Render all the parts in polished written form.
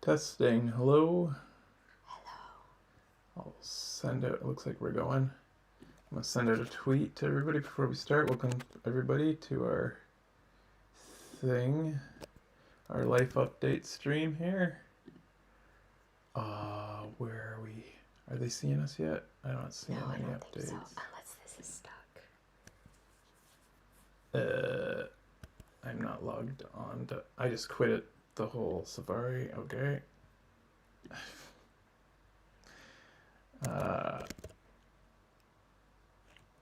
Testing. Hello. Hello. I'll send out. It looks like we're going. I'm gonna send out a tweet to everybody before we start. Welcome everybody to our thing, our life update stream here. Where are we? Are they seeing us yet? I'm not seeing No, I any don't updates. think so, unless this is stuck. I'm not logged on to. I just quit it. The whole Safari. Okay.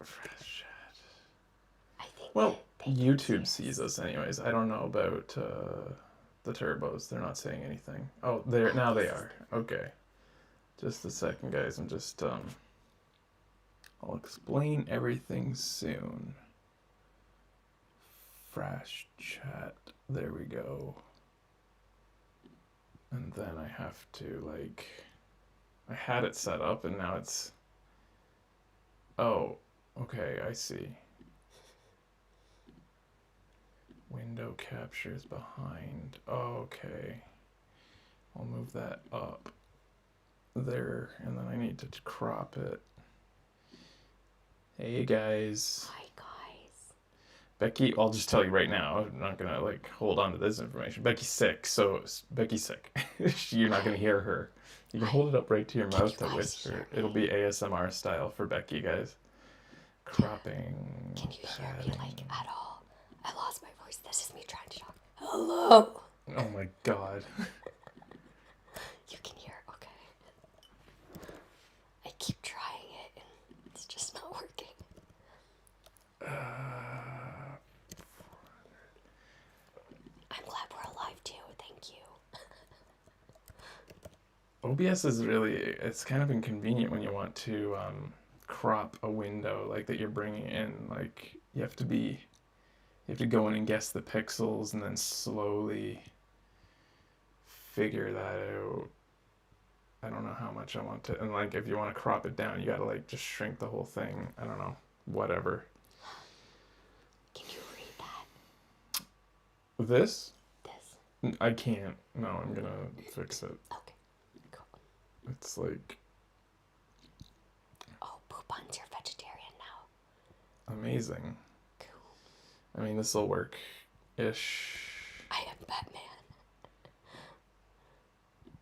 Fresh chat. I think Well, they YouTube sees us anyways. I don't know about the turbos. They're not saying anything. Oh, they're now they are. Okay. Just a second, guys. I'm just I'll explain everything soon. Fresh chat. There we go. And then I have to I had it set up and now it's. Oh, okay. I see. Window captures behind. Okay. I'll move that up there, and then I need to crop it. Hey guys. Hi guys. Becky, I'll just tell you right now, I'm not gonna hold on to this information. Becky's sick, so Becky's sick. You're not gonna hear her. You can hold it up right to your mouth to whisper. It'll be ASMR style for Becky, guys. Cropping. Can you hear me at all? I lost my voice. This is me trying to talk. Hello. Oh my god. You can hear. Okay. I keep trying it, and it's just not working. I'm glad we're alive too. Thank you. OBS is it's kind of inconvenient when you want to crop a window that you're bringing in. You have to go in and guess the pixels and then slowly figure that out. I don't know how much I want to, and if you want to crop it down, you gotta just shrink the whole thing. I don't know, whatever. Can you read that? This? This. I can't. No, I'm gonna fix it. Okay. Cool. It's Oh, Poop Buns, you're vegetarian now. amazing. Cool. I mean, this will work-ish. I am Batman.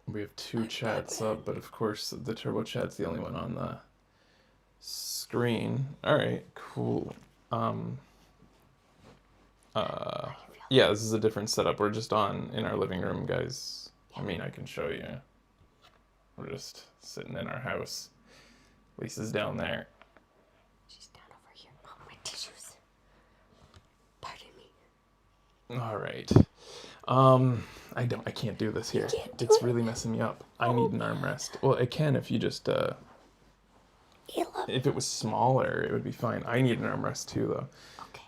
We have two chats up, but of course the turbo chat's the only one on the screen. All right, cool. Yeah, this is a different setup. We're just in our living room, guys. I mean, I can show you. We're just sitting in our house. Lisa's down there. She's down over here. Oh, my tissues. Pardon me. All right. I can't do this here. It's really messing me up. I need an armrest. Well, I can if you just if it was smaller, it would be fine. I need an armrest too, though. Okay.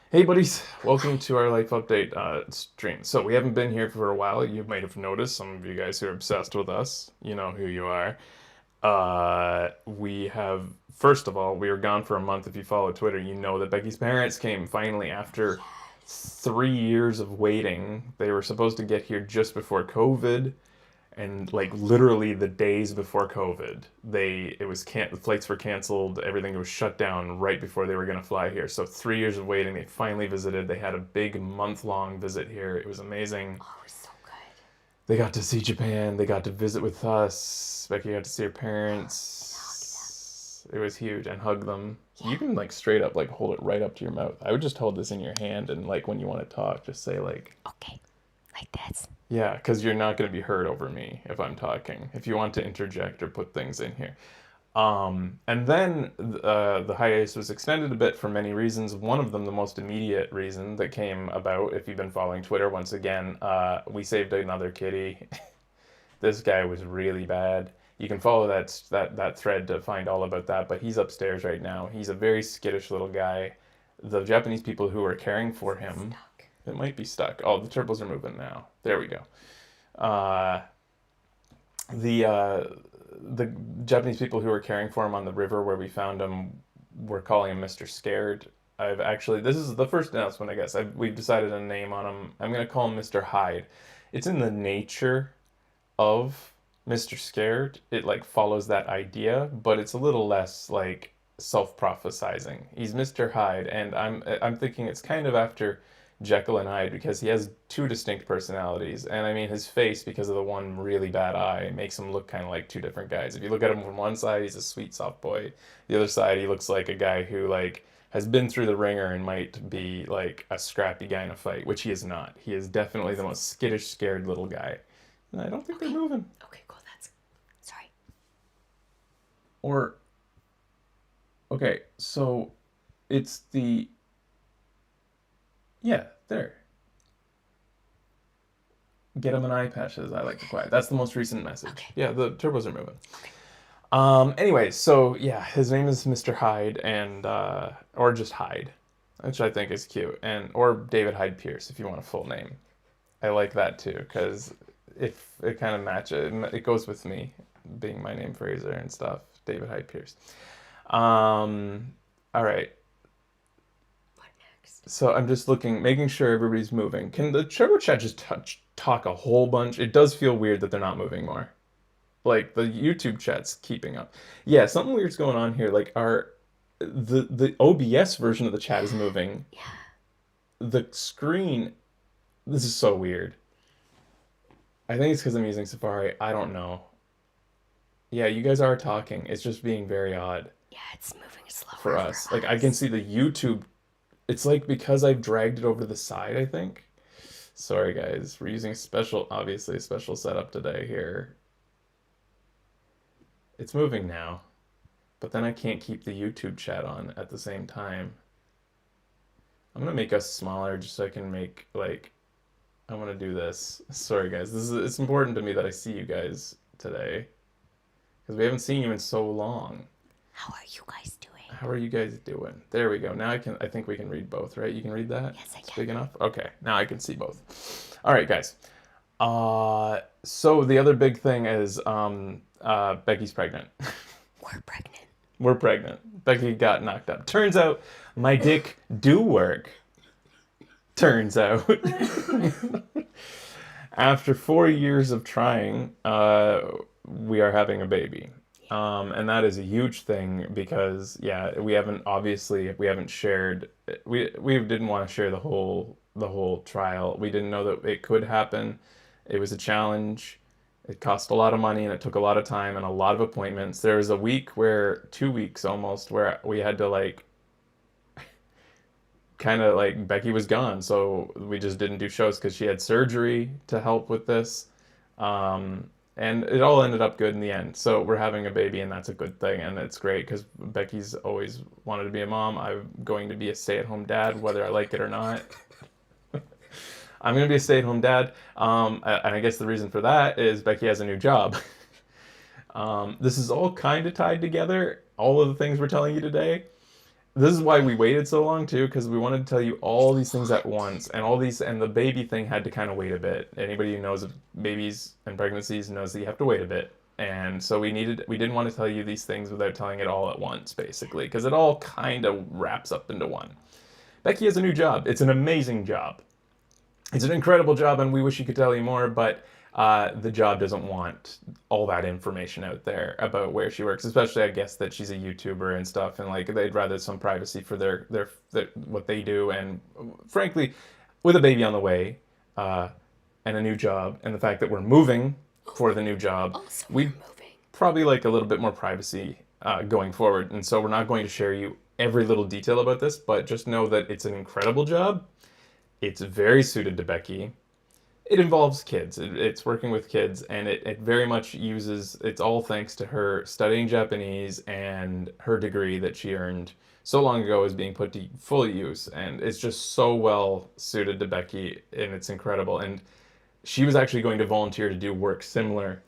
Hey, buddies. Welcome to our life update stream. So we haven't been here for a while. You might have noticed, some of you guys who are obsessed with us, you know who you are. We have, first of all, we were gone for a month. If you follow Twitter, you know that Becky's parents came finally after 3 years of waiting. They were supposed to get here just before COVID, and literally the days before COVID, the flights were canceled. Everything was shut down right before they were gonna fly here. So 3 years of waiting, they finally visited. They had a big month-long visit here. It was amazing. Oh, it was so good. They got to see Japan. They got to visit with us. Becky got to see her parents. It was huge, and hug them. Yeah. You can straight up hold it right up to your mouth. I would just hold this in your hand and when you want to talk, just say Okay, like this. Yeah, because you're not going to be heard over me if I'm talking. If you want to interject or put things in here. And then the hiatus was extended a bit for many reasons. One of them, the most immediate reason that came about, if you've been following Twitter, once again, we saved another kitty. This guy was really bad. You can follow that thread to find all about that, but he's upstairs right now. He's a very skittish little guy. The Japanese people who are caring for him... It might be stuck. Oh, the turbos are moving now. There we go. The Japanese people who were caring for him on the river where we found him were calling him Mr. Scared. This is the first announcement, I guess. We've decided a name on him. I'm going to call him Mr. Hyde. it's in the nature of Mr. Scared. It like follows that idea, but it's a little less like self-prophesizing. He's Mr. Hyde, and I'm thinking it's kind of after Jekyll and Hyde because he has two distinct personalities. And I mean his face, because of the one really bad eye, makes him look kind of like two different guys. If you look at him from one side, he's a sweet soft boy. The other side, he looks like a guy who like has been through the ringer and might be like a scrappy guy in a fight, which he is not. He is definitely the most skittish, scared little guy. And I don't think they're moving. Okay, cool. That's sorry. Or, okay, so it's the, yeah, there. Get him an eye patch, as I like to quiet. That's the most recent message. Okay. Yeah, the turbos are moving. Okay. Anyway, so yeah, his name is Mr. Hyde, and or just Hyde, which I think is cute, and or David Hyde Pierce if you want a full name. I like that too because if it kind of matches, it goes with me being my name Fraser and stuff. David Hyde Pierce. All right. What next? So I'm just looking, making sure everybody's moving. Can the Turbo Chat just talk a whole bunch? It does feel weird that they're not moving more. Like the YouTube chat's keeping up. Yeah, something weird's going on here. Like our the OBS version of the chat is moving. Yeah. The screen, this is so weird. I think it's because I'm using Safari. I don't know. Yeah, you guys are talking. It's just being very odd Yeah, it's moving slower for us. Like I can see the YouTube. It's like because I've dragged it over to the side, I think. Sorry guys, we're using obviously a special setup today here. It's moving now, but then I can't keep the YouTube chat on at the same time. I'm gonna make us smaller just so I can make like, I want to do this. Sorry guys, it's important to me that I see you guys today because we haven't seen you in so long. How are you guys doing? How are you guys doing? There we go. Now I think we can read both, right? You can read that? Yes, I It's can. big enough? Okay, now I can see both. All right, guys. So the other big thing is Becky's pregnant. We're pregnant. We're pregnant. Becky got knocked up. Turns out my dick do work. Turns out. After 4 years of trying, we are having a baby. And that is a huge thing because yeah, we haven't shared, we didn't want to share the whole trial. We didn't know that it could happen. It was a challenge. It cost a lot of money and it took a lot of time and a lot of appointments. There was a week 2 weeks almost, where we had to like kind of like Becky was gone, so we just didn't do shows because she had surgery to help with this. And it all ended up good in the end. So we're having a baby, and that's a good thing, and it's great because Becky's always wanted to be a mom. I'm going to be a stay-at-home dad, whether I like it or not. I'm going to be a stay-at-home dad, and I guess the reason for that is Becky has a new job. This is all kind of tied together, all of the things we're telling you today. This is why we waited so long too, because we wanted to tell you all these things at once, and the baby thing had to kind of wait a bit. Anybody who knows of babies and pregnancies knows that you have to wait a bit, and so we didn't want to tell you these things without telling it all at once, basically, because it all kind of wraps up into one. Becky has a new job. It's an amazing job. It's an incredible job, and we wish we could tell you more, but the job doesn't want all that information out there about where she works, especially I guess that she's a YouTuber and stuff, and like they'd rather some privacy for their what they do, and frankly, with a baby on the way, and a new job, and the fact that we're moving for the new job, Also, we we're moving. probably like a little bit more privacy going forward, and so we're not going to share you every little detail about this, but just know that it's an incredible job. It's very suited to Becky. It involves kids. It's working with kids, and it very much it's all thanks to her studying Japanese and her degree that she earned so long ago is being put to full use. And it's just so well suited to Becky, and it's incredible. And she was actually going to volunteer to do work similar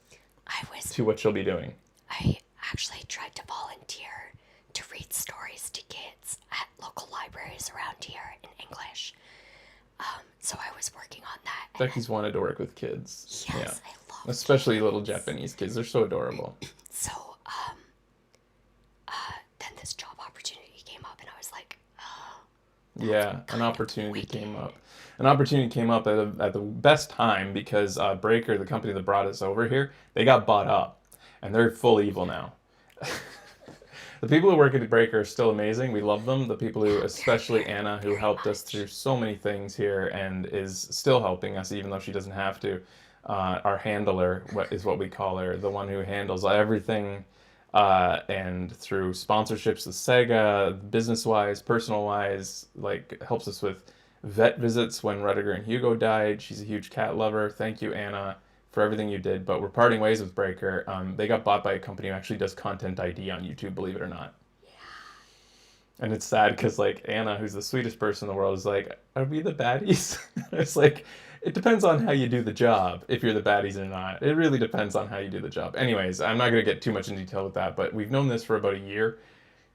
to what she'll be doing. I actually tried to volunteer to read stories to kids at local libraries around here in English. So I was working on that. Becky's wanted to work with kids. Yes, Yeah. I love Especially little Japanese kids. They're so adorable. So, then this job opportunity came up, and I was like, oh, Yeah, an kind of opportunity wicked. came up. an opportunity came up at the best time because Breaker, the company that brought us over here, they got bought up, and they're full evil now. The people who work at Breaker are still amazing. We love them. The people who, Yeah, especially Anna, who very helped us through much. so many things here and is still helping us, even though she doesn't have to. Our handler, what is what we call her, the one who handles everything, and through sponsorships with Sega, business wise, personal wise, like helps us with vet visits when Rudiger and Hugo died. She's a huge cat lover. Thank you, Anna, for everything you did. But we're parting ways with Breaker. They got bought by a company who actually does content ID on YouTube, believe it or not. And it's sad because like Anna, who's the sweetest person in the world, is like, "Are we the baddies?" It's like it depends on how you do the job. If you're the baddies or not, it really depends on how you do the job. Anyways, I'm not gonna get too much in detail with that, but we've known this for about a year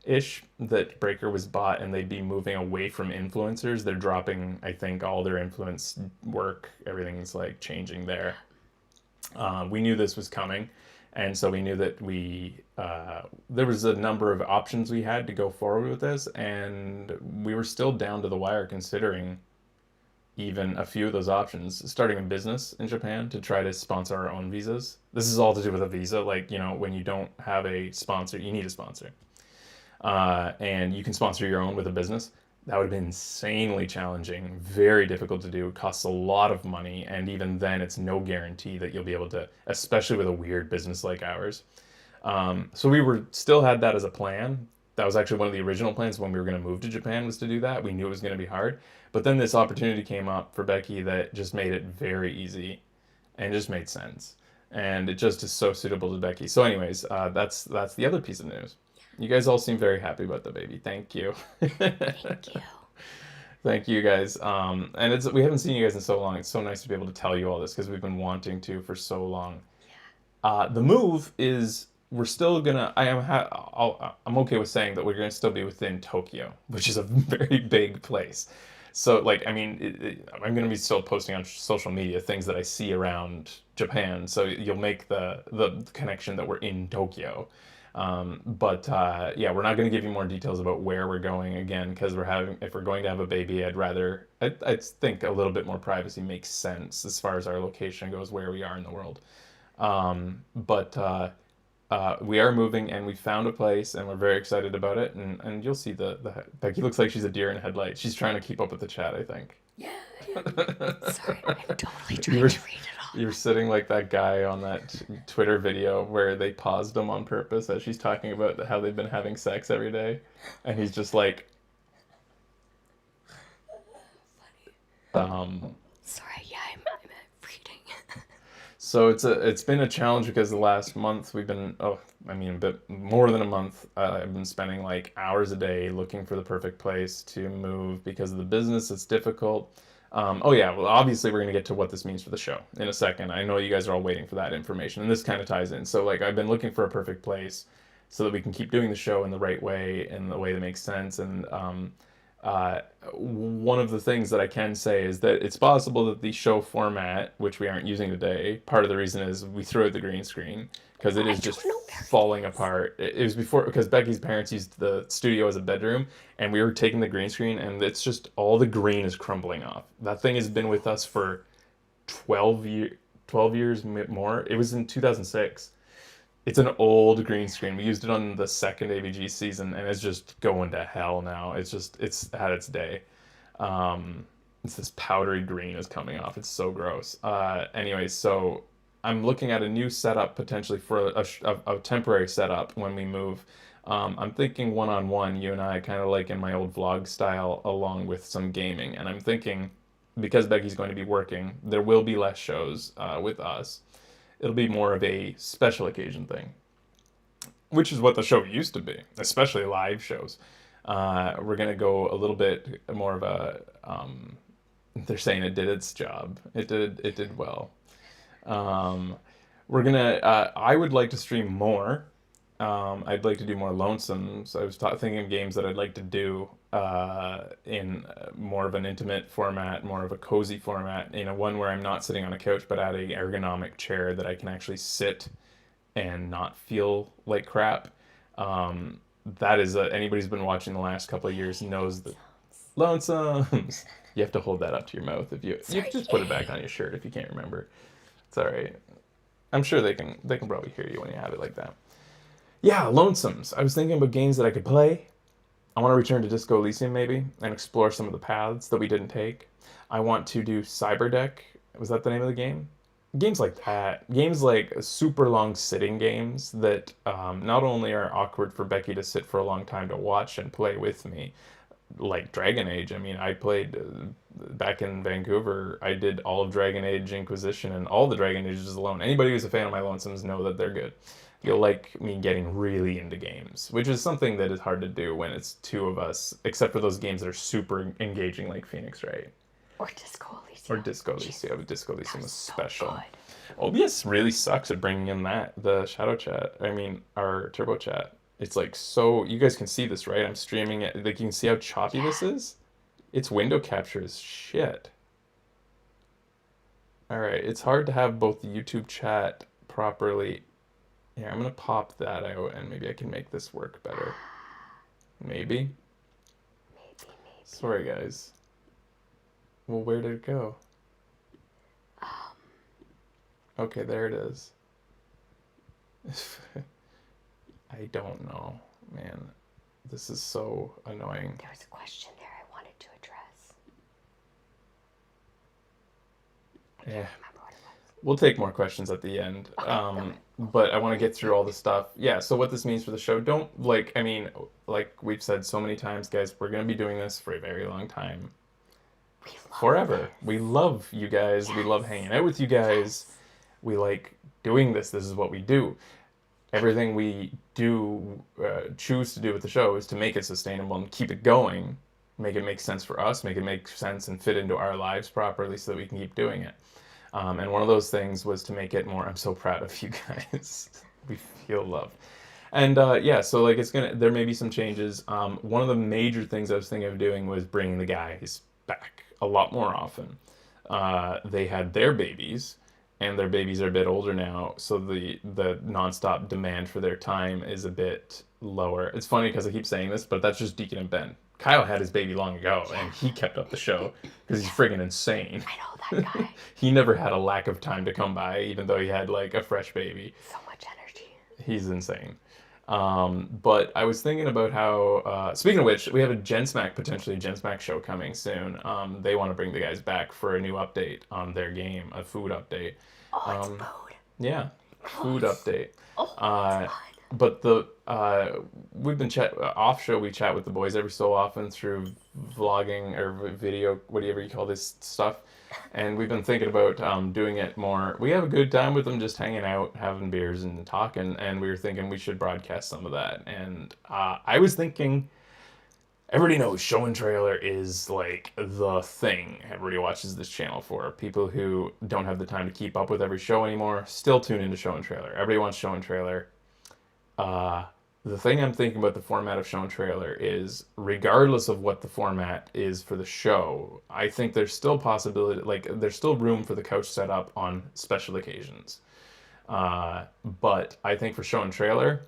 ish that Breaker was bought and they'd be moving away from influencers. They're dropping, I think, all their influence work. Everything's like changing there. We knew this was coming, and so we knew that there was a number of options we had to go forward with this, and we were still down to the wire considering even a few of those options. Starting a business in Japan to try to sponsor our own visas. This is all to do with a visa. Like when you don't have a sponsor, you need a sponsor, and you can sponsor your own with a business. That would have been insanely challenging, very difficult to do. It costs a lot of money, and even then, it's no guarantee that you'll be able to, especially with a weird business like ours. So we were still had that as a plan. That was actually one of the original plans when we were going to move to Japan was to do that. We knew it was going to be hard, but then this opportunity came up for Becky that just made it very easy, and just made sense, and it just is so suitable to Becky. So, anyways, that's the other piece of news. You guys all seem very happy about the baby. Thank you. Thank you. Thank you guys. And it's we haven't seen you guys in so long. It's so nice to be able to tell you all this because we've been wanting to for so long. The move is we're still gonna. I'm okay with saying that we're gonna still be within Tokyo, which is a very big place. So like I mean, I'm gonna be still posting on social media things that I see around Japan. So you'll make the connection that we're in Tokyo. But yeah, we're not going to give you more details about where we're going again because if we're going to have a baby, I think a little bit more privacy makes sense as far as our location goes, where we are in the world. But we are moving and we found a place and we're very excited about it. And you'll see the Becky looks like she's a deer in headlights. She's trying to keep up with the chat, I think. Yeah, yeah. Sorry, I'm totally You trying were to read it all. you're sitting like that guy on that Twitter video where they paused him on purpose as she's talking about how they've been having sex every day, and he's just like, um. Sorry, yeah, I'm reading. So it's been a challenge because the last month we've been I mean a bit more than a month. I've been spending like hours a day looking for the perfect place to move because of the business. It's difficult. Oh yeah, well obviously we're gonna get to what this means for the show in a second. I know you guys are all waiting for that information, and this kind of ties in. So like I've been looking for a perfect place so that we can keep doing the show in the right way, in the way that makes sense. And uh, one of the things that I can say is that it's possible that the show format, which we aren't using today, part of the reason is we threw out the green screen because it I is just don't know where falling it is. apart. It was before because Becky's parents used the studio as a bedroom, and we were taking the green screen, and it's just all the green is crumbling off. That thing has been with us for 12 years more. It was in 2006. It's an old green screen. We used it on the second AVG season, and it's just going to hell now. It's had its day. It's this powdery green is coming off. It's so gross. Anyways, so I'm looking at a new setup potentially for a temporary setup when we move. I'm thinking one-on-one, you and I, kind of like in my old vlog style, along with some gaming. And I'm thinking because Becky's going to be working, there will be less shows with us. It'll be more of a special occasion thing, which is what the show used to be, especially live shows. We're gonna go a little bit more of a. They're saying it did its job. It did well. Um, we're gonna. I would like to stream more. I'd like to do more lonesomes. I was thinking of games that I'd like to do in more of an intimate format, more of a cozy format. One where I'm not sitting on a couch, but at a ergonomic chair that I can actually sit and not feel like crap. That is anybody who's been watching the last couple of years knows that Lonesomes. You have to hold that up to your mouth if you Sorry. just put it back on your shirt if you can't remember. It's all right. I'm sure they can probably hear you when you have it like that. Yeah, Lonesomes. I was thinking about games that I could play. I want to return to Disco Elysium maybe and explore some of the paths that we didn't take. I want to do Cyberdeck. Was that the name of the game? Games like that. Games like super long sitting games that not only are awkward for Becky to sit for a long time to watch and play with me, like Dragon Age. I mean, I played back in Vancouver. I did all of Dragon Age Inquisition and all the Dragon Ages alone. Anybody who's a fan of my Lonesomes know that they're good. You'll like me getting really into games, which is something that is hard to do when it's two of us, except for those games that are super engaging like Phoenix Wright Or Disco or Elysium. Disco Elysium. Disco Elysium was So special. good. OBS really sucks at bringing in the shadow chat. I mean, our turbo chat. It's like so. You guys can see this, right? I'm streaming it. Like you can see how choppy this is. Its window capture is shit. All right, it's hard to have both the YouTube chat properly. Yeah, I'm gonna pop that out, and maybe I can make this work better. Maybe. Maybe. Sorry, guys. Well, where did it go? Okay, there it is. I don't know, man. This is so annoying. There was a question there I wanted to address. I Yeah. can't remember what it was. We'll take more questions at the end. But I want to get through all the stuff. Yeah, so what this means for the show, don't, like, I mean, like we've said so many times, guys, we're going to be doing this for a very long time. We love Forever. this. We love you guys. We love hanging out with you guys. We like doing this. This is what we do. Everything we do, choose to do with the show is to make it sustainable and keep it going, make it make sense for us, make it make sense and fit into our lives properly so that we can keep doing it. And one of those things was to make it more. I'm so proud of you guys. We feel love. And yeah, so like there may be some changes. One of the major things I was thinking of doing was bringing the guys back a lot more often. They had their babies, and their babies are a bit older now, so the nonstop demand for their time is a bit lower. It's funny because I keep saying this, but that's just Deacon and Ben. Kyle had his baby long ago, and he kept up the show because he's friggin' insane. I know that guy. He never had a lack of time to come by, even though he had like a fresh baby. So much energy. He's insane. But I was thinking about how, speaking of which, we have potentially a Gen Smack show coming soon. They want to bring the guys back for a new update on their game, a food update. Oh, it's food. Yeah, food update. Oh, it's fun. But we've been off show. We chat with the boys every so often through vlogging or video, whatever you call this stuff. And we've been thinking about doing it more. We have a good time with them, just hanging out, having beers and talking. And we were thinking we should broadcast some of that. And I was thinking, everybody knows Show and Trailer is like the thing everybody watches this channel for. People who don't have the time to keep up with every show anymore still tune into Show and Trailer. Everybody wants Show and Trailer. The thing I'm thinking about the format of Show and Trailer is, regardless of what the format is for the show, I think there's still possibility, like there's still room for the couch setup on special occasions. But I think for Show and Trailer,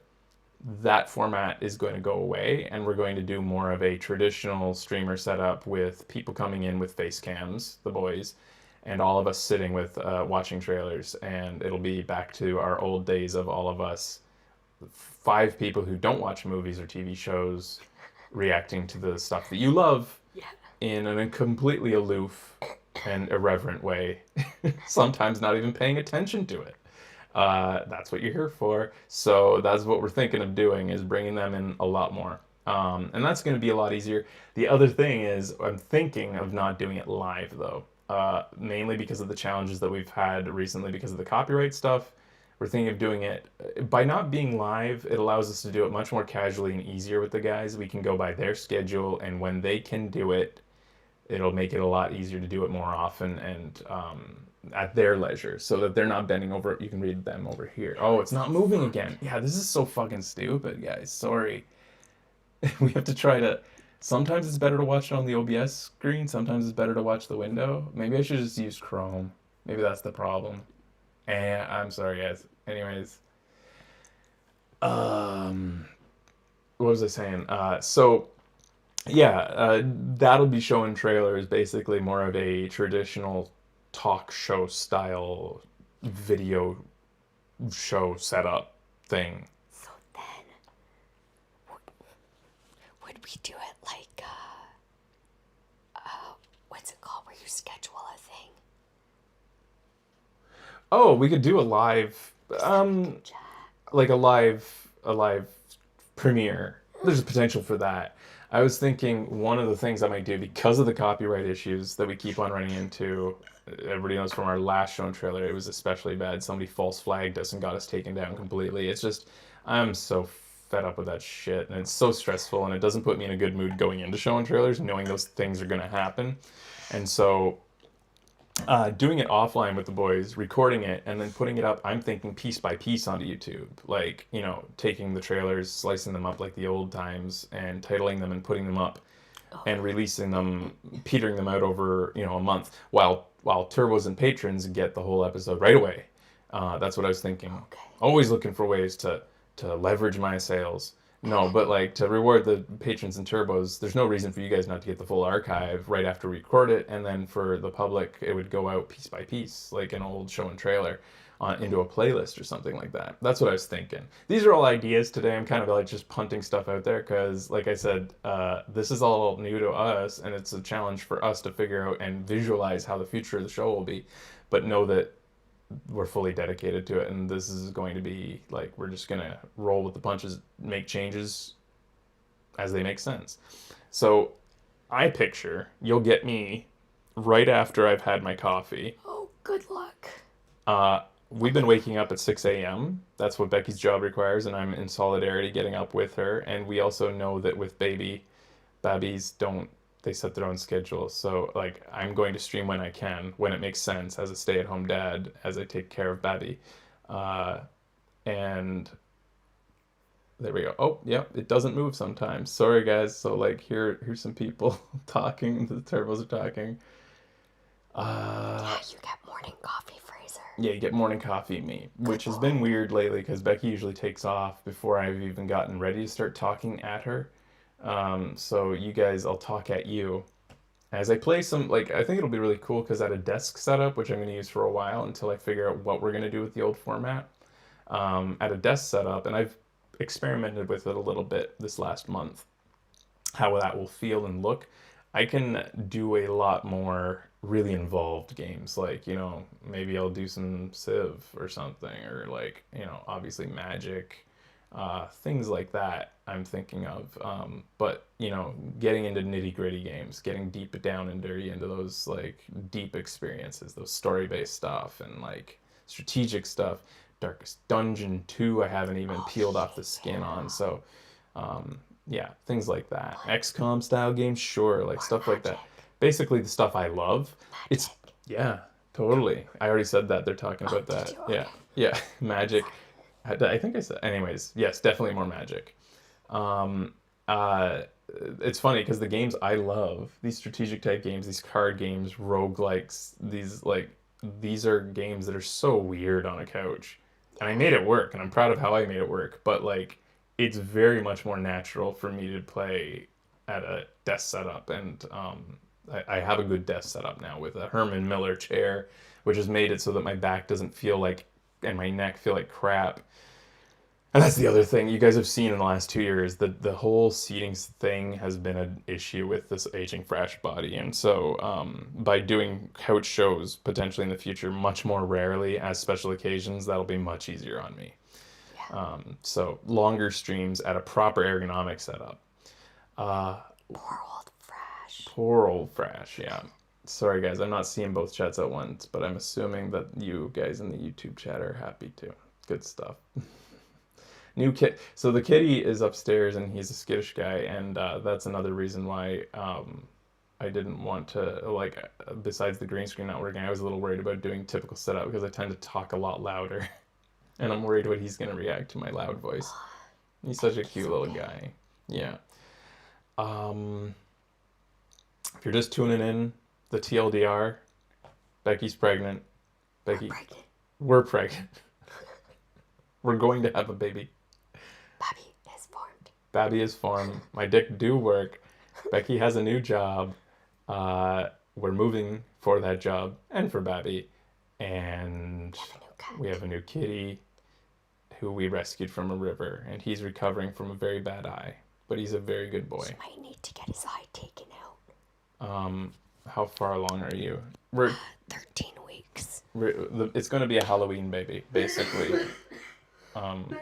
that format is going to go away, and we're going to do more of a traditional streamer setup with people coming in with face cams, the boys, and all of us sitting with watching trailers, and it'll be back to our old days of all of us 5 people who don't watch movies or TV shows reacting to the stuff that you love in a completely aloof and irreverent way, sometimes not even paying attention to it. That's what you're here for. So that's what we're thinking of doing, is bringing them in a lot more. And that's going to be a lot easier. The other thing is, I'm thinking of not doing it live, though, mainly because of the challenges that we've had recently because of the copyright stuff. We're thinking of doing it by not being live. It allows us to do it much more casually and easier with the guys. We can go by their schedule, and when they can do it, it'll make it a lot easier to do it more often and at their leisure, so that they're not bending over. You can read them over here. Oh, it's not moving again. Yeah, this is so fucking stupid, guys. Sorry. We have to try to. Sometimes it's better to watch it on the OBS screen. Sometimes it's better to watch the window. Maybe I should just use Chrome. Maybe that's the problem. And I'm sorry, guys. Anyways, what was I saying? So Yeah, that'll be showing trailers, basically more of a traditional talk show style video show setup thing. So then, would we do it like, what's it called, where you schedule a thing? Oh, we could do a live, Or something, um, Jack? like a live premiere. There's a potential for that. I was thinking one of the things I might do because of the copyright issues that we keep on running into. Everybody knows from our last shown trailer, it was especially bad. Somebody false flagged us and got us taken down completely. It's just, I'm so fed up with that shit, and it's so stressful, and it doesn't put me in a good mood going into showing trailers, knowing those things are going to happen. And so doing it offline with the boys, recording it, and then putting it up, I'm thinking piece by piece onto YouTube. Like, taking the trailers, slicing them up like the old times, and titling them and putting them up Oh, and releasing them, petering them out over, a month, while turbos and patrons get the whole episode right away. That's what I was thinking. okay. Always looking for ways to leverage my sales. No, but like to reward the patrons and turbos, there's no reason for you guys not to get the full archive right after we record it, and then for the public, it would go out piece by piece, like an old show and trailer, into a playlist or something like that. That's what I was thinking. These are all ideas today. I'm kind of like just punting stuff out there because, like I said, this is all new to us, and it's a challenge for us to figure out and visualize how the future of the show will be. But know that we're fully dedicated to it, and this is going to be like we're just gonna roll with the punches, make changes as they make sense. So I picture you'll get me right after I've had my coffee. Oh, good luck. We've been waking up at 6 a.m. That's what Becky's job requires, and I'm in solidarity getting up with her. And we also know that with babies don't, they set their own schedule. So like I'm going to stream when I can, when it makes sense as a stay-at-home dad, as I take care of Babby. Uh, and there we go. Oh, yep, it doesn't move sometimes. Sorry guys. So like here's some people talking. The turbos are talking. Yeah, you get morning coffee, Fraser. Yeah, you get morning coffee me, which has been weird lately because Becky usually takes off before I've even gotten ready to start talking at her. So you guys, I'll talk at you as I play some. Like I think it'll be really cool because at a desk setup, which I'm going to use for a while until I figure out what we're going to do with the old format. At a desk setup, and I've experimented with it a little bit this last month, how that will feel and look. I can do a lot more really involved games, like, maybe I'll do some Civ or something, or like, obviously Magic, things like that I'm thinking of. But, getting into nitty gritty games, getting deep down and dirty into those like deep experiences, those story based stuff and like strategic stuff. Darkest Dungeon 2, I haven't even peeled off the skin on. So, yeah, things like that. XCOM style games, sure, like Or stuff like that. magic. Basically, the stuff I love. It's, Magic. yeah, totally. I already said that. They're talking Oh, about did that. you? Yeah, Okay. yeah, magic. Sorry. I think I said, anyways, yes, definitely more magic. Um, uh, it's funny because the games I love, these strategic type games, these card games, roguelikes, these are games that are so weird on a couch. And I made it work, and I'm proud of how I made it work, but like it's very much more natural for me to play at a desk setup, and I have a good desk setup now with a Herman Miller chair, which has made it so that my back doesn't feel like and my neck feel like crap. And that's the other thing you guys have seen in the last 2 years. The whole seating thing has been an issue with this aging fresh body, and so by doing couch shows potentially in the future, much more rarely as special occasions, that'll be much easier on me. Yeah. So longer streams at a proper ergonomic setup. Uh, Poor old Fresh. Poor old Fresh, yeah. Sorry guys, I'm not seeing both chats at once, but I'm assuming that you guys in the YouTube chat are happy too. Good stuff. New kid. So the kitty is upstairs, and he's a skittish guy, and that's another reason why I didn't want to like. Besides the green screen not working, I was a little worried about doing typical setup because I tend to talk a lot louder, and I'm worried what he's gonna react to my loud voice. He's such a cute little guy. Yeah. Um, if you're just tuning in, the TLDR, Becky's pregnant. We're Becky, pregnant. we're pregnant. We're going to have a baby. Baby is formed. Babby is formed. My dick do work. Becky has a new job. We're moving for that job and for Babby, and Have a new cat. we have a new kitty who we rescued from a river, and he's recovering from a very bad eye, but he's a very good He boy. might need to get his eye taken out. Um, how far along are you? We're, 13 weeks. it's going to be a Halloween baby, basically. Um,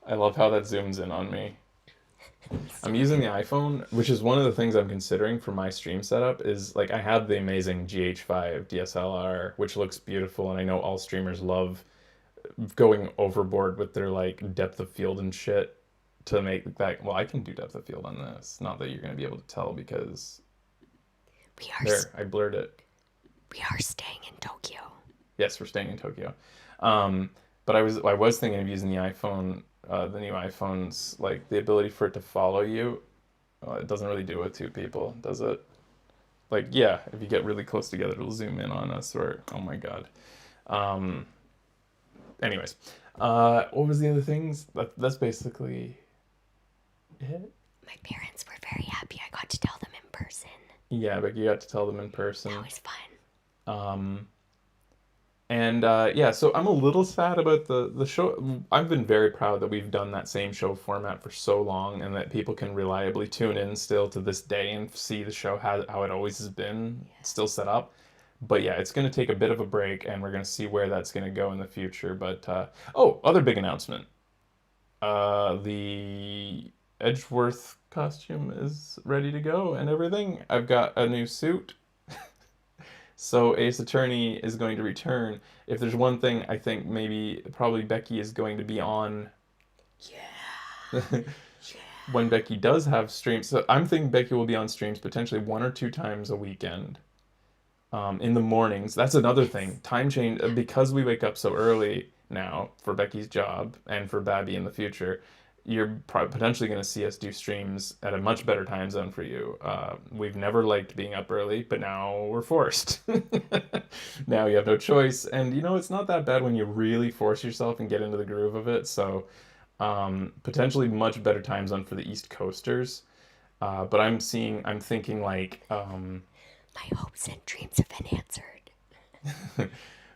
I love how that zooms in on me. I'm using the iPhone, which is one of the things I'm considering for my stream setup. Is like I have the amazing GH5 DSLR, which looks beautiful, and I know all streamers love going overboard with their like depth of field and shit to make that. Well, I can do depth of field on this. Not that you're gonna be able to tell because We are there, I blurred it. we are staying in Tokyo. Yes, we're staying in Tokyo. Um, but I was thinking of using the iPhone, the new iPhones, like the ability for it to follow you. It doesn't really do it with two people, does it? Like, yeah, if you get really close together, it'll zoom in on us. Or oh my god. Um, anyways, what was the other things? That's basically it. My parents were very happy I got to tell them in person. Yeah, but you got to tell them in That person. was fun. Um, And yeah, so I'm a little sad about the show. I've been very proud that we've done that same show format for so long, and that people can reliably tune in still to this day and see the show how it always has been, still set up. But yeah, it's going to take a bit of a break, and we're going to see where that's going to go in the future. But oh, other big announcement: the Edgeworth costume is ready to go and everything. I've got a new suit. So Ace Attorney is going to return. If there's one thing I think maybe probably Becky is going to be on Yeah. when Becky does have streams. So I'm thinking Becky will be on streams potentially 1 or 2 times a weekend. In the mornings. That's another thing. Time change because we wake up so early now for Becky's job and for Babby in the future. You're potentially going to see us do streams at a much better time zone for you. We've never liked being up early, but now we're forced. Now you have no choice, and it's not that bad when you really force yourself and get into the groove of it. So potentially much better time zone for the East Coasters. But I'm thinking like My hopes and dreams have been answered.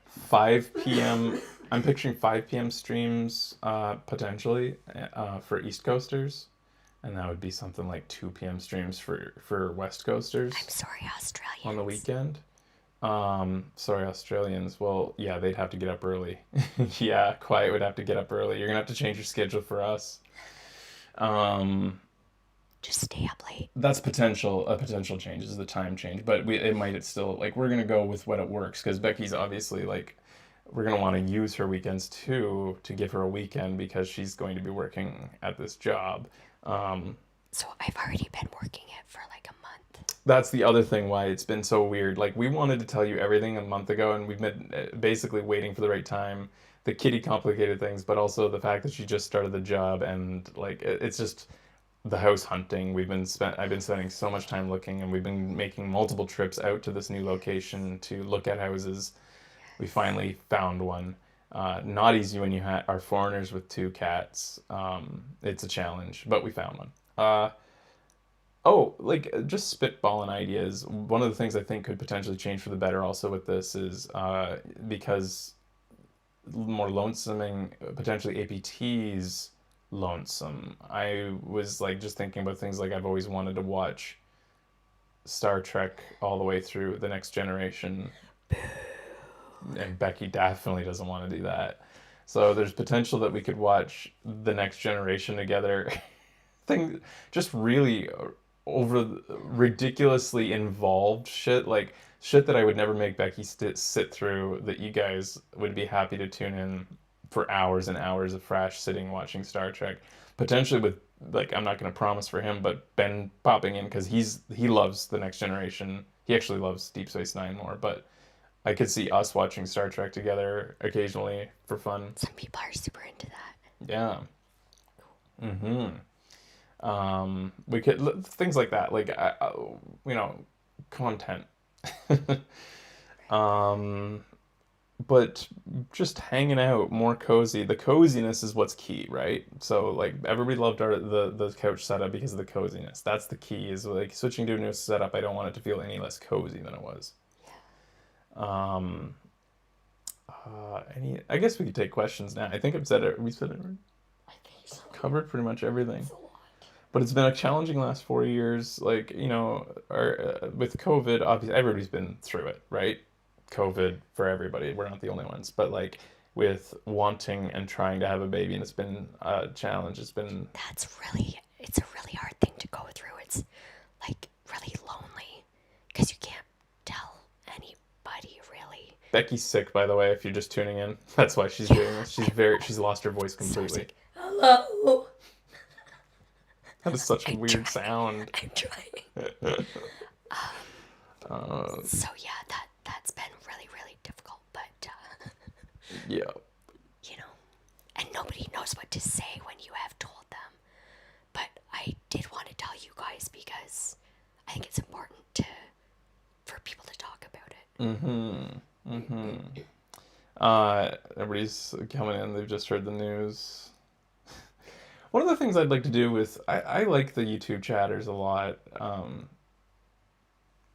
5 p.m. I'm picturing 5 p.m. streams potentially for East Coasters, and that would be something like 2 p.m. streams for West Coasters I'm sorry, Australians. on the weekend. Sorry, Australians. Well, yeah, they'd have to get up early. Yeah, Quiet would have to get up early. You're gonna have to change your schedule for us. Um, Just stay up late. that's a potential change is the time change, but it might still like we're gonna go with what it works because Becky's obviously like we're gonna want to use her weekends too to give her a weekend because she's going to be working at this job. Um, So I've already been working it for like a month. that's the other thing why it's been so weird. Like we wanted to tell you everything a month ago, and we've been basically waiting for the right time. The kitty complicated things, but also the fact that she just started the job and like it's just the house hunting. I've been spending so much time looking, and we've been making multiple trips out to this new location to look at houses. We finally found one. Not easy when are foreigners with two cats. It's a challenge, but we found one. Oh, like just spitballing ideas. One of the things I think could potentially change for the better also with this is because more lonesoming, potentially APT's lonesome. I was like just thinking about things like I've always wanted to watch Star Trek all the way through the Next Generation, and Becky definitely doesn't want to do that. So there's potential that we could watch the Next Generation together. Thing just really over ridiculously involved shit, like shit that I would never make Becky sit through, that you guys would be happy to tune in for hours and hours of fresh sitting watching Star Trek, potentially with like I'm not going to promise for him, but Ben popping in because he loves the Next Generation. He actually loves Deep Space Nine more, but I could see us watching Star Trek together occasionally for fun. Some people are super into that. Yeah. Mm-hmm. We could things like that, like you know, content. um, but just hanging out, more cozy. The coziness is what's key, right? So like everybody loved the couch setup because of the coziness. That's the key. Is like switching to a new setup. I don't want it to feel any less cozy than it was. Um, any? I guess we could take questions now. I think I've said it. We said it. I think so. Covered pretty much everything. It's a lot. But it's been a challenging last 4 years. Like with COVID, obviously everybody's been through it, right? COVID for everybody. We're not the only ones. But like with wanting and trying to have a baby, and it's been a challenge. It's a really hard thing to go through. It's like really lonely because you can't tell anybody really. Becky's sick, by the way. If you're just tuning in, that's why she's doing this. She's lost her voice completely. Like, hello. That is such a I'm weird trying. sound. I'm trying. So yeah, that's been really really difficult, but Yeah. you know, and nobody knows what to say when you have told them. But I did want to tell you guys because I think it's important for people to talk about it. Everybody's coming in. They've just heard the news. One of the things I'd like to do with I like the YouTube chatters a lot.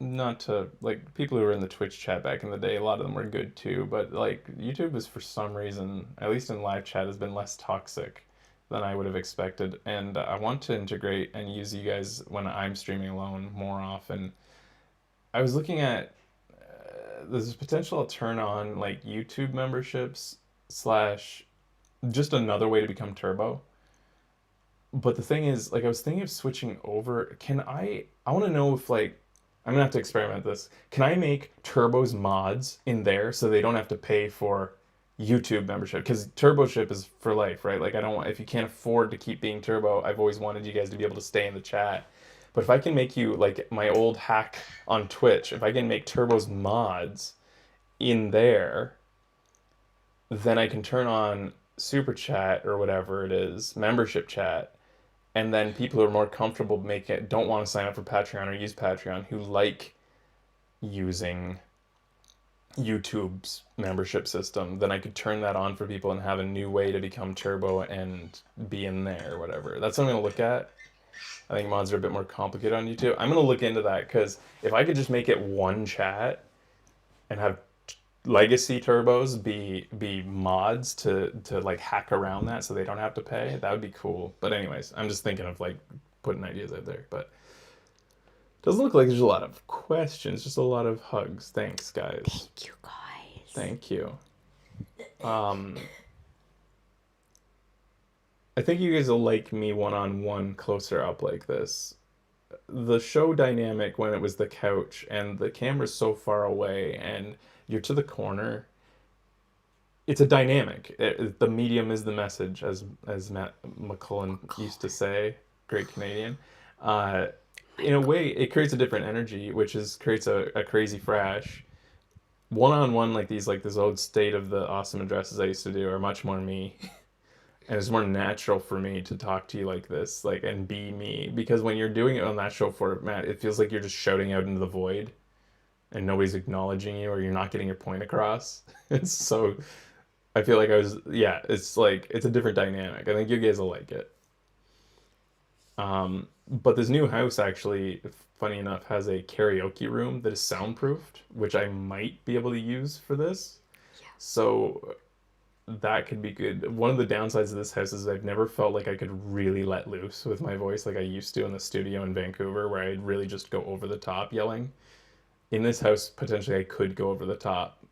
Not to like people who were in the Twitch chat back in the day, a lot of them were good too, but like YouTube is for some reason, at least in live chat, has been less toxic than I would have expected. And I want to integrate and use you guys when I'm streaming alone more often. I was looking at there's potential to turn on like YouTube memberships slash just another way to become Turbo. But the thing is, like, I was thinking of switching over. I want to know if, like, I'm gonna have to experiment this. Can I make Turbo's mods in there so they don't have to pay for YouTube membership? Because Turboship is for life, right? Like, I don't want, if you can't afford to keep being Turbo, I've always wanted you guys to be able to stay in the chat. But if I can make you, like, my old hack on Twitch, if I can make Turbo's mods in there, then I can turn on Super Chat or whatever it is, membership chat, and then people who are more comfortable make it don't want to sign up for Patreon or use Patreon who like using YouTube's membership system, then I could turn that on for people and have a new way to become Turbo and be in there or whatever. That's what I'm gonna look at. I think mods are a bit more complicated on YouTube. I'm gonna look into that because if I could just make it one chat and have legacy turbos be mods to like hack around that so they don't have to pay, that would be cool. But anyways, I'm just thinking of like putting ideas out there. But it doesn't look like there's a lot of questions, just a lot of hugs. Thanks, guys. Thank you guys. Thank you. I think you guys will like me one-on-one closer up like this. The show dynamic when it was the couch and the camera's so far away and you're to the corner, it's a dynamic. The medium is the message, as Matt McCullen used to say, great Canadian. In a way, it creates a different energy, which creates a crazy frash. One-on-one like these, like this old state of the awesome addresses I used to do, are much more me. And it's more natural for me to talk to you like this, like, and be me. Because when you're doing it on that show format, it feels like you're just shouting out into the void and nobody's acknowledging you or you're not getting your point across. It's so, I feel like it's like, it's a different dynamic. I think you guys will like it. But this new house actually, funny enough, has a karaoke room that is soundproofed, which I might be able to use for this. Yeah. So that could be good. One of the downsides of this house is I've never felt like I could really let loose with my voice like I used to in the studio in Vancouver, where I'd really just go over the top yelling. In this house, potentially I could go over the top.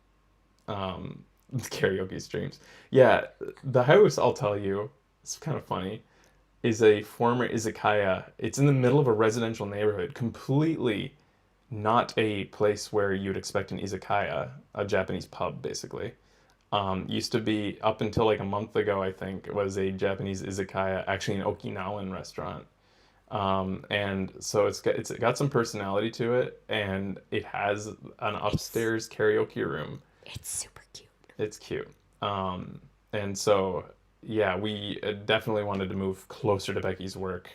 Karaoke streams. Yeah, the house, I'll tell you, it's kind of funny, is a former izakaya. It's in the middle of a residential neighborhood, completely not a place where you'd expect an izakaya, a Japanese pub, basically. Used to be, up until like a month ago, I think, it was a Japanese izakaya, actually an Okinawan restaurant. And so it's got some personality to it, and it has an upstairs karaoke room. It's super cute. It's cute. And so yeah, we definitely wanted to move closer to Becky's work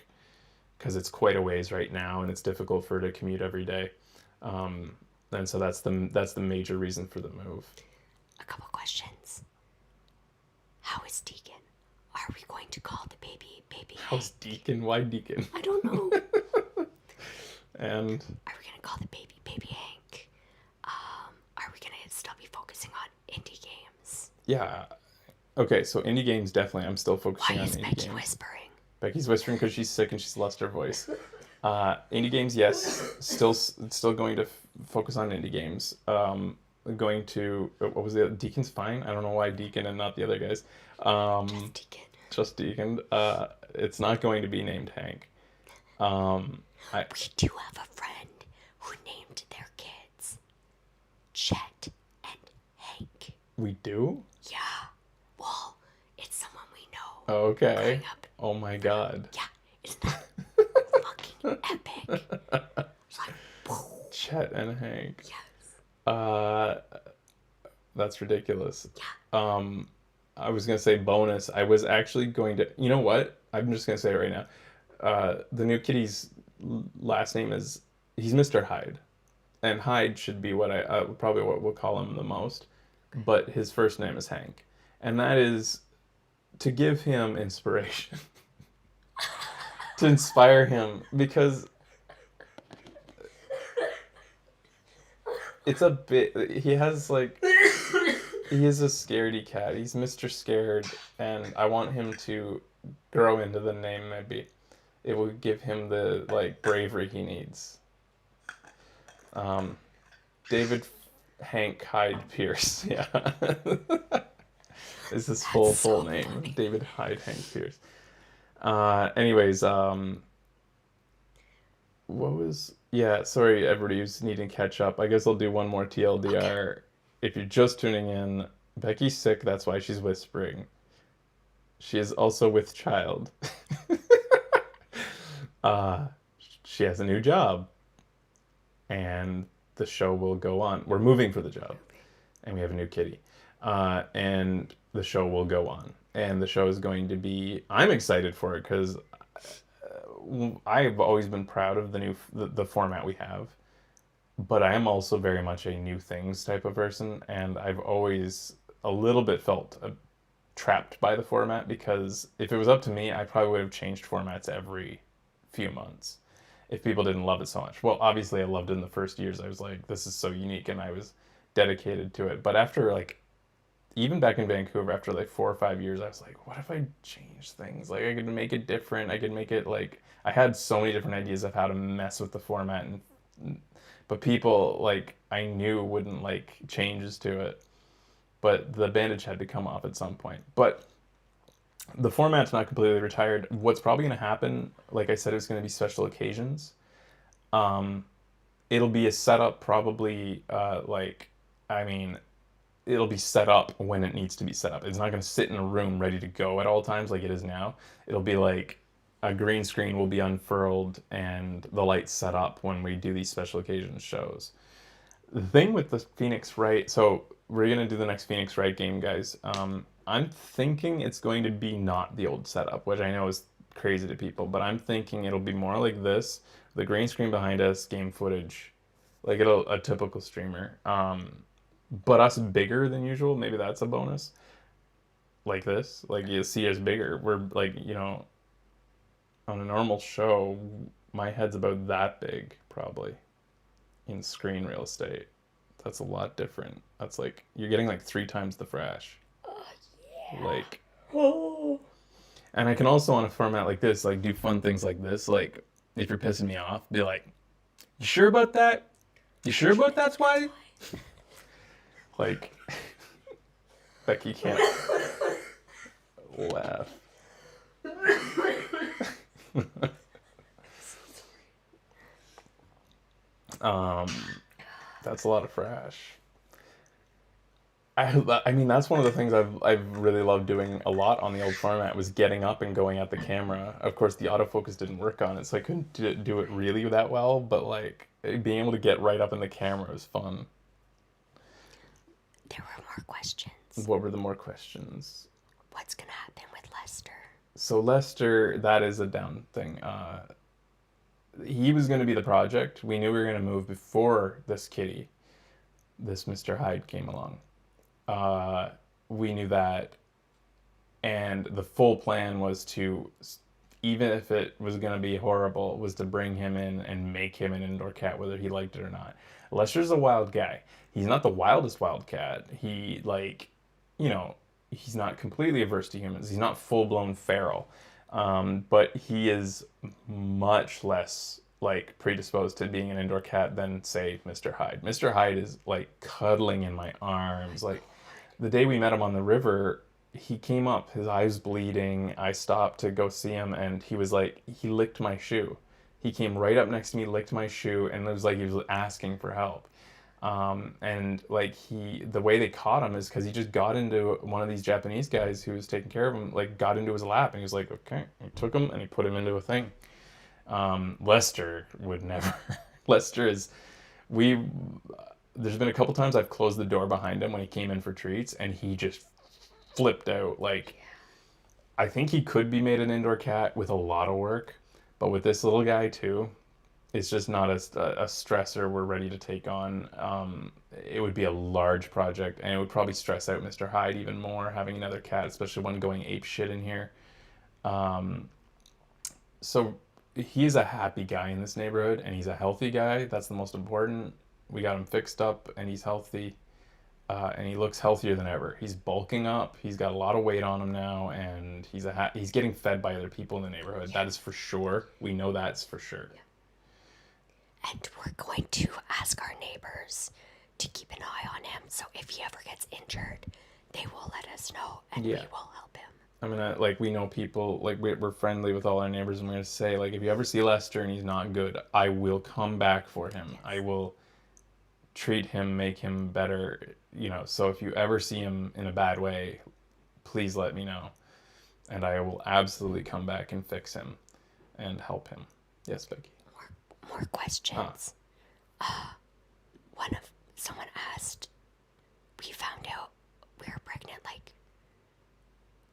because it's quite a ways right now, and it's difficult for her to commute every day. And so that's the major reason for the move. a couple questions. How is Deacon? Are we going to call the baby How's Hank? Deacon? Why Deacon? I don't know. And Are we gonna call the baby Hank? Are we gonna still be focusing on indie games? yeah, okay. So indie games definitely. I'm still focusing Why on is indie Becky games. whispering? Becky's whispering because she's sick and she's lost her voice. Indie games, yes, still going to focus on indie games. Going to what was the Deacon's fine. I don't know why Deacon and not the other guys. Just Um, Deacon. just Deacon. It's not going to be named Hank. Um, I We do have a friend who named their kids Chet and Hank. we do. Yeah. Well, it's someone we know. Okay. Growing up. Oh my God. Yeah. Isn't that fucking epic? It's like, whoa. Chet and Hank. Yes. Uh, that's ridiculous. Yeah. I was gonna say bonus. I was actually going to. You know what? I'm just gonna say it right now. The new kitty's last name is he's Mr. Hyde, and Hyde should be what I probably what we'll call him the most. But his first name is Hank, and that is to give him inspiration, to inspire him because it's a bit. He has like he is a scaredy cat. He's Mr. Scared, and I want him to grow into the name maybe. It will give him the like bravery he needs. Um, David Hank Hyde Pierce. Yeah. Is his full so name. funny. David Hyde Hank Pierce. Anyways, what was yeah, sorry everybody who's needing to catch up. I guess I'll do one more TLDR. Okay. If you're just tuning in, Becky's sick, that's why she's whispering. She is also with child. uh, she has a new job, and the show will go on. We're moving for the job, and we have a new kitty. And the show will go on. And the show is going to be. I'm excited for it because I've always been proud of the format we have, but I am also very much a new things type of person, and I've always a little bit felt trapped by the format because if it was up to me, I probably would have changed formats every few months if people didn't love it so much. Well, obviously, I loved it in the first years. I was like, this is so unique, and I was dedicated to it. But after like even back in Vancouver, after like 4 or 5 years, I was like, what if I change things? Like I could make it different. I could make it like I had so many different ideas of how to mess with the format, and but people like I knew wouldn't like changes to it. But the bandage had to come off at some point. But the format's not completely retired. What's probably going to happen, like I said, it's going to be special occasions. Um, it'll be a setup probably like I mean it'll be set up when it needs to be set up. It's not going to sit in a room ready to go at all times like it is now. It'll be like a green screen will be unfurled and the lights set up when we do these special occasion shows. The thing with the Phoenix Wright, so we're going to do the next Phoenix Wright game, guys. I'm thinking it's going to be not the old setup, which I know is crazy to people, but I'm thinking it'll be more like this, the green screen behind us, game footage, like it'll a typical streamer. But us bigger than usual, maybe that's a bonus. Like this, like you see us bigger. We're like, on a normal show, my head's about that big, probably, in screen real estate. That's a lot different. That's like, you're getting like 3 times the frash. Like, Oh. and I can also on a format like this, like do fun things like this. Like, if you're pissing me off, be like, you sure about that? You sure about that's why? Like, Becky can't laugh. um, that's a lot of frash. I mean, that's one of the things I've really loved doing a lot on the old format was getting up and going at the camera. Of course, the autofocus didn't work on it, so I couldn't do it really that well. But like being able to get right up in the camera was fun. There were more questions. What were the more questions? What's gonna happen with Lester? So Lester, that is a down thing. He was going to be the project. We knew we were going to move before this kitty, this Mr. Hyde came along. Uh, we knew that, and the full plan was to, even if it was going to be horrible, was to bring him in and make him an indoor cat, whether he liked it or not. Lester's a wild guy. He's not the wildest wild cat. He, like, you know, he's not completely averse to humans. He's not full blown feral, but he is much less like predisposed to being an indoor cat than say Mr. Hyde. Mr. Hyde is like cuddling in my arms. Like the day we met him on the river, he came up, his eyes bleeding. I stopped to go see him, and he was like, he licked my shoe. He came right up next to me, licked my shoe, and it was like he was asking for help. And like the way they caught him is because he just got into one of these Japanese guys who was taking care of him, like got into his lap, and he was like, okay. He took him and he put him into a thing. Lester would never. Lester is, we, there's been a couple times I've closed the door behind him when he came in for treats, and he just flipped out. Like, I think he could be made an indoor cat with a lot of work, but with this little guy too, it's just not a stressor we're ready to take on. It would be a large project, and it would probably stress out Mr. Hyde even more having another cat, especially one going ape shit in here. Um, so he's a happy guy in this neighborhood, and he's a healthy guy. That's the most important. We got him fixed up, and he's healthy, and he looks healthier than ever. He's bulking up. He's got a lot of weight on him now, and he's getting fed by other people in the neighborhood. That is for sure. We know that's for sure. And we're going to ask our neighbors to keep an eye on him. So if he ever gets injured, they will let us know, and we Yeah. will help him. I'm gonna, like, we know people, like, we're friendly with all our neighbors. I'm gonna say, like, if you ever see Lester and he's not good, I will come back for him. I will treat him, make him better, you know. So if you ever see him in a bad way, please let me know, and I will absolutely come back and fix him and help him. Yes, Becky. More questions. Someone asked, we found out we were pregnant like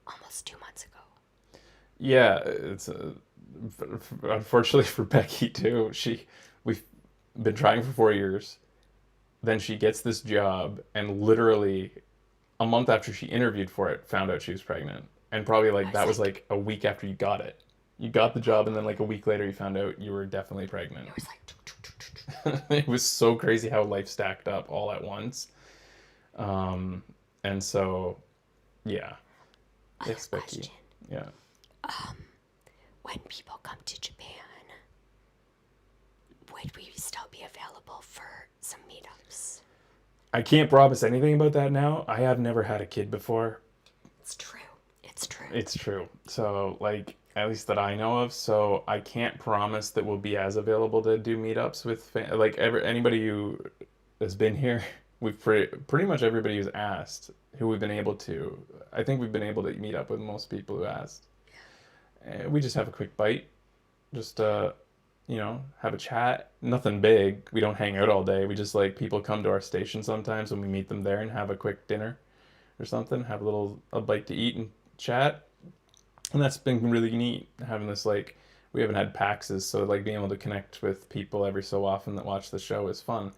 almost 2 months ago. Yeah, it's unfortunately for Becky too. We've been trying for 4 years. Then she gets this job, and literally a month after she interviewed for it, found out she was pregnant. And probably like that was like a week after you got it. You got the job, and then like a week later, you found out you were definitely pregnant. It was like, It was so crazy how life stacked up all at once. And so, yeah. Yes, Becky. question. Yeah. When people come to Japan, would we still be available for some meetups? I can't promise anything about that now. I have never had a kid before. It's true. It's true. It's true. So, like, at least that I know of. So, I can't promise that we'll be as available to do meetups with, anybody who has been here. We've pretty much everybody who's asked who we've been able to. I think we've been able to meet up with most people who asked. We just have a quick bite, just have a chat. Nothing big. We don't hang out all day. We just like people come to our station sometimes when we meet them there and have a quick dinner or something. Have a bite to eat and chat, and that's been really neat. Having this like we haven't had PAXs, so like being able to connect with people every so often that watch the show is fun.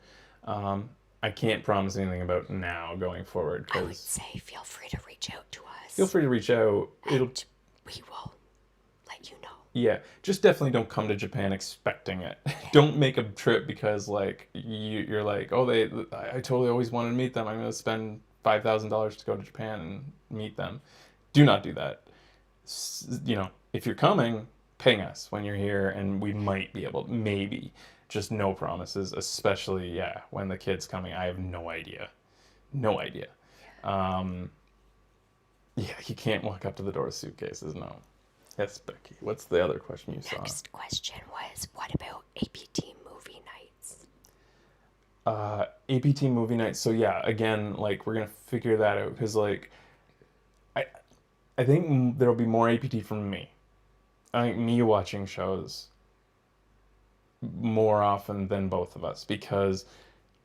I can't promise anything about now going forward I would because say feel free to reach out to us. feel free to reach out. It'll and we will let you know. Yeah, just definitely don't come to Japan expecting it. Don't make a trip because like you're like, oh, I totally always wanted to meet them. I'm gonna spend $5,000 to go to Japan and meet them. Do not do that. If you're coming, ping us when you're here, and we might be able, maybe, just no promises. Especially, yeah, when the kid's coming, I have no idea, no idea. Yeah, you can't walk up to the door with suitcases, no. Yes, Becky. What's the other question you saw? Next question was, what about APT movie nights? APT movie night. So yeah, again, like we're gonna figure that out because like, I, I think there'll be more APT from me. I think me watching shows more often than both of us because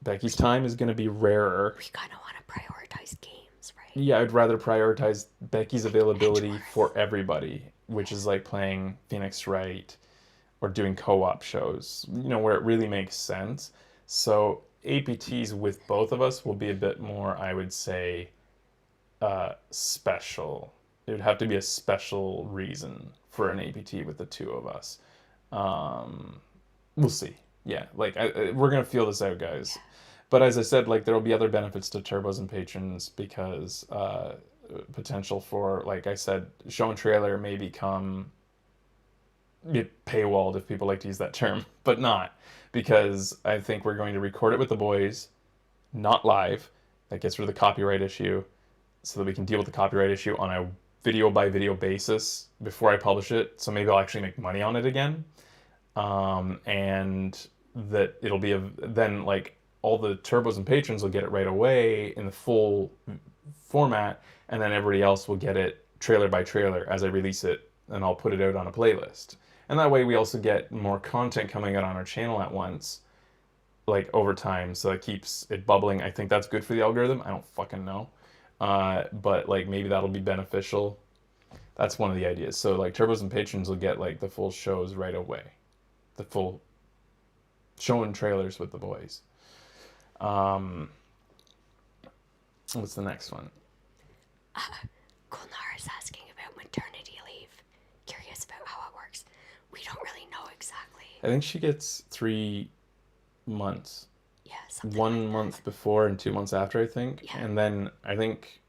Becky's time is gonna be rarer. We kind of want to prioritize games, right? Yeah, I'd rather prioritize Becky's availability for everybody, which is like playing Phoenix Wright or doing co-op shows, where it really makes sense. So APTs with both of us will be a bit more, I would say, special. It would have to be a special reason for an APT with the two of us. We'll see. Yeah, like we're gonna feel this out, guys. But as I said, like there will be other benefits to turbos and patrons because potential for, like I said, show and trailer may become paywalled, if people like to use that term, but not, because I think we're going to record it with the boys, not live. That gets rid of the copyright issue, so that we can deal with the copyright issue on a video by video basis before I publish it. So maybe I'll actually make money on it again, and that it'll be then like all the turbos and patrons will get it right away in the full format, and then everybody else will get it trailer by trailer as I release it, and I'll put it out on a playlist. And that way we also get more content coming out on our channel at once, like over time, so it keeps it bubbling. I think that's good for the algorithm. I don't fucking know. But like maybe that'll be beneficial. That's one of the ideas. So like turbos and patrons will get like the full shows right away. The full show and trailers with the boys. What's the next one? Gulnar is asking about maternity leave. Curious about how it works. We don't really know exactly. I think she gets 3 months. Yeah, something 1 like month before and 2 months after, I think. Yeah. And then I think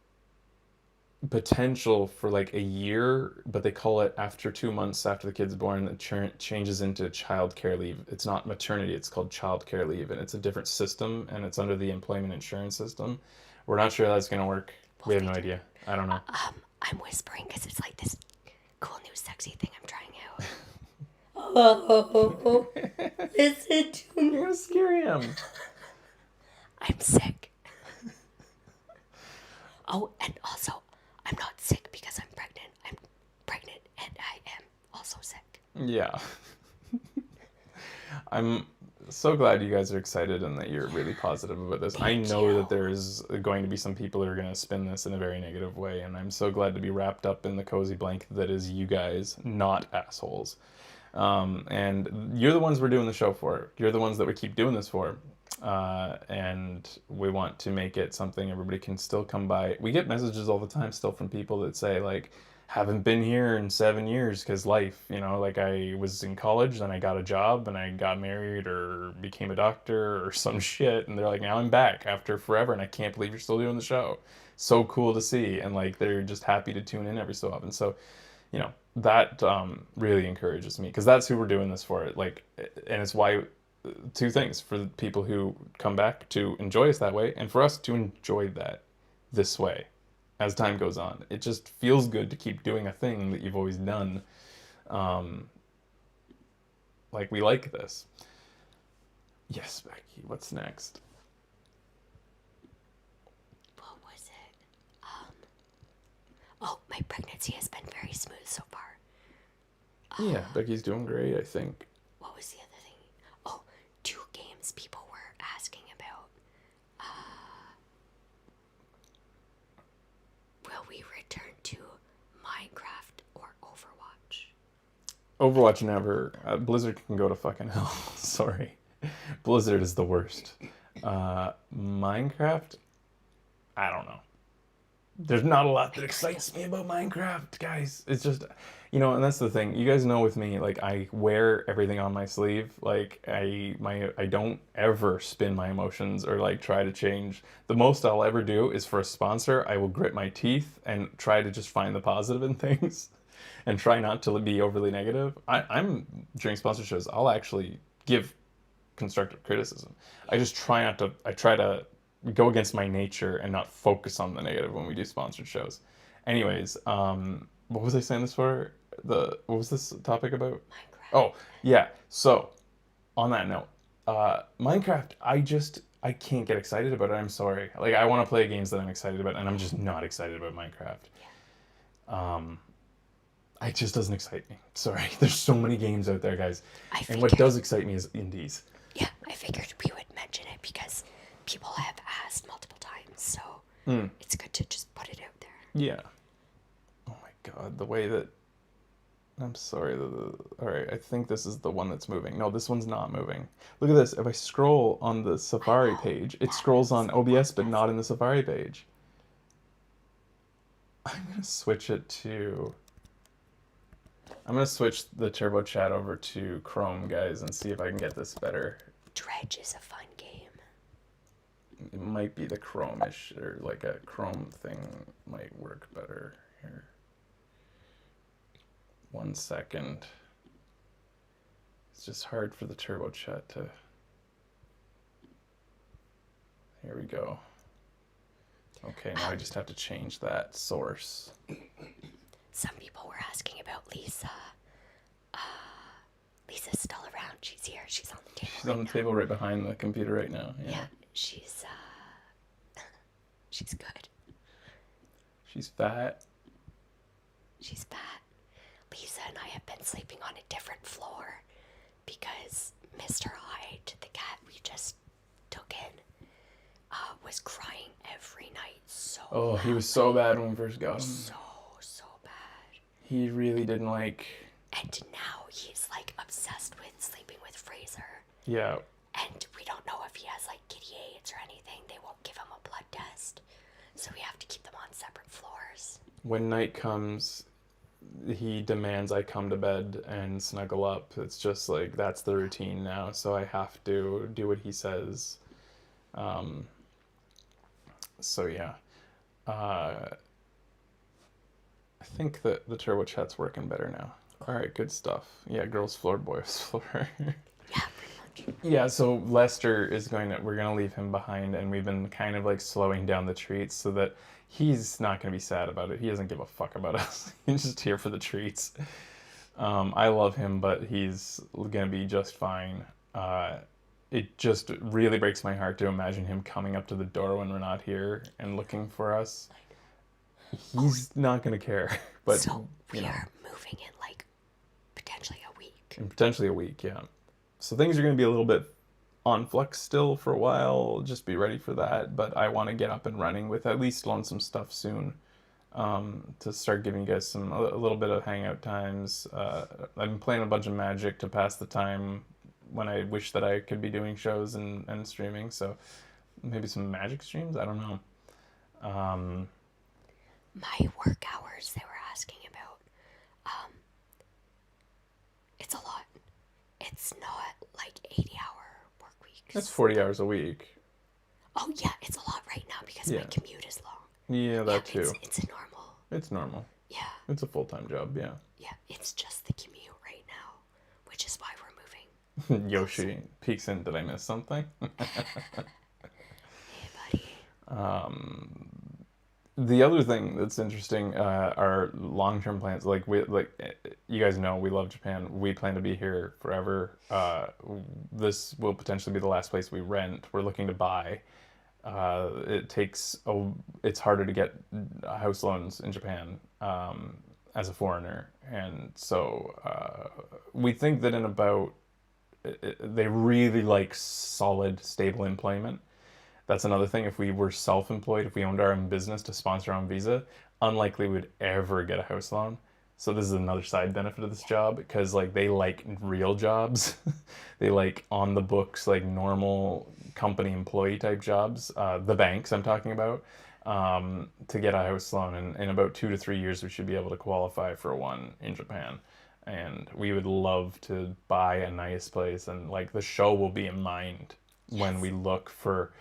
potential for like a year, but they call it after 2 months after the kid's born, it changes into child care leave. It's not maternity, it's called child care leave, and it's a different system, and it's under the employment insurance system. We're not sure how that's going to work. We have no idea. I don't know. I'm whispering because it's like this cool new sexy thing I'm trying out. Oh, listen to me. You're gonna scare him. I'm sick. Oh, and also, I'm not sick because I'm pregnant. I'm pregnant and I am also sick. Yeah. I'm so glad you guys are excited and that you're really positive about this. I know that there's going to be some people who are going to spin this in a very negative way, and I'm so glad to be wrapped up in the cozy blanket that is you guys, not assholes. And you're the ones we're doing the show for. You're the ones that we keep doing this for. And we want to make it something everybody can still come by. We get messages all the time still from people that say, like, haven't been here in 7 years because life, you know, like I was in college, then I got a job and I got married or became a doctor or some shit. And they're like, now I'm back after forever and I can't believe you're still doing the show. So cool to see. And like, they're just happy to tune in every so often. So, you know, that really encourages me because that's who we're doing this for. Like, and it's why, two things: for the people who come back to enjoy us that way, and for us to enjoy that this way as time goes on. It just feels good to keep doing a thing that you've always done. Like, we like this. Yes, Becky, what's next? What was it? Oh, my pregnancy has been very smooth so far. Yeah, Becky's doing great, I think. What was the other thing? Oh, 2 games people were asking about. Will we return to Minecraft or Overwatch? Overwatch never. Blizzard can go to fucking hell. Sorry. Blizzard is the worst. Minecraft? I don't know. There's not a lot that excites me about Minecraft, guys. It's just, you know, and that's the thing. You guys know with me, like, I wear everything on my sleeve. Like, I don't ever spin my emotions or like try to change. The most I'll ever do is for a sponsor, I will grit my teeth and try to just find the positive in things and try not to be overly negative. I'm during sponsorships, I'll actually give constructive criticism. I just try not to. I try to go against my nature and not focus on the negative when we do sponsored shows. Anyways, what was I saying this for? What was this topic about? Minecraft. Oh, yeah. So, on that note, Minecraft, I can't get excited about it. I'm sorry. Like, I want to play games that I'm excited about, and I'm just not excited about Minecraft. It just doesn't excite me. Sorry. There's so many games out there, guys. And what does excite me is indies. Yeah, I figured we would mention it because people have asked multiple times, so it's good to just put it out there. Yeah. Oh my god, the way that... I'm sorry. Alright, I think this is the one that's moving. No, this one's not moving. Look at this. If I scroll on the Safari page, it scrolls on OBS, but not in the Safari page. I'm gonna switch it to. I'm gonna switch the Turbo Chat over to Chrome, guys, and see if I can get this better. Dredge is a fun game. It might be the Chrome-ish, or like a Chrome thing might work better here. 1 second. It's just hard for the Turbo Chat to. Here we go. Okay, now I just have to change that source. Some people were asking about Lisa. Lisa's still around. She's here. She's on the table. She's on the table right behind the computer right now. Yeah, she's good. She's fat. She's fat. Lisa and I have been sleeping on a different floor because Mr. Hyde, the cat we just took in, was crying every night so Oh, he was so bad when we first got him. so bad. He really didn't like. And now he's like obsessed with sleeping with Fraser. Yeah. And we don't know if he has like kitty AIDS or anything. They won't give him a blood test. So we have to keep them on separate floors. When night comes, he demands I come to bed and snuggle up. It's just like that's the routine now. So I have to do what he says. So yeah. I think that the Turbo Chat's working better now. All right, good stuff. Yeah, girls floor, boys floor. Yeah, pretty much. Yeah, so Lester is we're going to leave him behind, and we've been kind of like slowing down the treats so that he's not going to be sad about it. He doesn't give a fuck about us. He's just here for the treats. I love him, but he's going to be just fine. It just really breaks my heart to imagine him coming up to the door when we're not here and looking for us. He's not going to care. But so we are moving in like potentially a week. In potentially a week, yeah. So things are going to be a little bit on flux still for a while. Just be ready for that. But I want to get up and running with at least Lonesome Stuff soon, to start giving you guys a little bit of hangout times. I've been playing a bunch of Magic to pass the time when I wish that I could be doing shows and streaming. So maybe some Magic streams. I don't know. My work hours they were asking about. It's a lot. It's not like 80-hour work weeks. That's 40 hours a week. Oh yeah, it's a lot right now because my commute is long. Yeah, that too. It's a normal. It's normal. Yeah. It's a full-time job, yeah. Yeah, it's just the commute right now, which is why we're moving. Yoshi peeks in, did I miss something? Hey, buddy. The other thing that's interesting are long-term plans. Like you guys know, we love Japan. We plan to be here forever. This will potentially be the last place we rent. We're looking to buy. It's harder to get house loans in Japan as a foreigner, and so we think that they really like solid, stable employment. That's another thing. If we were self-employed, if we owned our own business to sponsor our own visa, unlikely we'd ever get a house loan. So this is another side benefit of this job, because like they like real jobs. They like on the books, like normal company employee type jobs. The banks I'm talking about, to get a house loan. And in about 2 to 3 years, we should be able to qualify for one in Japan. And we would love to buy a nice place, and like the show will be in mind when we look for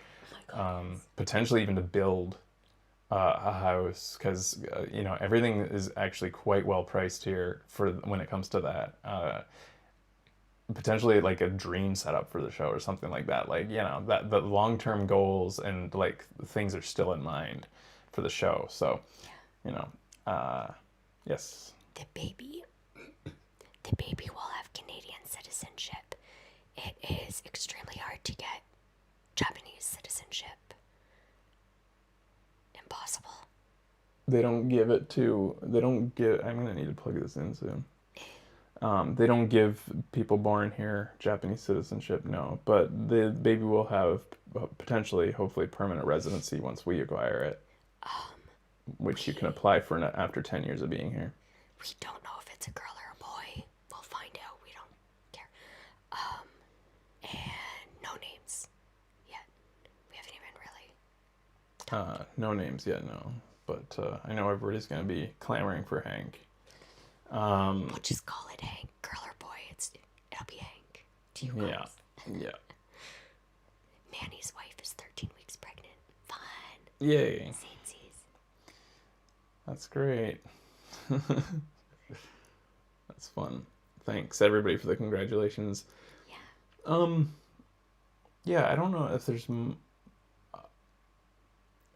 potentially even to build a house, because everything is actually quite well priced here for when it comes to that. Potentially like a dream setup for the show or something like that. Like that the long-term goals and like things are still in mind for the show. So yes. The baby will have Canadian citizenship. It is extremely hard to get Japanese citizenship. Impossible. I'm gonna need to plug this in soon. They don't give people born here Japanese citizenship, no. But the baby will have potentially, hopefully, permanent residency once we acquire it. Which you can apply for after 10 years of being here. We don't know if it's a girl or a boy. We'll find out. We don't care. And no names yet. We haven't even really. No names yet, no. but I know everybody's gonna be clamoring for Hank. We'll just call it Hank. Girl or boy, it'll be Hank. To you Yeah, guys. yeah. Manny's wife is 13 weeks pregnant. Fun. Yay. Scene-sies. That's great. That's fun. Thanks everybody for the congratulations. Yeah. Yeah, I don't know if there's. Do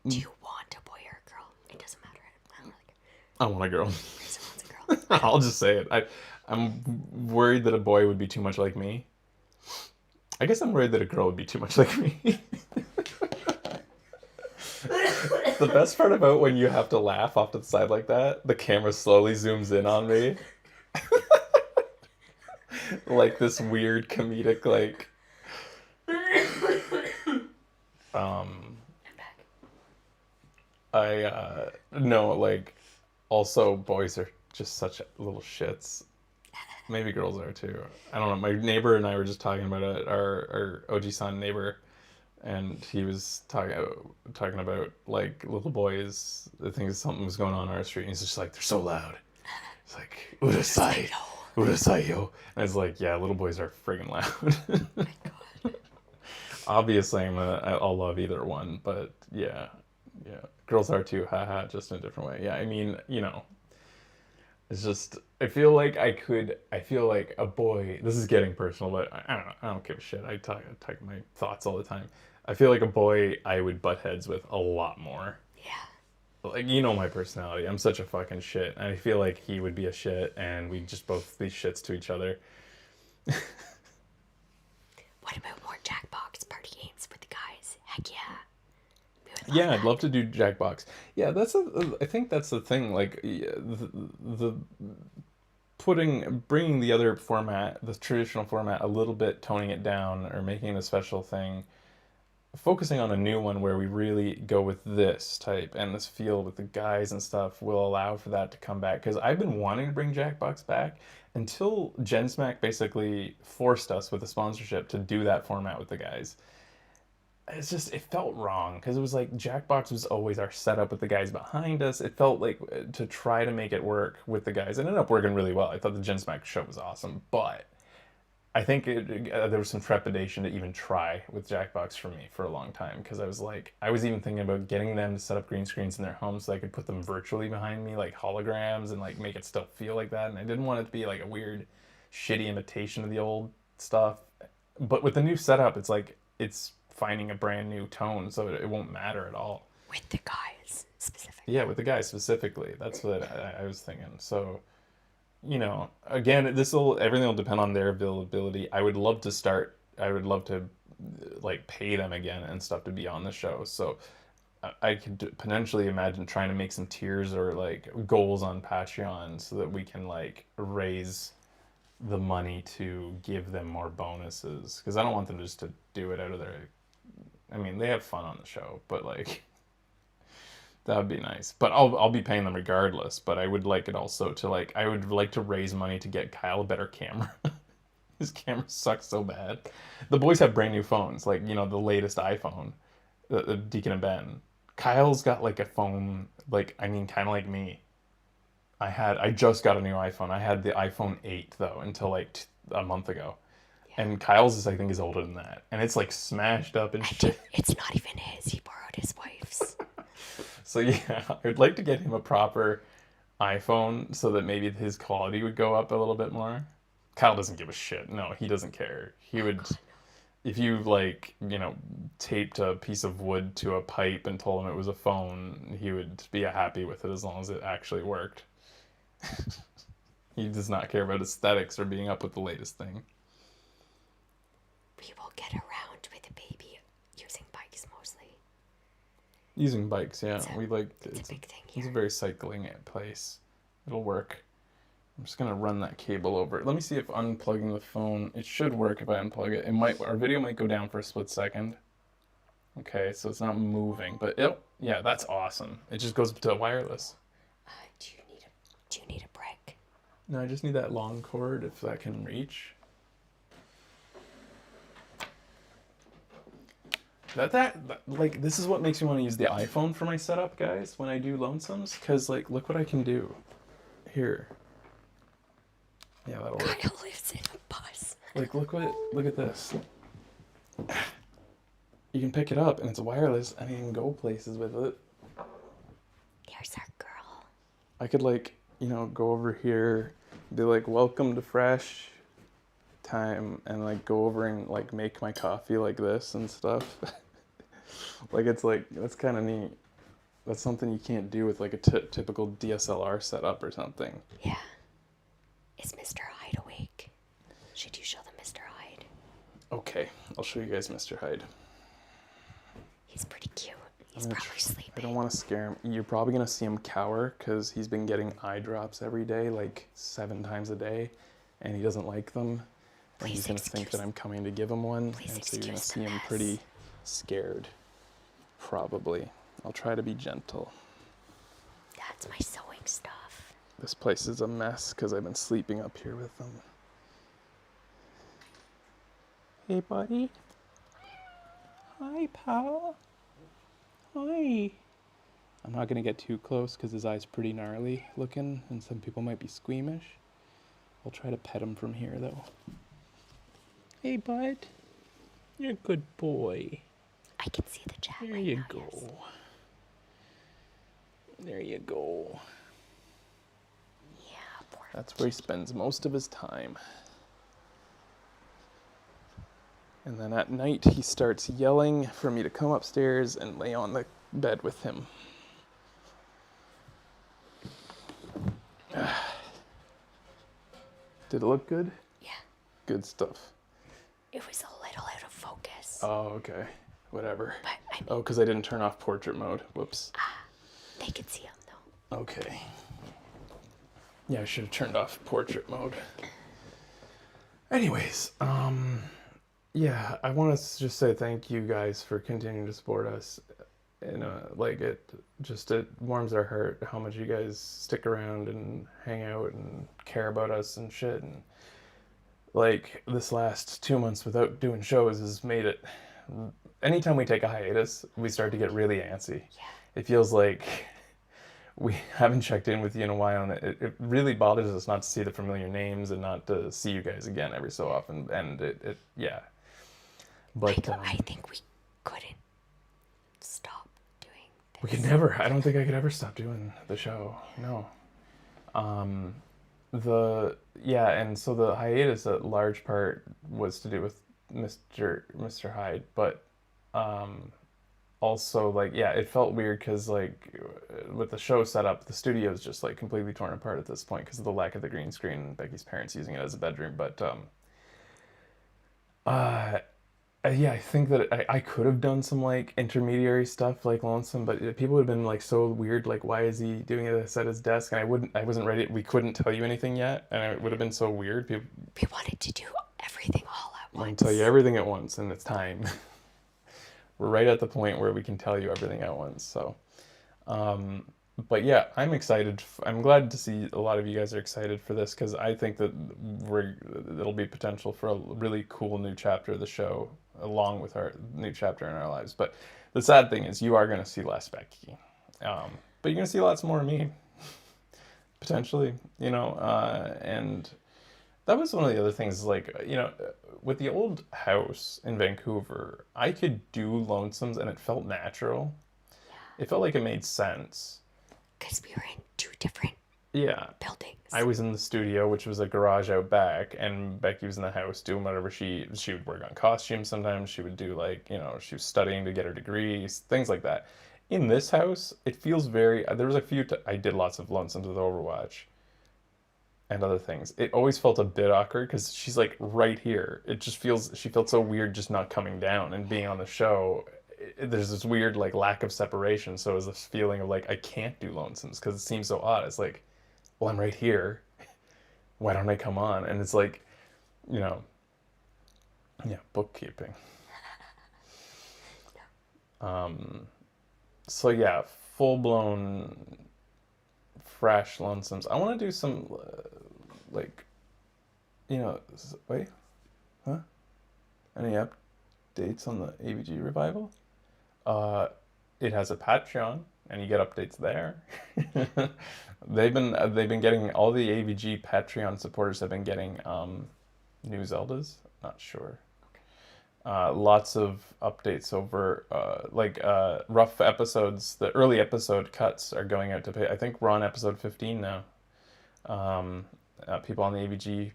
you want a boy or a girl? It doesn't matter. I don't really care. I want a girl. Chris wants a girl. I'll just say it. I'm worried that a boy would be too much like me. I guess I'm worried that a girl would be too much like me. The best part about when you have to laugh off to the side like that, the camera slowly zooms in on me. Like this weird comedic, like. I'm back. No, like, also boys are just such little shits. Maybe girls are too. I don't know. My neighbor and I were just talking about it. Our Oji-san neighbor, and he was talking about like little boys. I think something was going on our street, and he's just like, they're so loud. It's like urasai, urasai yo. And I was like, yeah, little boys are friggin' loud. My God. Obviously, I'll love either one, but yeah, girls are too. Haha, just in a different way. Yeah, I mean, it's just I feel like a boy. This is getting personal, but I don't know. I don't give a shit. I talk my thoughts all the time. I feel like a boy I would butt heads with a lot more. Yeah. Like, my personality. I'm such a fucking shit. I feel like he would be a shit, and we'd just both be shits to each other. What about more Jackbox party games with the guys? Heck yeah. Yeah, I'd love to do Jackbox. Yeah, I think that's the thing. Like, the bringing the other format, the traditional format, a little bit, toning it down, or making it a special thing, focusing on a new one where we really go with this type and this feel with the guys and stuff will allow for that to come back. Because I've been wanting to bring Jackbox back until GenSmack basically forced us with a sponsorship to do that format with the guys. It felt wrong because it was like Jackbox was always our setup with the guys behind us. It felt like to try to make it work with the guys. It ended up working really well. I thought the GenSmack show was awesome, but I think there was some trepidation to even try with Jackbox for me for a long time because I was even thinking about getting them to set up green screens in their homes so I could put them virtually behind me like holograms and like make it still feel like that. And I didn't want it to be like a weird, shitty imitation of the old stuff. But with the new setup, it's finding a brand new tone, so it won't matter at all. With the guys specifically. Yeah, with the guys specifically. That's what I was thinking. So, again, everything will depend on their availability. I would love to like pay them again and stuff to be on the show. So I could potentially imagine trying to make some tiers or like goals on Patreon so that we can like raise the money to give them more bonuses, because I don't want them just to do it out of their. I mean, they have fun on the show, but like that would be nice. But I'll be paying them regardless. But I would like it also to like I would like to raise money to get Kyle a better camera. His camera sucks so bad. The boys have brand new phones, like the latest iPhone, the Deacon and Ben. Kyle's got like a phone, like kind of like me. I just got a new iPhone. I had the iPhone 8 though until like a month ago. And Kyle's I think is older than that, and it's like smashed up and shit. It's not even his. He borrowed his wife's. So yeah, I'd like to get him a proper iPhone so that maybe his quality would go up a little bit more. Kyle doesn't give a shit. No, he doesn't care. He would, if you taped a piece of wood to a pipe and told him it was a phone, he would be happy with it as long as it actually worked. He does not care about aesthetics or being up with the latest thing. We will get around with the baby using bikes mostly. Using bikes, yeah. It's a big thing here. It's a very cycling place. It'll work. I'm just gonna run that cable over. Let me see if unplugging the phone. It should work if I unplug it. Our video might go down for a split second. Okay, so it's not moving, but yeah, that's awesome. It just goes to wireless. Do you need a brick? No, I just need that long cord if that can reach. Like, this is what makes me want to use the iPhone for my setup, guys, when I do lonesomes, because, like, look what I can do. Here. Yeah, that'll work. Kyle lives in a bus. Like, look at this. You can pick it up, and it's wireless, and you can go places with it. There's our girl. I could, like, you know, go over here, be like, welcome to Fresh time, and, like, go over and, like, make my coffee like this and stuff. Like, it's like, that's kind of neat. That's something you can't do with, like, a typical DSLR setup or something. Yeah. Is Mr. Hyde awake? Should you show them Mr. Hyde? Okay, I'll show you guys Mr. Hyde. He's pretty cute. He's probably sleeping. I don't want to scare him. You're probably going to see him cower because he's been getting eye drops every day, like 7 times a day, and he doesn't like them. And he's going to think that I'm coming to give him one, and so you're going to see him pretty scared. Probably. I'll try to be gentle. That's my sewing stuff. This place is a mess because I've been sleeping up here with them. Hey, buddy. Hi, pal. Hi. I'm not going to get too close because his eye's pretty gnarly looking, and some people might be squeamish. I'll try to pet him from here, though. Hey, bud. You're a good boy. I can see the chat. There you go. Yes. There you go. Yeah, poor That's where he spends most of his time. And then at night, he starts yelling for me to come upstairs and lay on the bed with him. Did it look good? Yeah. Good stuff. It was a little out of focus. Oh, okay. Whatever. But I mean, oh, because I didn't turn off portrait mode. Whoops. They could see him, though. Okay. Yeah, I should have turned off portrait mode. Anyways, yeah, I want to just say thank you guys for continuing to support us. And like it warms our heart how much you guys stick around and hang out and care about us and shit. And like this last 2 months without doing shows has made it. Anytime we take a hiatus, we start to get really antsy. Yeah. It feels like we haven't checked in with you in a while, and it really bothers us not to see the familiar names and not to see you guys again every so often. And it yeah. But I think we couldn't stop doing this. We could never. I don't think I could ever stop doing the show. No. And so the hiatus, a large part was to do with Mr. Hyde, but also like it felt weird because like with the show set up, the studio is just like completely torn apart at this point because of the lack of the green screen and Becky's parents using it as a bedroom. But yeah, I think that I could have done some like intermediary stuff like Lonesome, but people would have been like so weird, like why is he doing it at his desk? And I wasn't ready. We couldn't tell you anything yet, and it would have been so weird. We wanted to do everything all at once. I can tell you everything at once, and it's time. We're right at the point where we can tell you everything at once. So, but yeah, I'm excited. I'm glad to see a lot of you guys are excited for this because I think that it'll be potential for a really cool new chapter of the show, along with our new chapter in our lives. But the sad thing is you are going to see less Becky. But you're going to see lots more of me. Potentially, and that was one of the other things, like, with the old house in Vancouver, I could do Lonesomes and it felt natural. Yeah. It felt like it made sense. Because we were in 2 different buildings. I was in the studio, which was a garage out back, and Becky was in the house doing whatever she would work on costumes sometimes. She would do like, she was studying to get her degrees, things like that. In this house, it feels there was a few, I did lots of Lonesomes with Overwatch and other things. It always felt a bit awkward because she's like right here. It just she felt so weird just not coming down and being on the show. There's this weird like lack of separation. So it was this feeling of like, I can't do Lonesomes because it seems so odd. It's like, well, I'm right here. Why don't I come on? And it's like, bookkeeping. So yeah, full-blown fresh Lonesomes. I want to do some wait, huh? Any updates on the AVG revival? It has a Patreon, and you get updates there. They've been getting all the AVG Patreon supporters have been getting new Zeldas. Not sure. Lots of updates over rough episodes. The early episode cuts are going out to pay. I think we're on episode 15 now. People on the AVG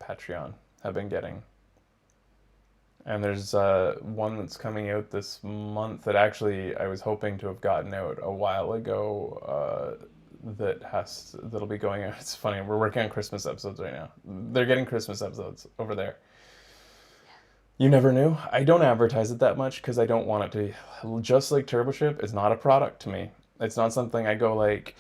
Patreon have been getting. And there's one that's coming out this month that actually I was hoping to have gotten out a while ago. That'll be going out. It's funny. We're working on Christmas episodes right now. They're getting Christmas episodes over there. You never knew. I don't advertise it that much because I don't want it to. Just like Turboship, it's not a product to me. It's not something I go like.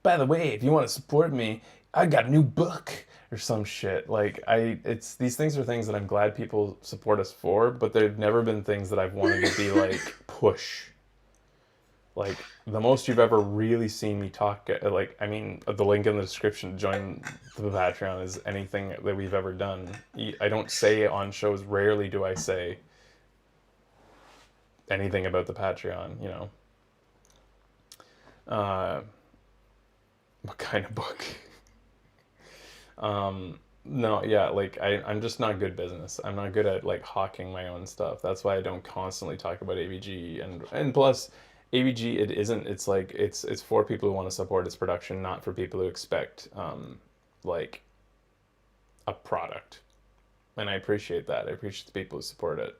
By the way, if you want to support me, I got a new book or some shit. It's these things are things that I'm glad people support us for, but they've never been things that I've wanted to be like push. Like the most you've ever really seen me talk, the link in the description to join the Patreon is anything that we've ever done. I don't say on shows, rarely do I say anything about the Patreon, you know. What kind of book? No, yeah, I'm just not good business. I'm not good at hawking my own stuff. That's why I don't constantly talk about AVG and plus AVG it's for people who want to support its production, not for people who expect a product. And I appreciate that. I appreciate the people who support it.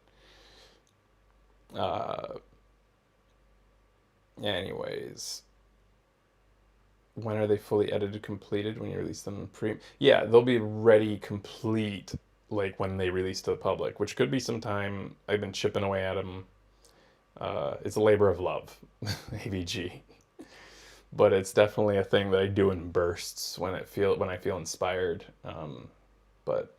Anyways, when are they fully edited, completed when you release them Yeah, they'll be ready, complete, when they release to the public, which could be some time. I've been chipping away at them. It's a labor of love, AVG. But it's definitely a thing that I do in bursts when I feel inspired. But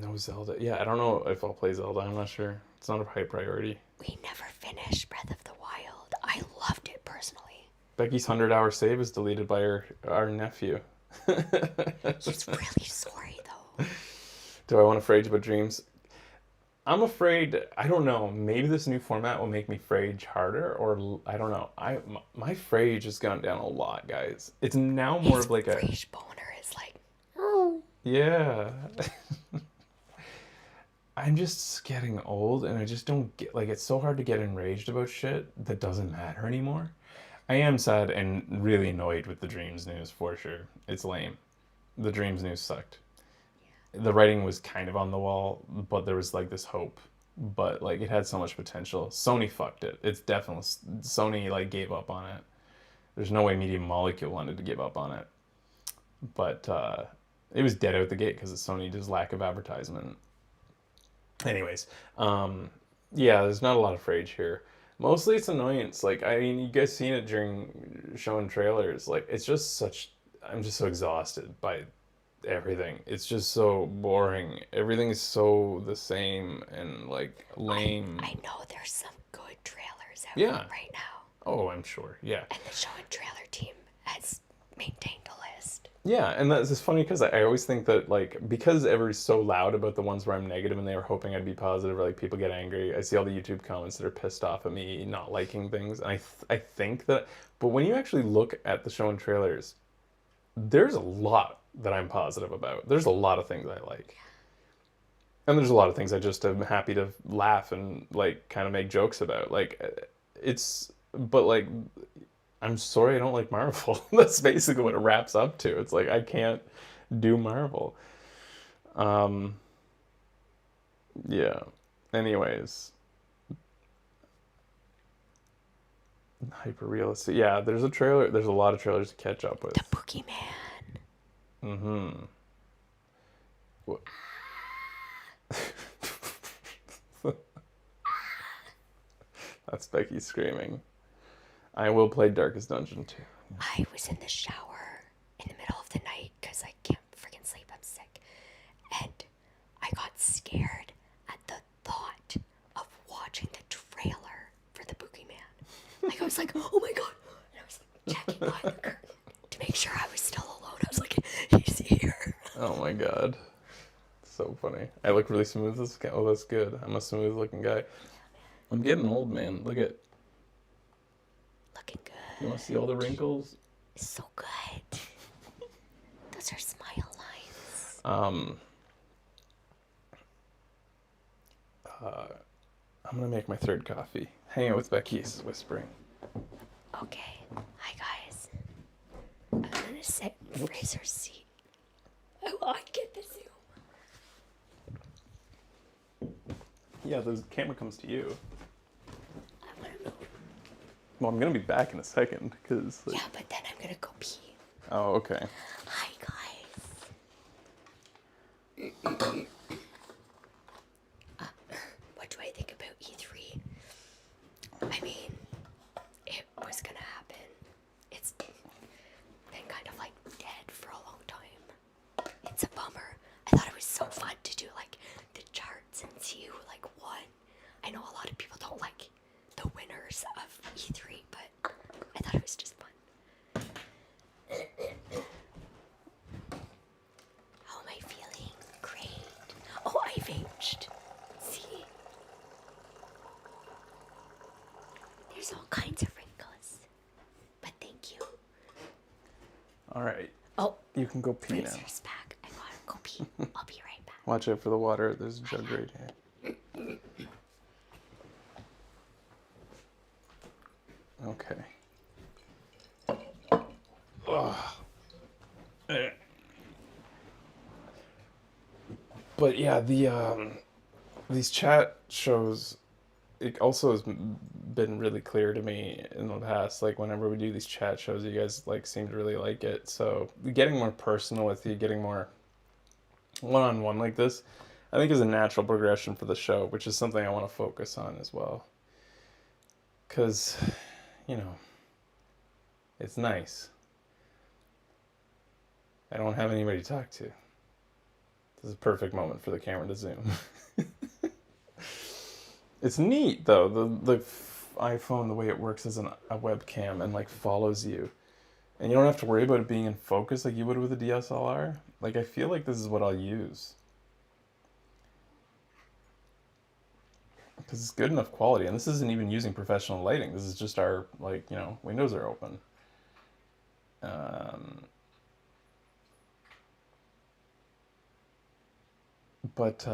no Zelda. Yeah, I don't know if I'll play Zelda. I'm not sure. It's not a high priority. We never finished Breath of the Wild. I loved it personally. Becky's 100-hour save is deleted by our nephew. He's really sorry, though. Do I want to Frage about dreams? I'm afraid, I don't know, maybe this new format will make me Frage harder, or I don't know. My Frage has gone down a lot, guys. It's now more of like Frage boner is like, oh. Yeah. I'm just getting old, and I just don't get, it's so hard to get enraged about shit that doesn't matter anymore. I am sad and really annoyed with the Dreams news, for sure. It's lame. The Dreams news sucked. The writing was kind of on the wall, but there was this hope. But it had so much potential. Sony fucked it. It's definitely Sony gave up on it. There's no way Media Molecule wanted to give up on it. But it was dead out the gate because of Sony's lack of advertisement. Anyways, yeah, there's not a lot of Frage here. Mostly it's annoyance. You guys seen it during showing trailers. It's just I'm just so exhausted by everything. It's just so boring. Everything is so the same and lame. I know there's some good trailers out right now. Oh, I'm sure. Yeah. And the show and trailer team has maintained a list. Yeah, and that's just funny because I always think that because everybody's so loud about the ones where I'm negative and they were hoping I'd be positive, or people get angry. I see all the YouTube comments that are pissed off at me not liking things, and I think that. But when you actually look at the show and trailers, there's a lot that I'm positive about. There's a lot of things I like, and there's a lot of things I just am happy to laugh and kind of make jokes about. I'm sorry I don't like Marvel. That's basically what it wraps up to. It's I can't do Marvel. Yeah. Anyways. Hyper realistic. Yeah, there's a lot of trailers to catch up with. The Boogeyman. Mm-hmm. What? That's Becky screaming. I will play Darkest Dungeon too. I was in the shower in the middle of the night because I can't freaking sleep. I'm sick. And I got scared at the thought of watching the trailer for the Boogeyman. I was like, oh my god. And I was checking behind the curtain to make sure I was still alone. I was like, he's here. Oh my god. So funny. I look really smooth. Oh, that's good. I'm a smooth looking guy. I'm getting old, man. Look at. Looking good. You want to see all the wrinkles? So good. Those are smile lines. I'm gonna make my third coffee. Hang out with Becky's whispering. Okay. Hi, guys. I'm gonna sit in Fraser's seat. Oh, I get the zoom. Yeah, the camera comes to you. I wanna move. Well, I'm gonna be back in a second, because... Yeah, but then I'm gonna go pee. Oh, okay. Hi, guys. What do I think about E3? I mean, it was gonna happen. It's been kind of like dead for a long time. It's a bummer. I thought it was so fun to do like the charts and see who like won. I know a lot of people don't like the winners of E3, but I thought it was just fun. How am I feeling? Great. Oh, I've aged. See? There's all kinds of wrinkles. But thank you. All right. Oh, You can go pee now. Fraser's back. I gotta go pee. I'll be right back. Watch out for the water. There's a jug right here. Okay. Ugh. But yeah, these chat shows, it also has been really clear to me in the past, like whenever we do these chat shows, you guys like seem to really like it. So getting more personal with you, getting more one-on-one like this, I think is a natural progression for the show, which is something I want to focus on as well. Because, you know, it's nice. I don't have anybody to talk to. This is a perfect moment for the camera to zoom. It's neat though, the iPhone, the way it works as a webcam and like follows you. And you don't have to worry about it being in focus like you would with a DSLR. Like I feel like this is what I'll use. Because it's good enough quality, and this isn't even using professional lighting. This is just our, like, you know, windows are open. But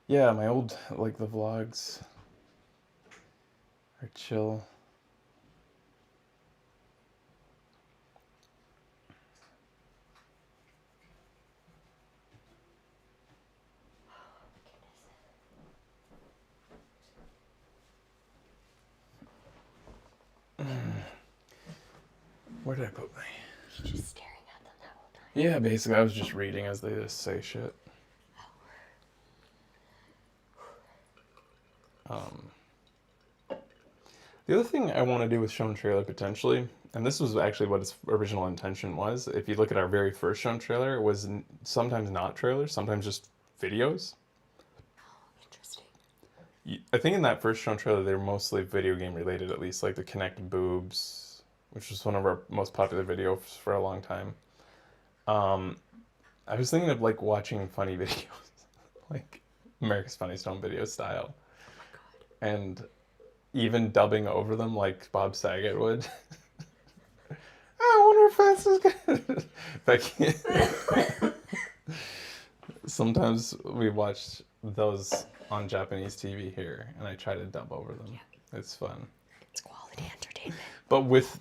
yeah, my old, like, the vlogs are chill. Where did I put my... You're just staring at them that whole time. Yeah, basically, I was just reading as they just say shit. The other thing I want to do with Shown Trailer potentially, and this was actually what its original intention was, if you look at our very first Shown Trailer, it was sometimes not trailers, sometimes just videos. Interesting. I think in that first Shown Trailer, they were mostly video game related, at least, like the Connect Boobs, which was one of our most popular videos for a long time. I was thinking of like watching funny videos, like America's Funniest Home Video style. Oh my god. And even dubbing over them like Bob Saget would. I wonder if that's as good. Becky. Sometimes we watch those on Japanese TV here, and I try to dub over them. Yeah. It's fun. It's quality entertainment. But with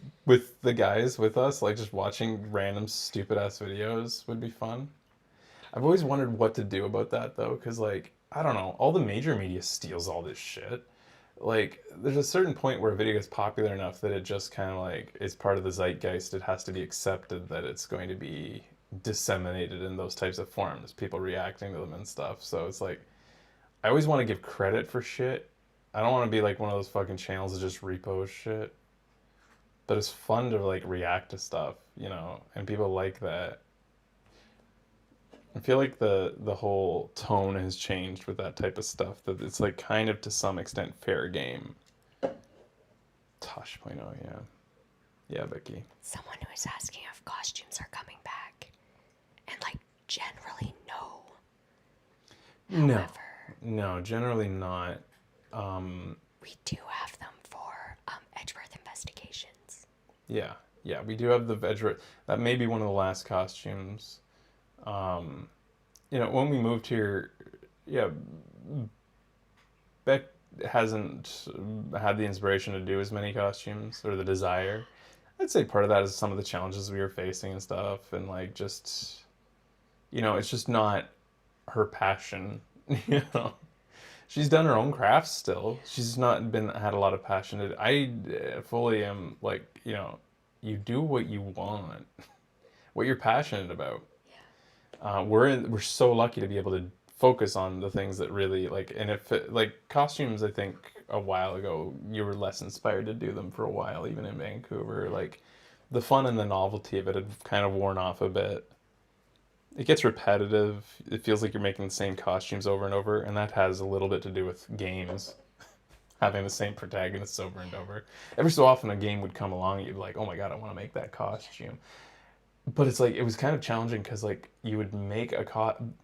the guys with us, like just watching random stupid ass videos would be fun. I've always wondered what to do about that though, because like I don't know, all the major media steals all this shit. Like there's a certain point where a video is popular enough that it just kind of like is part of the zeitgeist. It has to be accepted that it's going to be disseminated in those types of forms, people reacting to them and stuff. So it's like I always want to give credit for shit. I don't want to be like one of those fucking channels that just repost shit. But it's fun to like react to stuff, you know, and people like that. I feel like the whole tone has changed with that type of stuff, that it's like kind of to some extent fair game. Tosh.0, yeah. Yeah, Becky. Someone who is asking if costumes are coming back. And like generally no. No. However, No, generally not. We do have them for Edgeworth investigations. Yeah, yeah, we do have the veg. That may be one of the last costumes. When we moved here, yeah, Beck hasn't had the inspiration to do as many costumes or the desire. I'd say part of that is some of the challenges we were facing and stuff, and like just, it's just not her passion. you know, she's done her own crafts still. She's not been had a lot of passion. I fully am like, you do what you want, what you're passionate about. We're so lucky to be able to focus on the things that really like, and if it, like costumes, I think a while ago you were less inspired to do them for a while, even in Vancouver. Like the fun and the novelty of it had kind of worn off a bit. It gets repetitive. It feels like you're making the same costumes over and over, and that has a little bit to do with games having the same protagonists over and over. Every so often, a game would come along, and you'd be like, "Oh my god, I want to make that costume." But it's like it was kind of challenging because like you would make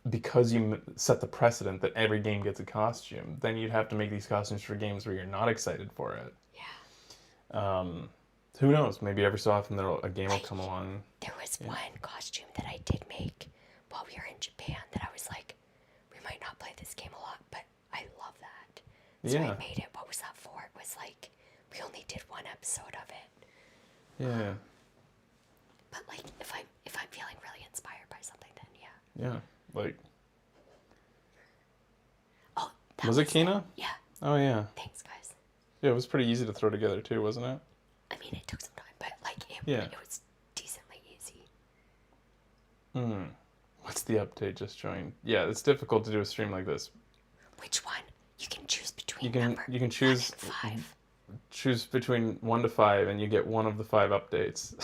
because you set the precedent that every game gets a costume. Then you'd have to make these costumes for games where you're not excited for it. Yeah. Who knows? Maybe every so often a game will come along. There was one costume that I did make while we were in Japan that I was like, we might not play this game a lot, but I love that. So Yeah. I made it. What was that for? It was like, we only did one episode of it. Yeah. But like, if I'm feeling really inspired by something, then yeah. Yeah. Like, Oh, was it Kina? Yeah. Oh yeah. Thanks, guys. Yeah, it was pretty easy to throw together too, wasn't it? I mean, it took some time, but like, Yeah. it was decently easy. What's the update just joined? Yeah, it's difficult to do a stream like this. Which one? You can choose between You can choose 1 and 5. choose between 1 to 5, and you get one of the 5 updates.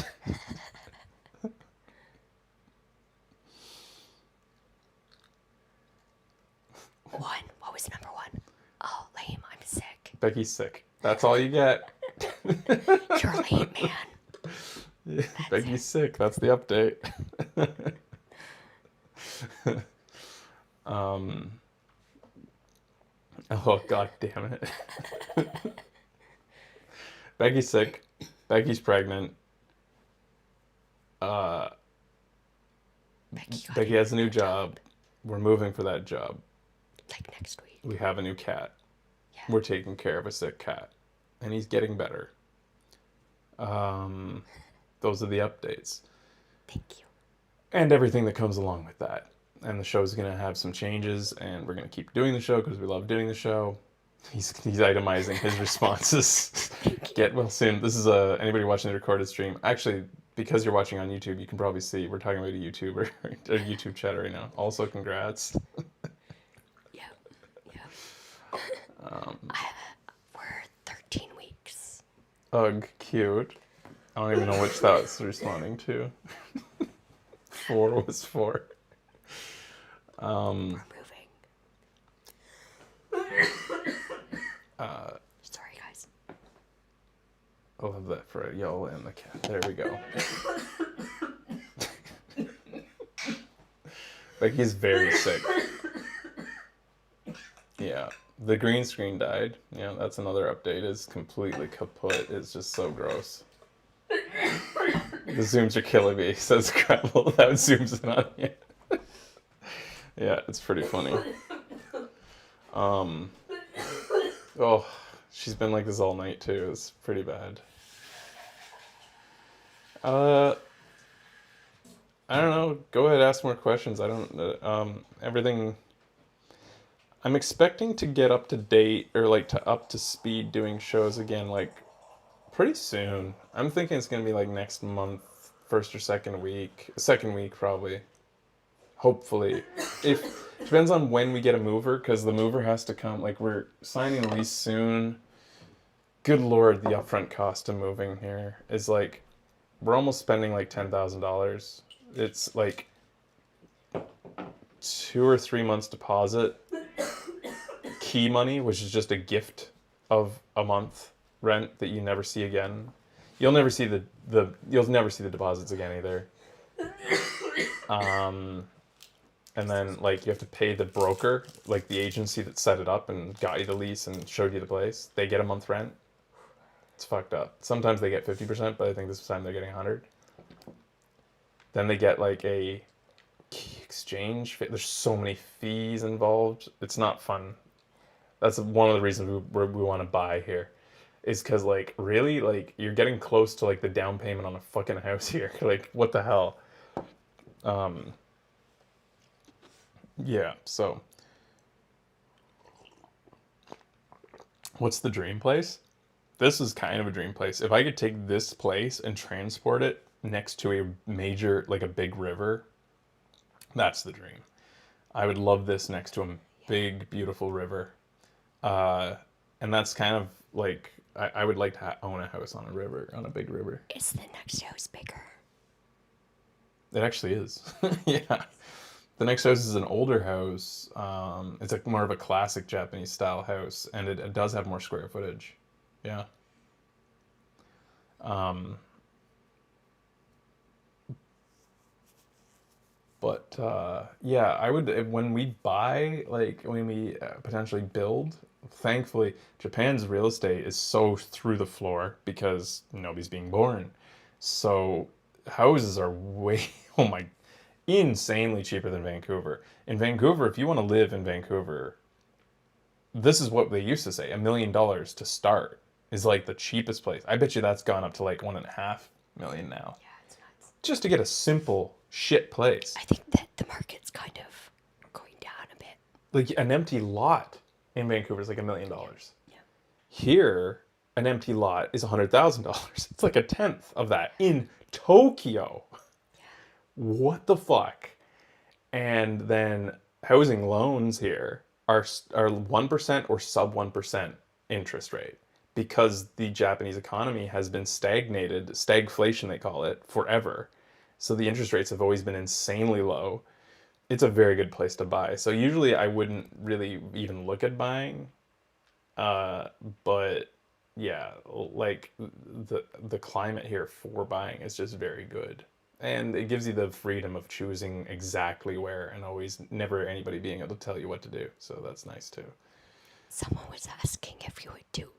One. What was number 1? Oh, lame. I'm sick. Becky's sick. That's all you get. You're lame, man. Becky's sick. That's the update. Oh god damn it. Becky's sick. Becky's pregnant. Becky has a new job. We're moving for that job. Like next week. We have a new cat. Yeah. We're taking care of a sick cat. And he's getting better. Those are the updates. Thank you. And everything that comes along with that. And the show's going to have some changes, and we're going to keep doing the show because we love doing the show. He's itemizing his responses. Get well soon. This is anybody watching the recorded stream. Actually, because you're watching on YouTube, you can probably see we're talking about a YouTuber, a YouTube chat right now. Also, congrats. Yeah. We're 13 weeks. Ugh, cute. I don't even know which that was responding to. 4 was 4. We're moving. Sorry, guys. I'll have that for Yola and the cat. There we go. Becky's very sick. Yeah. The green screen died. Yeah, that's another update. It's completely kaput. It's just so gross. The zooms are killing me, says Scrabble without zooms in on you. Yeah, it's pretty funny. Oh, she's been like this all night too. It's pretty bad. I don't know. Go ahead, ask more questions. I don't. Everything. I'm expecting to get up to date or like to up to speed doing shows again, like pretty soon. I'm thinking it's gonna be like next month, first or second week probably. Hopefully, if depends on when we get a mover, because the mover has to come. Like we're signing a lease soon. Good lord, the upfront cost of moving here is like, we're almost spending like $10,000. It's like 2 or 3 months deposit, key money, which is just a gift of a month rent that you never see again. You'll never see you'll never see the deposits again either. and then like you have to pay the broker, like the agency that set it up and got you the lease and showed you the place. They get a month rent. It's fucked up. Sometimes they get 50%, but I think this time they're getting 100. Then they get like a exchange. There's so many fees involved. It's not fun. That's one of the reasons we want to buy here, is because like really like you're getting close to like the down payment on a fucking house here. Like what the hell? Yeah. So what's the dream place? This is kind of a dream place. If I could take this place and transport it next to a major, like a big river, that's the dream. I would love this next to a big, beautiful river. And that's kind of like, I would like to own a house on a river, on a big river. Is the next house bigger? It actually is. Yeah. The next house is an older house. It's like more of a classic Japanese style house, and it does have more square footage. Yeah. But yeah, I would when we buy, like when we potentially build. Thankfully, Japan's real estate is so through the floor because nobody's being born. So houses are way oh my insanely cheaper than Vancouver. In Vancouver, if you want to live in Vancouver, this is what they used to say: $1 million to start is like the cheapest place. I bet you that's gone up to like 1.5 million now, Yeah, it's nuts. just to get a simple shit place. I think that the market's kind of going down a bit. Like an empty lot in Vancouver is like $1 million. Yeah. Here, an empty lot is $100,000. It's like a tenth of that in Tokyo. What the fuck? And then housing loans here are 1% or sub 1% interest rate because the Japanese economy has been stagflation they call it, forever. So the interest rates have always been insanely low. It's a very good place to buy. So usually I wouldn't really even look at buying. But yeah, like the climate here for buying is just very good. And it gives you the freedom of choosing exactly where and always never anybody being able to tell you what to do. So that's nice too. Someone was asking if you would do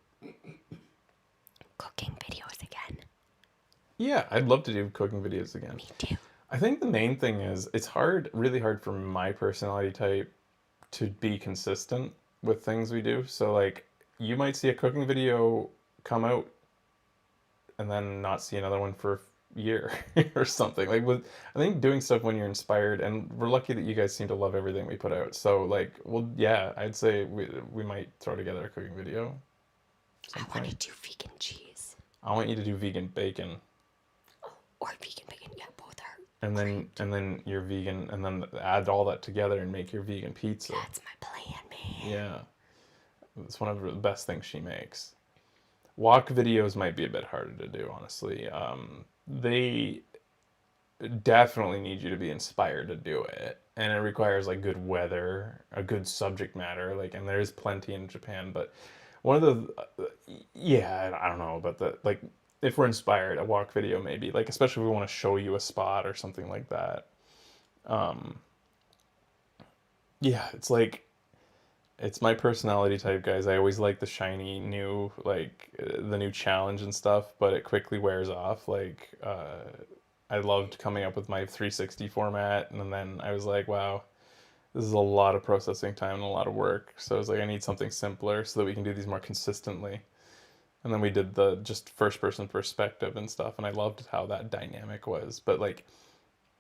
cooking videos again. Yeah, I'd love to do cooking videos again. Me too. I think the main thing is it's hard, really hard for my personality type to be consistent with things we do. So like you might see a cooking video come out and then not see another one for a year or something. Like with I think doing stuff when you're inspired, and we're lucky that you guys seem to love everything we put out. So like, well, yeah, I'd say we might throw together a cooking video. I want to do vegan cheese. I want you to do vegan bacon. Or vegan bacon. Yeah, both are. And then you're vegan, and then add all that together and make your vegan pizza. That's my plan, man. Yeah, it's one of the best things she makes. Walk videos might be a bit harder to do, honestly. They definitely need you to be inspired to do it, and it requires like good weather, a good subject matter, like, and there's plenty in Japan. But one of yeah, I don't know, but the like if we're inspired, a walk video maybe, like especially if we want to show you a spot or something like that. Yeah, it's like it's my personality type, guys. I always like the shiny new, like the new challenge and stuff, but it quickly wears off. Like I loved coming up with my 360 format, and then I was like, wow, this is a lot of processing time and a lot of work. So I was like, I need something simpler so that we can do these more consistently. And then we did the just first person perspective and stuff, and I loved how that dynamic was. But like,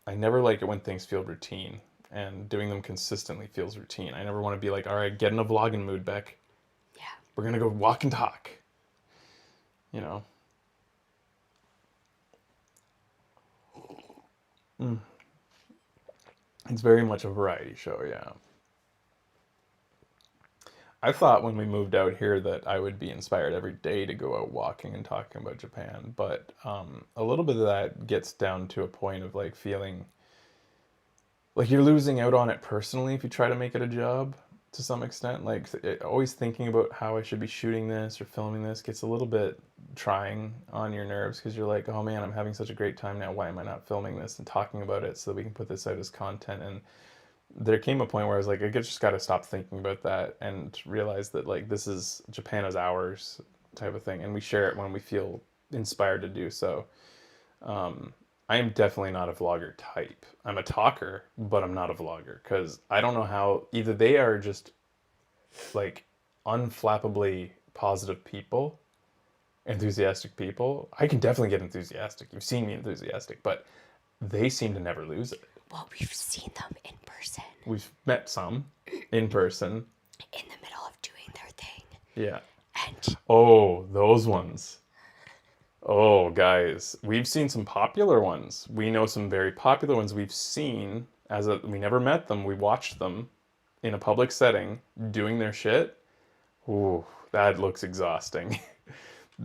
I never like it when things feel routine, and doing them consistently feels routine. I never want to be like, all right, get in a vlogging mood, Beck. Yeah. We're gonna go walk and talk. You know. It's very much a variety show, yeah. I thought when we moved out here that I would be inspired every day to go out walking and talking about Japan, but a little bit of that gets down to a point of like feeling like you're losing out on it personally if you try to make it a job to some extent. Like always thinking about how I should be shooting this or filming this gets a little bit trying on your nerves because you're like, oh man, I'm having such a great time now. Why am I not filming this and talking about it so that we can put this out as content? And there came a point where I was like, I just got to stop thinking about that and realize that like this is Japan is ours type of thing, and we share it when we feel inspired to do so. Um, I am definitely not a vlogger type. I'm a talker, but I'm not a vlogger because I don't know how either they are just like unflappably positive people, enthusiastic people. I can definitely get enthusiastic. You've seen me enthusiastic, but they seem to never lose it. Well, we've seen them in person, We've met some in person. in the middle of doing their thing. Yeah. And Oh, those ones. Oh, guys, we've seen some popular ones. We know some very popular ones we've seen we never met them. We watched them in a public setting doing their shit. Ooh, that looks exhausting.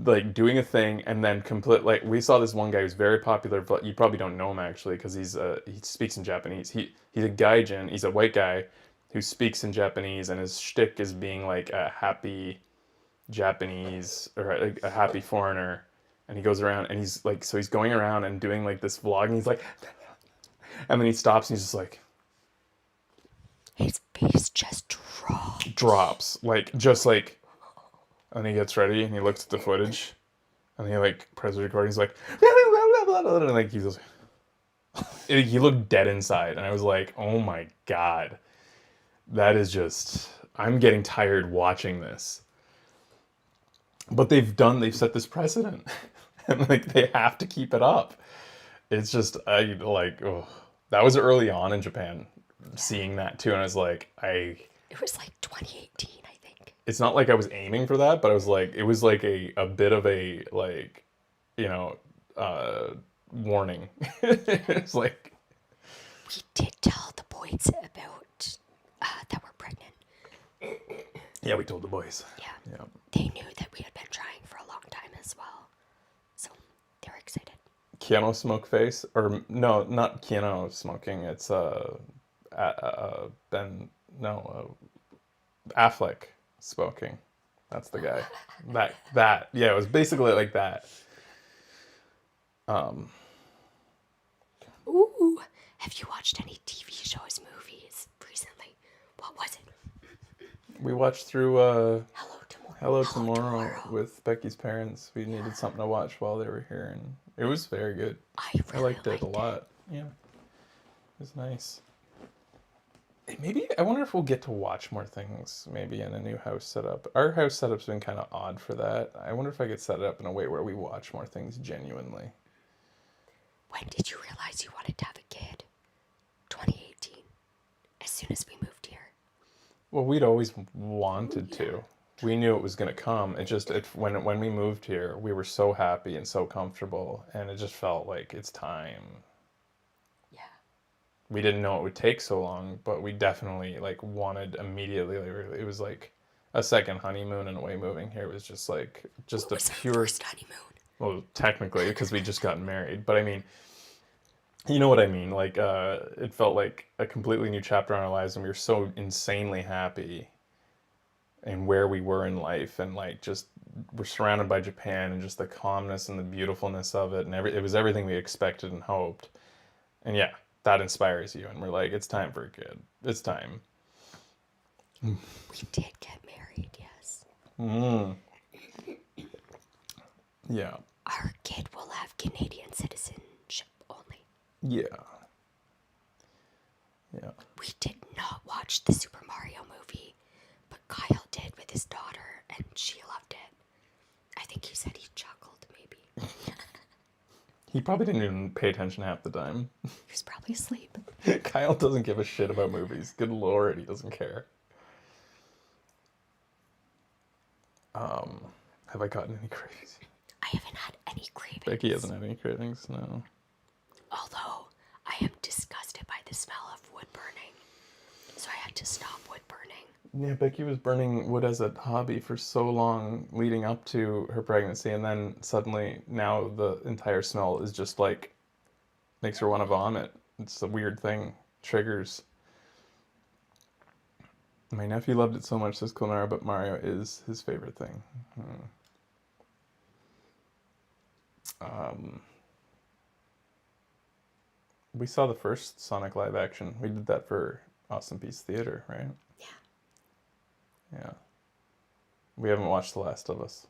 Like doing a thing and then complete like we saw this one guy who's very popular, but you probably don't know him actually because he speaks in Japanese. He's a gaijin. He's a white guy who speaks in Japanese, and his shtick is being like a happy Japanese or like a happy foreigner. And he goes around and he's like, so he's going around and doing like this vlog, and he's like, and then he stops and he's just like his face just drops, like just like, and he gets ready and he looks at the footage, and he like presses record. He's like, and like he's just, he looked dead inside, and I was like, oh my god, that is just, I'm getting tired watching this. But they've set this precedent, and like they have to keep it up. It's just I like, oh, that was early on in Japan, seeing that too, and I was like, It was like 2018, I think. it's not like I was aiming for that, but I was like, it was like a bit of a like, you know, warning. It's like, We did tell the boys about that we're pregnant. yeah, we told the boys. Yeah. Yeah. They knew that we had been trying for a long time as well. So they were excited. Keanu smoke face, or no, not Keanu smoking. It's Ben, no, Affleck smoking. That's the guy. That yeah, it was basically like that. Ooh. Have you watched any TV shows, movies recently? What was it? We watched through Hello Tomorrow. Hello Tomorrow with Becky's parents. We needed something to watch while they were here, and it was very good. I I really liked it a lot. Yeah, it was nice. Maybe I wonder if we'll get to watch more things. Maybe in a new house setup. Our house setup's been kind of odd for that. I wonder if I could set it up in a way where we watch more things genuinely. When did you realize you wanted to have a kid? 2018. As soon as we moved here. Well, we'd always wanted to. We knew it was going to come. When we moved here, we were so happy and so comfortable, and it just felt like it's time. Yeah. We didn't know it would take so long, but we definitely like wanted immediately. Like, it was like a second honeymoon in a way. Moving here was just like just What a was our pure. first honeymoon? Well, technically, because we just got married, but I mean, you know what I mean. Like, it felt like a completely new chapter in our lives, and we were so insanely happy and where we were in life, and like just we're surrounded by Japan and just the calmness and the beautifulness of it, and it was everything we expected and hoped. And yeah, that inspires you, and we're like, it's time for a kid. It's time. We did get married, yes. Yeah. Our kid will have Canadian citizenship only. Yeah. Yeah. We did not watch the Super Mario movie, but Kyle did with his daughter, and she loved it. I think he said he chuckled, maybe. He probably didn't even pay attention half the time. He was probably asleep. Kyle doesn't give a shit about movies. Good lord, he doesn't care. Have I gotten any cravings? I haven't had any cravings. Becky hasn't had any cravings, no. Although, I am disgusted by the smell of wood burning. So I had to stop wood burning. Yeah, Becky was burning wood as a hobby for so long leading up to her pregnancy, and then suddenly now the entire smell is just like makes her want to vomit. It's a weird thing. Triggers. My nephew loved it so much, says Kulnara, but Mario is his favorite thing. We saw the first Sonic live action. We did that for Austin Peace Theater, right? Yeah. Yeah. We haven't watched The Last of Us.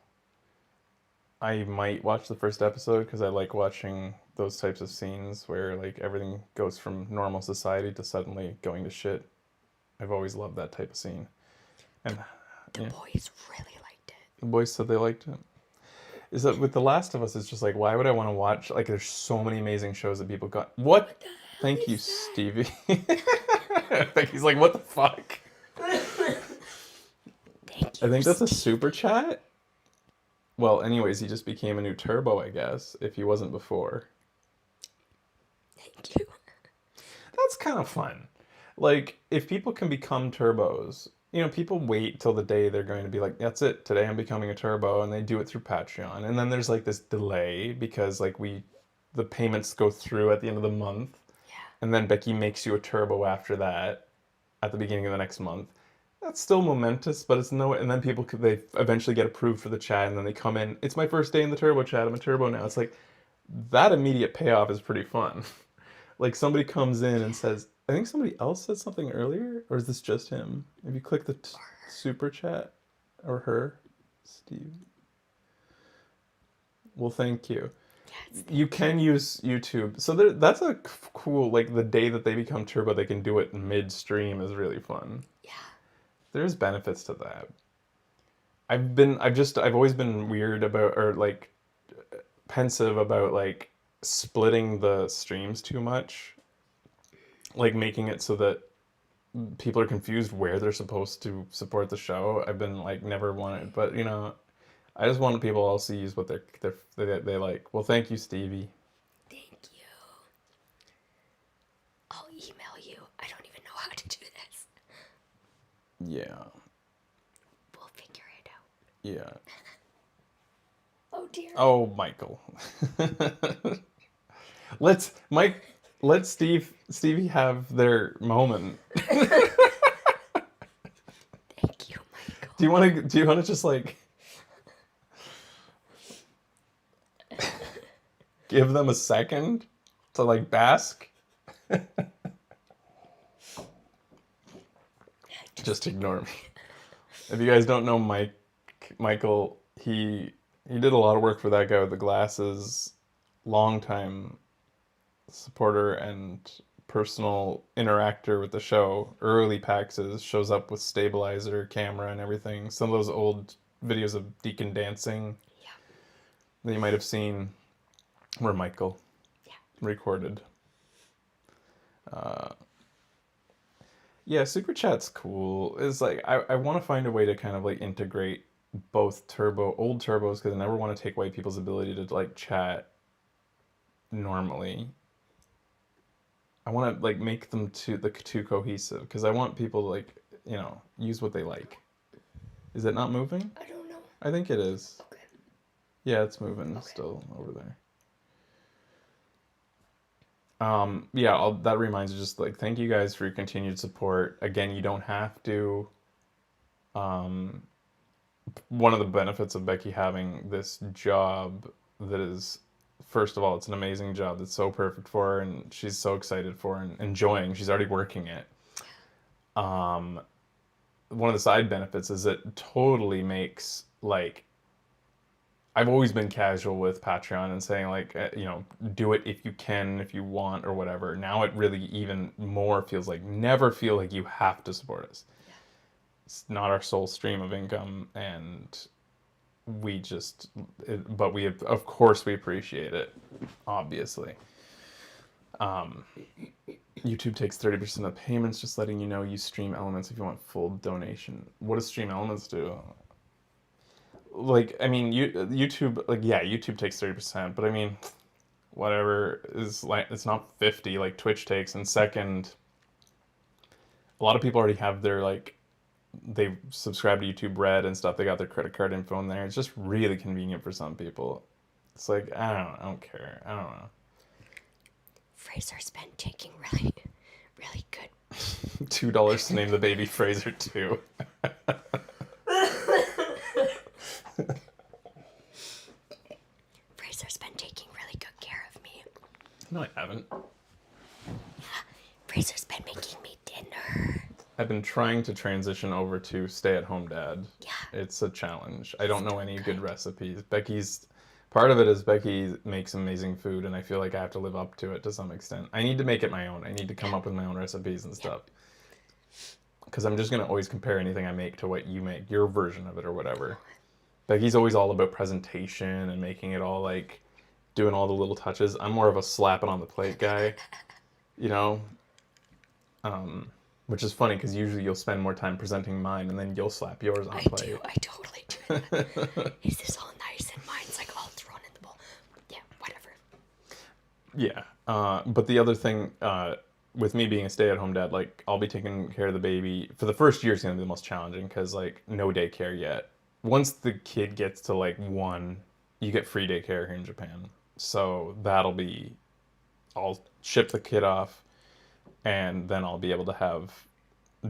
I might watch the first episode because I like watching those types of scenes where like everything goes from normal society to suddenly going to shit. I've always loved that type of scene. And The yeah, boys really liked it. the boys said they liked it. Is that with The Last of Us? It's just like, why would I want to watch? Like, there's so many amazing shows that people got. What? the hell Thank you, is that? Stevie. I think he's like, what the fuck? Thank you. I think that's a Steve. super chat. Well, anyways, he just became a new Turbo, I guess, if he wasn't before. Thank you. That's kind of fun. Like, if people can become turbos, you know, people wait till the day they're going to be like, that's it, today I'm becoming a turbo, and they do it through Patreon. And then there's like this delay because like the payments go through at the end of the month, Yeah. and then Becky makes you a turbo after that at the beginning of the next month. That's still momentous, but it's no. And then they eventually get approved for the chat, and then they come in. It's my first day in the turbo chat. I'm a turbo now. It's like that immediate payoff is pretty fun. Like somebody comes in and says, I think somebody else said something earlier, or is this just him? If you click the super chat, or her, Steve. Well, thank you. Yeah, You can use YouTube, so that's a cool. Like the day that they become turbo, they can do it midstream is really fun. yeah. There's benefits to that. I've always been weird about, or like pensive about like splitting the streams too much, like making it so that people are confused where they're supposed to support the show. I've been like never wanted, but you know, I just want people also use what they like. Well, thank you, Stevie. Thank you. I'll email you. I don't even know how to do this. Yeah, We'll figure it out. yeah. Oh dear. Oh, Michael. Let Stevie have their moment. Thank you, Michael. Do you want to just like give them a second to like bask? Just ignore me. If you guys don't know Michael, he did a lot of work for that guy with the glasses, longtime supporter and personal interactor with the show. Early Paxes shows up with stabilizer, camera, and everything. Some of those old videos of Deacon dancing Yeah. that you might have seen were Michael Yeah. recorded. Yeah, Super Chat's cool. It's like I want to find a way to kind of like integrate both old turbos, because I never want to take away people's ability to like chat normally. I want to like make them too cohesive, because I want people to like, you know, use what they like. Is it not moving? I don't know. I think it is. Okay. Yeah, it's moving still over there. Yeah, that reminds me, just like thank you guys for your continued support. Again, you don't have to. Um, One of the benefits of Becky having this job that is, first of all, it's an amazing job that's so perfect for her, and she's so excited for and enjoying. She's already working it. One of the side benefits is it totally makes like I've always been casual with Patreon and saying like, you know, do it if you can, if you want, or whatever. Now it really even more feels like never feel like you have to support us. Yeah. It's not our sole stream of income, and but we of course we appreciate it, obviously. YouTube takes 30% of payments, just letting you know. Use Stream Elements if you want full donation. What does Stream Elements do? Like, I mean, YouTube, like, yeah, YouTube takes 30%, but I mean, whatever is like, it's not 50 like Twitch takes. And second, a lot of people already have their, like, they subscribe to YouTube Red and stuff. They got their credit card info in there. It's just really convenient for some people. It's like, I don't care. I don't know. Fraser's been taking really, really good. $2 to name the baby Fraser too. Fraser's been taking really good care of me. No, I haven't. Fraser's been making me dinner. I've been trying to transition over to stay-at-home dad. Yeah, It's a challenge. I he's don't know doing any good good. recipes. Becky's part of it is Becky makes amazing food, and I feel like I have to live up to it to some extent. I need to make it my own. I need to come Yeah, up with my own recipes and yeah. stuff. Because I'm just gonna always compare anything I make to what you make, your version of it or whatever. Becky's always all about presentation and making it all like doing all the little touches. I'm more of a slap it on the plate guy, you know, um, which is funny because usually you'll spend more time presenting mine and then you'll slap yours on I a do. plate. I totally do that. Is this all nice and mine's like all thrown in the bowl? Yeah, whatever. Yeah. But the other thing, with me being a stay-at-home dad, like I'll be taking care of the baby for the first year is gonna be the most challenging because like no daycare yet. Once the kid gets to like 1, you get free daycare here in Japan. So that'll be, I'll ship the kid off and then I'll be able to have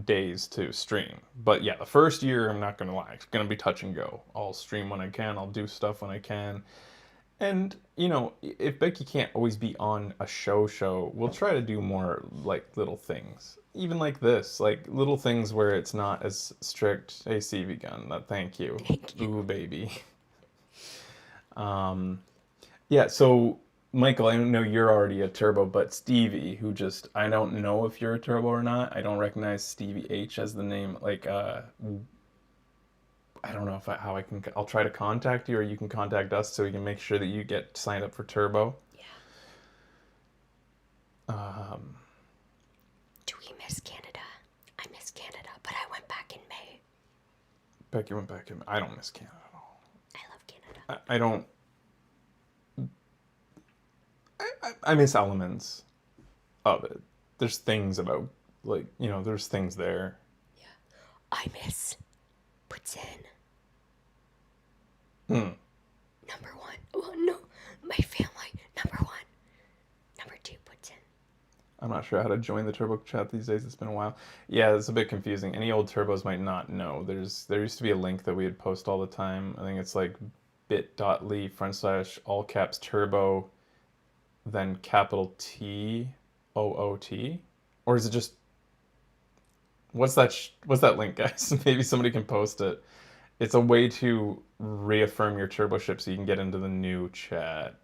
days to stream. But yeah, the first year, I'm not gonna lie, it's gonna be touch and go. I'll stream when I can, I'll do stuff when I can. And, if Becky can't always be on a show, we'll try to do more like little things. Even like this, like little things where it's not as strict. Hey, CV gun, thank you. Thank you. Ooh, baby. Um, yeah, so Michael, I know you're already a turbo, but Stevie, who just, I don't know if you're a turbo or not. I don't recognize Stevie H as the name. Like, I don't know if how I can, I'll try to contact you or you can contact us so we can make sure that you get signed up for turbo. Yeah. Um, Do we miss Canada? I miss Canada, but I went back in May. Becky went back in. I don't miss Canada at all. I love Canada. I don't. I miss elements of it. There's things about like there's things there. Yeah. I miss Putin. Hmm. Number one. Oh no, my family. Number one. Number two, Putin. I'm not sure how to join the turbo chat these days. It's been a while. Yeah, it's a bit confusing. Any old turbos might not know. There used to be a link that we would post all the time. I think it's like bit.ly/all caps turbo, then capital TOOT, or is it just what's that link, guys? Maybe somebody can post it. It's a way to reaffirm your turbo ship so you can get into the new chat.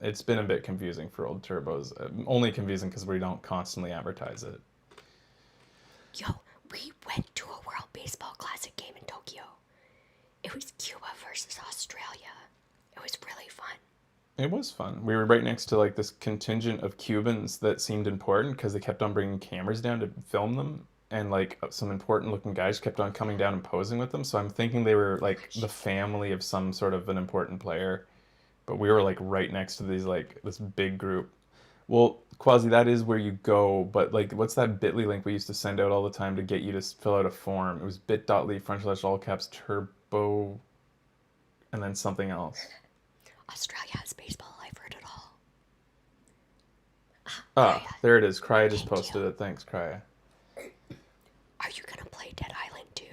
It's been a bit confusing for old turbos. Only confusing because we don't constantly advertise it. Yo, we went to a World Baseball Classic game in Tokyo. It was Cuba versus Australia. It was really fun. It was fun. We were right next to like this contingent of Cubans that seemed important because they kept on bringing cameras down to film them, and like some important looking guys kept on coming down and posing with them. So I'm thinking they were like the family of some sort of an important player, but we were like right next to these like this big group. Well, Quasi, that is where you go, but like, what's that Bitly link we used to send out all the time to get you to fill out a form? It was bit.ly/all caps turbo, and then something else. Australia has baseball. I've heard it all. Ah, Raya, there it is. Krya just thank posted you. it. Thanks, Krya. Are you gonna play Dead Island 2?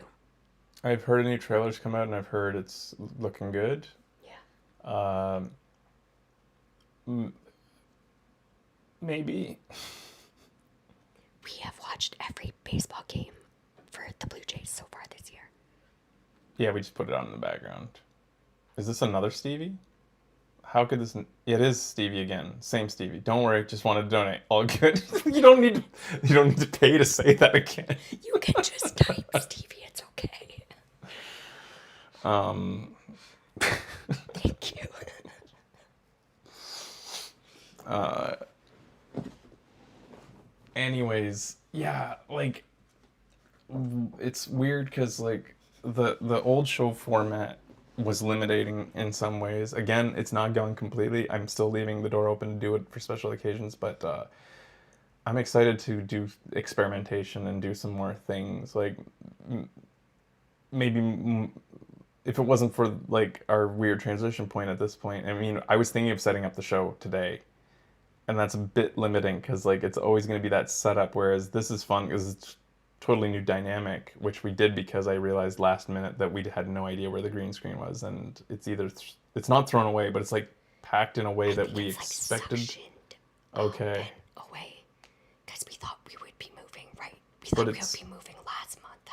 I've heard a new trailer's come out, and I've heard it's looking good. Yeah. Um, maybe. We have watched every baseball game for the Blue Jays so far this year. Yeah, we just put it on in the background. Is this another Stevie? How could this? Yeah, it is Stevie again. Same Stevie. Don't worry. Just wanted to donate. All good. You don't need to pay to say that again. You can just type Stevie. It's okay. Um. Thank you. Uh. Anyways, yeah, like it's weird because like the old show format was limiting in some ways. Again, it's not going completely. I'm still leaving the door open to do it for special occasions, but I'm excited to do experimentation and do some more things. Like maybe if it wasn't for like our weird transition point at this point, I mean, I was thinking of setting up the show today, and that's a bit limiting because like it's always going to be that setup. Whereas this is fun because it's totally new dynamic, which we did because I realized last minute that we had no idea where the green screen was, and it's either it's not thrown away, but it's like packed in a way that we It's like expected. suctioned Okay, away because we thought we would be moving right. We but thought we would it's be moving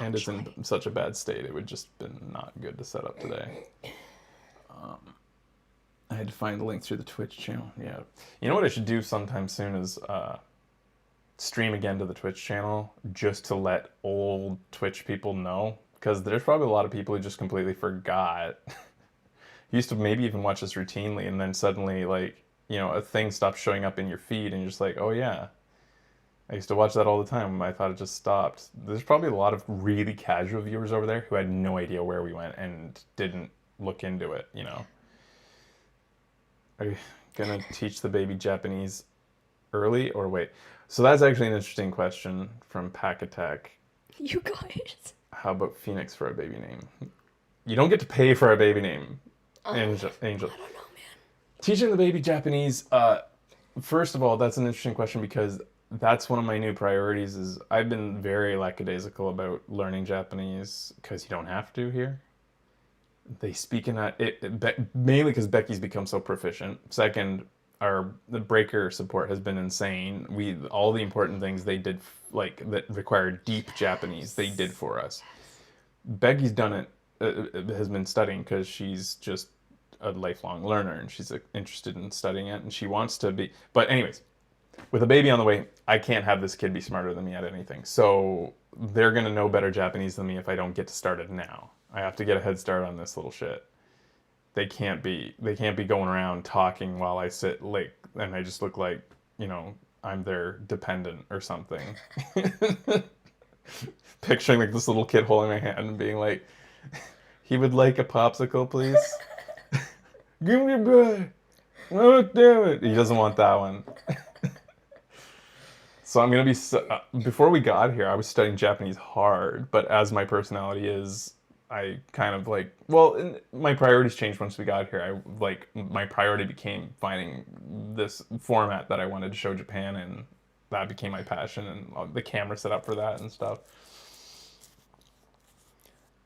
And it's in Actually. such a bad state, it would just been not good to set up today. I had to find the link through the Twitch channel. Yeah. You know what I should do sometime soon is stream again to the Twitch channel just to let old Twitch people know. Because there's probably a lot of people who just completely forgot. Used to maybe even watch this routinely, and then suddenly, like, a thing stops showing up in your feed, and you're just like, oh yeah, I used to watch that all the time. I thought it just stopped. There's probably a lot of really casual viewers over there who had no idea where we went and didn't look into it. Are you gonna teach the baby Japanese early or wait? So that's actually an interesting question from Pack Attack. You guys. How about Phoenix for a baby name? You don't get to pay for a baby name, Angel. I don't know, man. Teaching the baby Japanese. First of all, that's an interesting question because that's one of my new priorities. Is I've been very lackadaisical about learning Japanese because you don't have to here. They speak in mainly because Becky's become so proficient. Second, the breaker support has been insane. All the important things they did like that required deep Japanese they did for us. Becky's done it. Has been studying because she's just a lifelong learner and she's interested in studying it and she wants to be. But anyways, with a baby on the way, I can't have this kid be smarter than me at anything. So they're gonna know better Japanese than me if I don't get to start it now. I have to get a head start on this little shit. They can't be going around talking while I sit like and I just look like, I'm their dependent or something. Picturing like this little kid holding my hand and being like, he would like a popsicle, please. Give me a bread. Oh, damn it. He doesn't want that one. So I'm going to be, before we got here, I was studying Japanese hard, but as my personality is, I kind of like, well, my priorities changed once we got here. My priority became finding this format that I wanted to show Japan, and that became my passion, and the camera set up for that and stuff.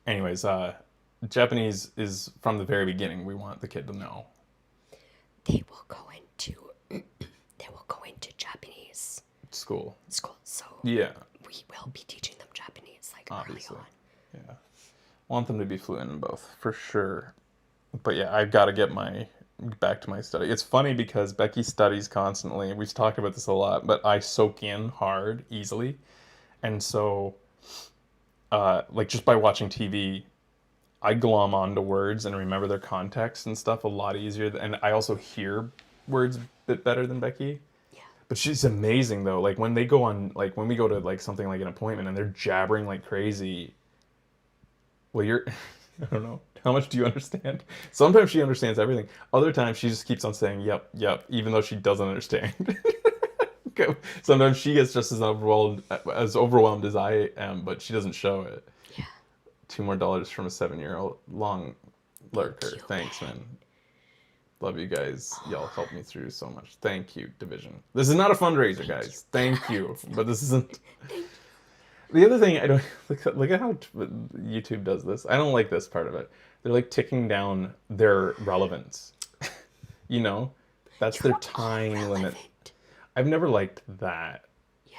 Anyways, Japanese is from the very beginning. We want the kid to know. They will go into Japanese School. so Yeah, we will be teaching them Japanese like obviously. early on. Yeah. Want them to be fluent in both, for sure. But yeah, I've got to get back to my study. It's funny because Becky studies constantly. We've talked about this a lot, but I soak in hard easily. And so, like just by watching TV, I glom onto words and remember their context and stuff a lot easier. And I also hear words a bit better than Becky. Yeah. But she's amazing though. Like when they go on, like when we go to like something like an appointment and they're jabbering like crazy. Well, I don't know. How much do you understand? Sometimes she understands everything. Other times she just keeps on saying, yep, yep, even though she doesn't understand. Sometimes she gets just as overwhelmed as I am, but she doesn't show it. Yeah. $2 more from a 7-year-old long lurker. You, Thanks, man. Love you guys. Y'all helped me through so much. Thank you, Division. This is not a fundraiser, guys. Thank you. But this isn't. The other thing I don't look at how YouTube does this. I don't like this part of it. They're like ticking down their relevance. That's their time limit. I've never liked that. Yeah.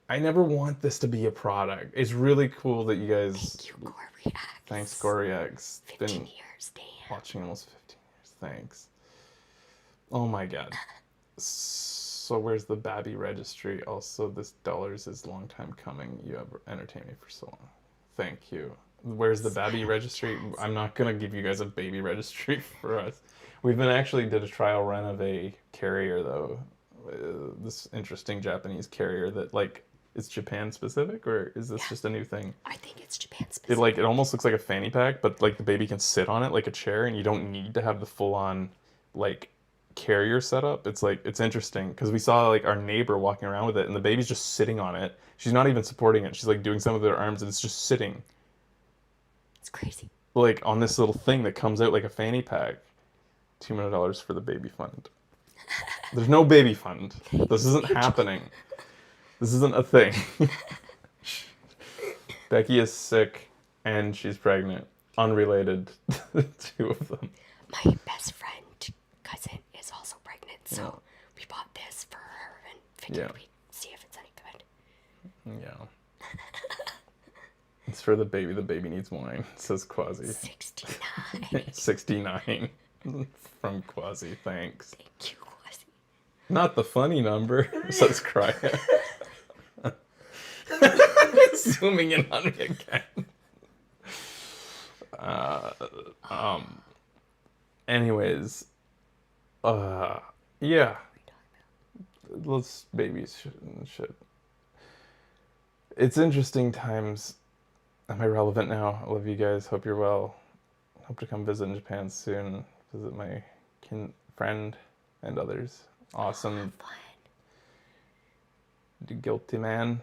I never want this to be a product. It's really cool that you guys. Thank you, Goreax. Thanks, Goreax. 15 years, damn. Watching almost 15 years. Thanks. Oh my god. So where's the Babby registry? Also, this dollars is long time coming. You have entertained me for so long. Thank you. Where's the Babby registry? I'm not gonna give you guys a baby registry for us. We've been actually did a trial run of a carrier though. This interesting Japanese carrier that like is Japan specific or is this just a new thing? I think it's Japan specific. It almost looks like a fanny pack, but like the baby can sit on it like a chair, and you don't need to have the full on like carrier setup. It's interesting because we saw like our neighbor walking around with it, and the baby's just sitting on it. She's not even supporting it. She's like doing some of their arms, and it's just sitting. It's crazy. Like on this little thing that comes out like a fanny pack. $200 for the baby fund. There's no baby fund. This isn't happening. This isn't a thing. Becky is sick and she's pregnant. Unrelated, the two of them. My best friend cousin is also pregnant, so we bought this for her and figured we'd see if it's any good. Yeah. It's for the baby. The baby needs wine, says Quasi. 69. 69 from Quasi, thanks. Thank you, Quasi. Not the funny number, says Crya. Zooming in on me again. Uh, um. Anyways, yeah. Let's babies shit. It's interesting times. Am I relevant now? I love you guys. Hope you're well. Hope to come visit in Japan soon. Visit my friend and others. Awesome. Fun. Guilty man.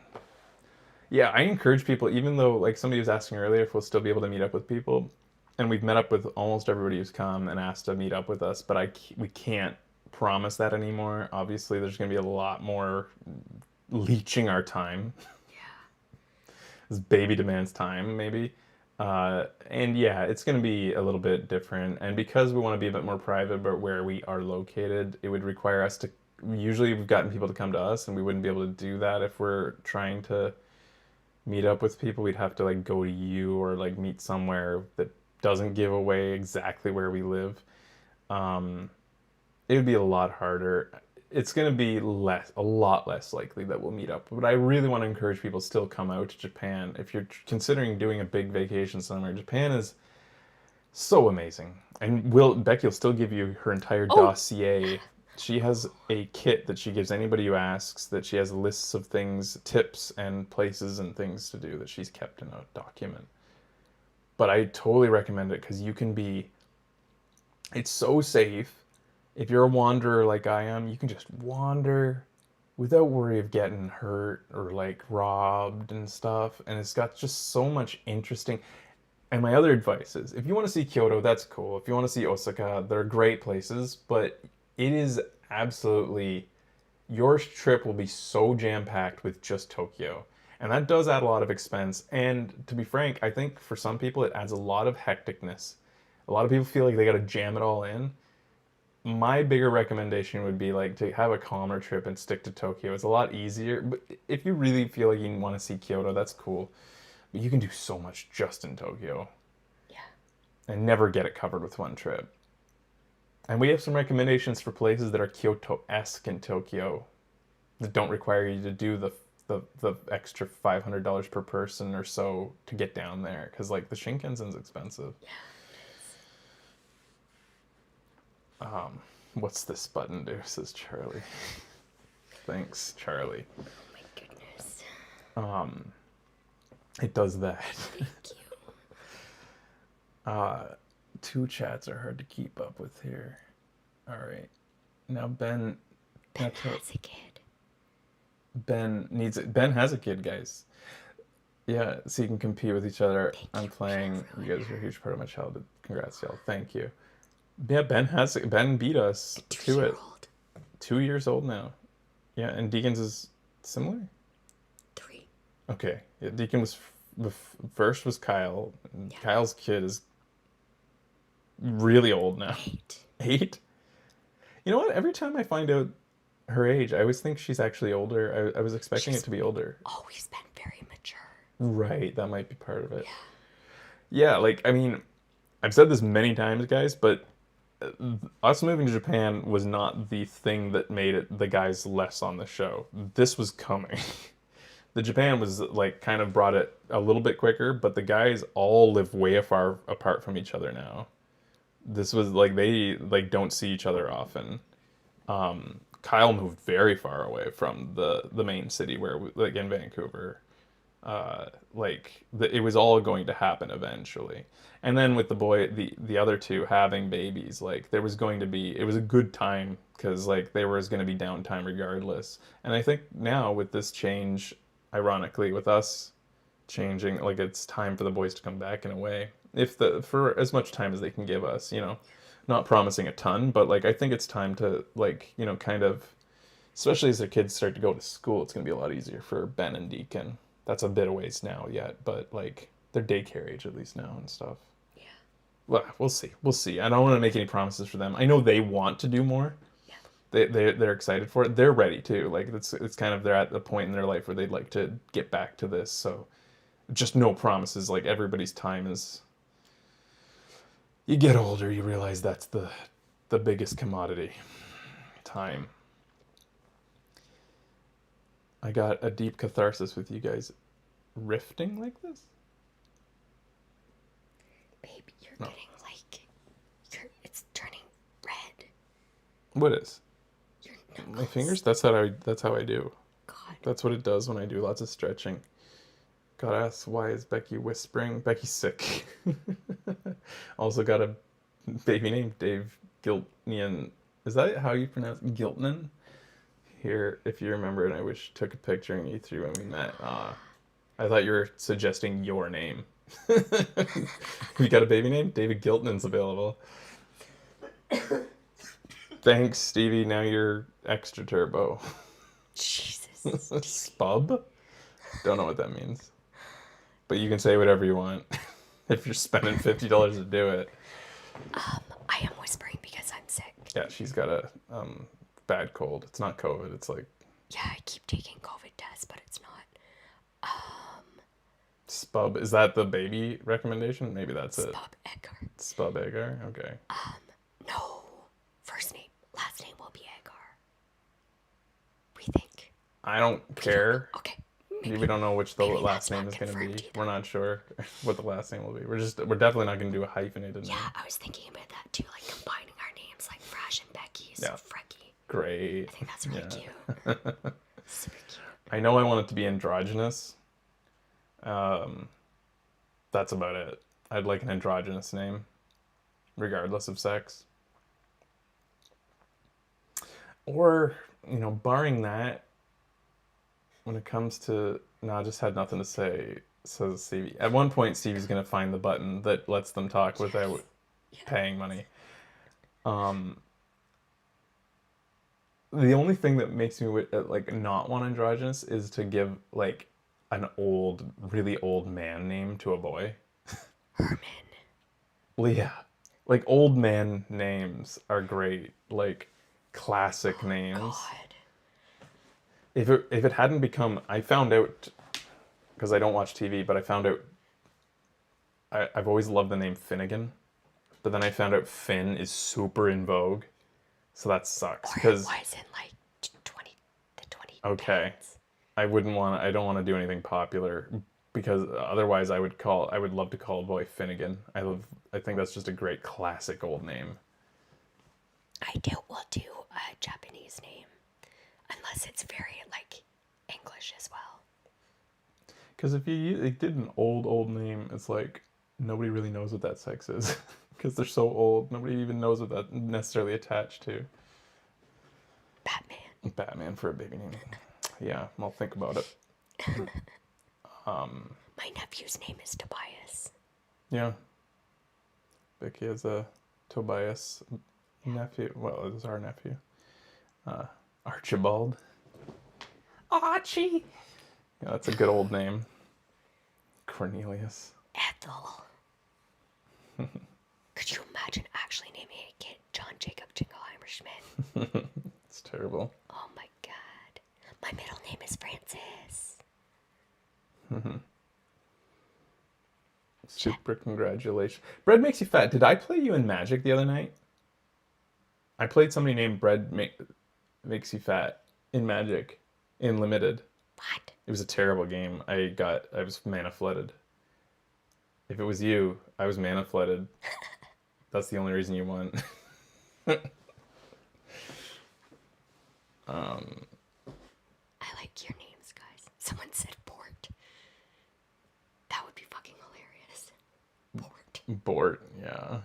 Yeah, I encourage people, even though like somebody was asking earlier if we'll still be able to meet up with people, and we've met up with almost everybody who's come and asked to meet up with us, but we can't promise that anymore. Obviously, there's going to be a lot more leeching our time. This baby demands time, maybe. And yeah, it's going to be a little bit different. And because we want to be a bit more private about where we are located, it would require us to. Usually, we've gotten people to come to us, and we wouldn't be able to do that if we're trying to meet up with people. We'd have to like go to you or like meet somewhere that doesn't give away exactly where we live. It would be a lot harder. It's going to be a lot less likely that we'll meet up. But I really want to encourage people to still come out to Japan. If you're considering doing a big vacation somewhere, Japan is so amazing. And Becky will still give you her entire dossier. She has a kit that she gives anybody who asks, that she has lists of things, tips and places and things to do that she's kept in a document. But I totally recommend it because it's so safe. If you're a wanderer like I am, you can just wander without worry of getting hurt or like robbed and stuff. And it's got just so much interesting. And my other advice is, if you want to see Kyoto, that's cool. If you want to see Osaka, they're great places, but it is absolutely, your trip will be so jam-packed with just Tokyo. And that does add a lot of expense. And to be frank, I think for some people it adds a lot of hecticness. A lot of people feel like they got to jam it all in. My bigger recommendation would be like to have a calmer trip and stick to Tokyo. It's a lot easier. But if you really feel like you want to see Kyoto, that's cool. But you can do so much just in Tokyo. Yeah. And never get it covered with one trip. And we have some recommendations for places that are Kyoto-esque in Tokyo that don't require you to do the extra $500 per person or so to get down there. Because like the Shinkansen's expensive. Yeah. What's this button do? Says Charlie. Thanks, Charlie. Oh my goodness. It does that. Thank you. Two chats are hard to keep up with here. All right. Now Ben has a kid. Ben has a kid, guys. Yeah, so you can compete with each other. I'm playing. You guys are a huge part of my childhood. Congrats, y'all. Thank you. Yeah, Ben beat us to it. 2 years old now. Yeah, and Deacon's is similar? 3. Okay. Yeah, Deacon was first was Kyle. Yeah. Kyle's kid is really old now. 8. 8? You know what? Every time I find out her age, I always think she's actually older. I was expecting it to be older. Always been very mature. Right, that might be part of it. Yeah, like, I mean, I've said this many times, guys, but us moving to Japan was not the thing that made it the guys less on the show. This was coming. The Japan was like kind of brought it a little bit quicker, but the guys all live way far apart from each other now. This was like they like don't see each other often. Kyle moved very far away from the main city where like in Vancouver. It was all going to happen eventually. And then with the other two having babies, like it was a good time because like there was going to be downtime regardless. And I think now with this change, ironically, with us changing, like it's time for the boys to come back in a way. For as much time as they can give us, not promising a ton, but like I think it's time to like, kind of, especially as their kids start to go to school, it's going to be a lot easier for Ben and Deacon. That's a bit of ways now yet, but like they're daycare age at least now and stuff. Yeah. Well, we'll see. We'll see. I don't want to make any promises for them. I know they want to do more. Yeah. They're excited for it. They're ready too. Like it's kind of they're at the point in their life where they'd like to get back to this. So just no promises. Like everybody's time is. You get older, you realize that's the biggest commodity. Time. I got a deep catharsis with you guys rifting like this. Babe, you're No. getting like, it's turning red. What is? Your My knuckles. fingers? That's how I do. God. That's what it does when I do lots of stretching. Gotta ask, why is Becky whispering? Becky's sick. Also got a baby named Dave Giltnian. Is that how you pronounce it? Giltnan? Here, if you remember, and I wish took a picture in E3 when we met. I thought you were suggesting your name. We got a baby name? David Giltnan's available. Thanks, Stevie. Now you're extra turbo. Jesus. Spub? Don't know what that means. But you can say whatever you want if you're spending $50 to do it. I am whispering because I'm sick. Yeah, she's got a bad cold. It's not COVID. It's like Yeah, I keep taking COVID tests, but it's not. Spub. Is that the baby recommendation? Maybe that's it. Bob Edgar. Spub Agar? Okay. No. First name, last name will be Edgar. We think. I don't care. Okay. We don't know which the maybe last that's not name is going to be. confirmed either. We're not sure what the last name will be. We're definitely not going to do a hyphenated name. Yeah, I was thinking about that too, like combining our names like Frash and Becky. So Yeah. freaky. Great. I think that's really Yeah. cute. Super cute. I know I want it to be androgynous. That's about it. I'd like an androgynous name, regardless of sex. Or, barring that, when it comes to, no, I just had nothing to say, says Stevie. At one point, Stevie's going to find the button that lets them talk without paying money. The only thing that makes me like not want androgynous is to give like an really old man name to a boy. Herman. Well, yeah, like old man names are great, like classic names. God. If it hadn't become, I found out because I don't watch TV, but I found out I've always loved the name Finnegan, but then I found out Finn is super in vogue, so that sucks Or it because was in like the 20. okay. I don't want to do anything popular because otherwise I would love to call a boy Finnegan. I think that's just a great classic old name. I doubt we'll do a Japanese name unless it's very like English as well. Because if you did an old name, it's like nobody really knows what that sex is because they're so old. Nobody even knows what that necessarily attached to. Batman for a baby name. Yeah, I'll think about it. My nephew's name is Tobias. Yeah. Becky has a Tobias nephew. Well, it is our nephew. Archibald. Archie. Yeah, that's a good old name. Cornelius. Ethel. Could you imagine actually naming a kid John Jacob Jingleheimer Schmidt? It's terrible. Oh my god. My middle name is Francis. Super congratulations. Bread makes you fat. Did I play you in Magic the other night? I played somebody named Makes You Fat in Magic in Limited. What? It was a terrible game. I was mana flooded. If it was you, I was mana flooded. That's the only reason you won. I like your names, guys. Someone said Port. That would be fucking hilarious. Port. Bort, yeah.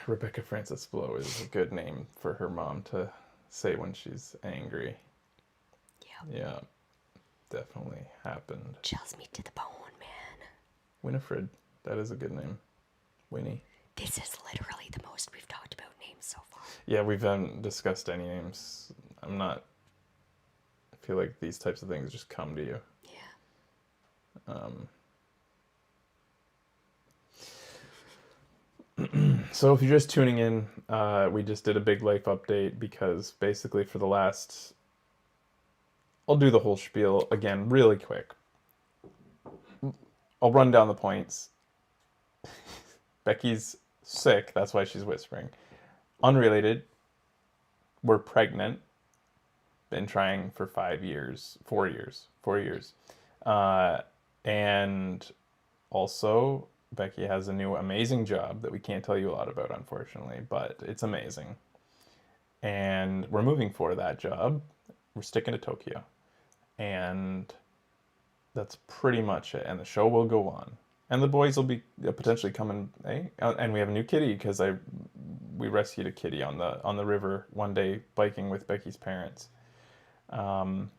Rebecca Francis Blow is a good name for her mom to say when she's angry. Yeah. Yeah, definitely happened. Chills me to the bone, man. Winifred, that is a good name. Winnie. This is literally the most we've talked about names so far. Yeah, we haven't discussed any names. I feel like these types of things just come to you. Yeah. So if you're just tuning in, we just did a big life update because basically for the last, I'll do the whole spiel again really quick. I'll run down the points. Becky's sick, that's why she's whispering. Unrelated, we're pregnant. Been trying for 5 years, 4 years, 4 years. Uh, and also, Becky has a new amazing job that we can't tell you a lot about, unfortunately, but it's amazing. And we're moving for that job. We're sticking to Tokyo. And that's pretty much it. And the show will go on. And the boys will be potentially coming. Eh? And we have a new kitty because we rescued a kitty on the river one day biking with Becky's parents. Um,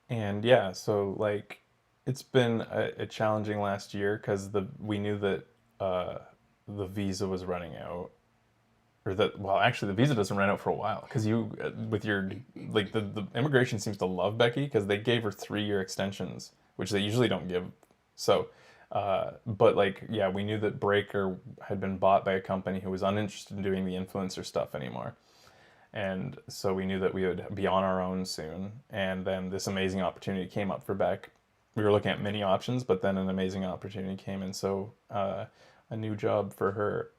and yeah, so like it's been a challenging last year because the we knew that uh, the visa was running out, or that well actually the visa doesn't run out for a while because you with your like the immigration seems to love Becky because they gave her 3 year extensions, which they usually don't give. So but like yeah, we knew that Breaker had been bought by a company who was uninterested in doing the influencer stuff anymore, and so we knew that we would be on our own soon. And then this amazing opportunity came up for Beck. We were looking at many options, but then an amazing opportunity came, and so a new job for her,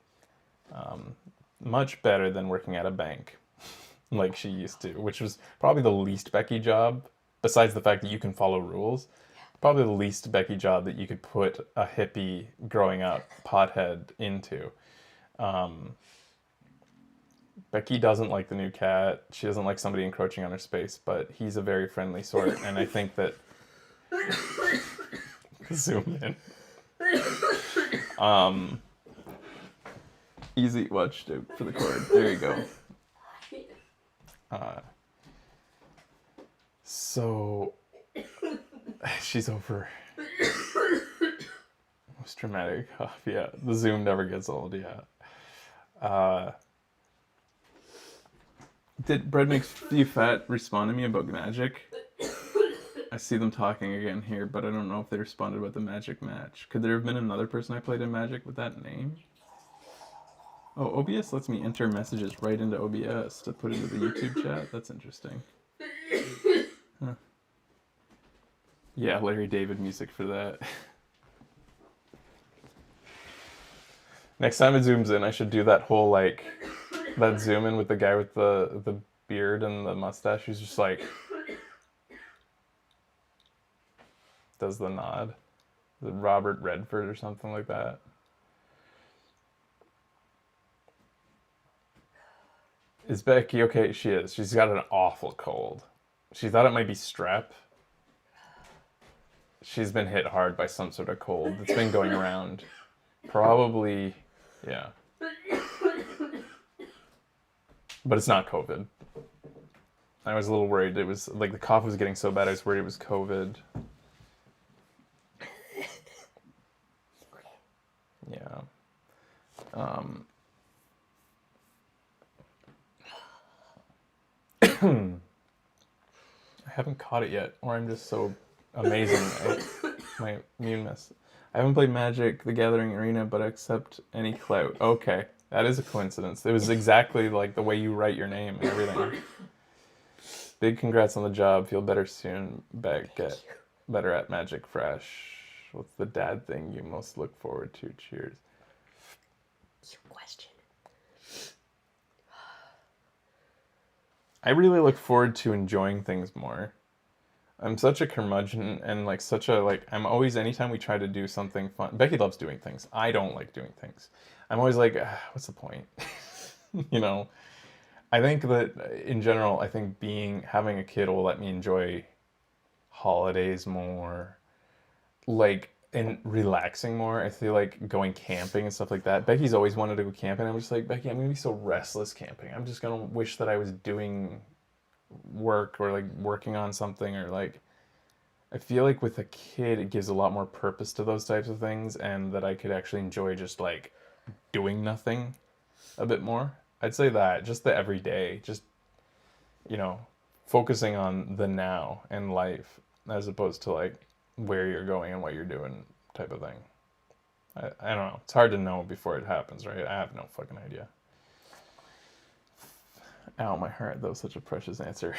much better than working at a bank like she used to, which was probably the least Becky job, besides the fact that you can follow rules. Probably the least Becky job that you could put a hippie growing up pothead into. Um, Becky doesn't like the new cat. She doesn't like somebody encroaching on her space, but he's a very friendly sort, and I think that zoom in. Um, easy watch for the cord. There you go. Uh, so she's over. Most dramatic cough. Yeah, the zoom never gets old. Yeah. Uh, did Bread Makes You Fat respond to me about magic? I see them talking again here, but I don't know if they responded with the magic match. Could there have been another person I played in Magic with that name? Oh, OBS lets me enter messages right into OBS to put into the YouTube chat. That's interesting. Huh. Yeah, Larry David music for that. Next time it zooms in, I should do that whole like that zoom in with the guy with the beard and the mustache who's just like does the nod. The Robert Redford or something like that. Is Becky okay? She is. She's got an awful cold. She thought it might be strep. She's been hit hard by some sort of cold that's been going around. Probably, yeah. But it's not COVID. I was a little worried. It was like the cough was getting so bad, I was worried it was COVID. Yeah. Um, I haven't caught it yet, or I'm just so amazing. My immune. I haven't played Magic the Gathering Arena, but I accept any clout. Okay, that is a coincidence. It was exactly like the way you write your name and everything. Big congrats on the job. Feel better soon. Get better at Magic Fresh. What's the dad thing you most look forward to? Cheers. Your question. I really look forward to enjoying things more. I'm such a curmudgeon and like such a like I'm always anytime we try to do something fun. Becky loves doing things. I don't like doing things. I'm always like, what's the point? you know. I think that in general, I think having a kid will let me enjoy holidays more, like and relaxing more. I feel like going camping and stuff like that. Becky's always wanted to go camping. I'm just like, Becky, I'm gonna be so restless camping. I'm just gonna wish that I was doing work or like working on something or like I feel like with a kid it gives a lot more purpose to those types of things and that I could actually enjoy just like doing nothing a bit more. I'd say that just the everyday, just you know, focusing on the now and life as opposed to like where you're going and what you're doing type of thing. I don't know. It's hard to know before it happens, right? I have no fucking idea. Ow, my heart. That was such a precious answer.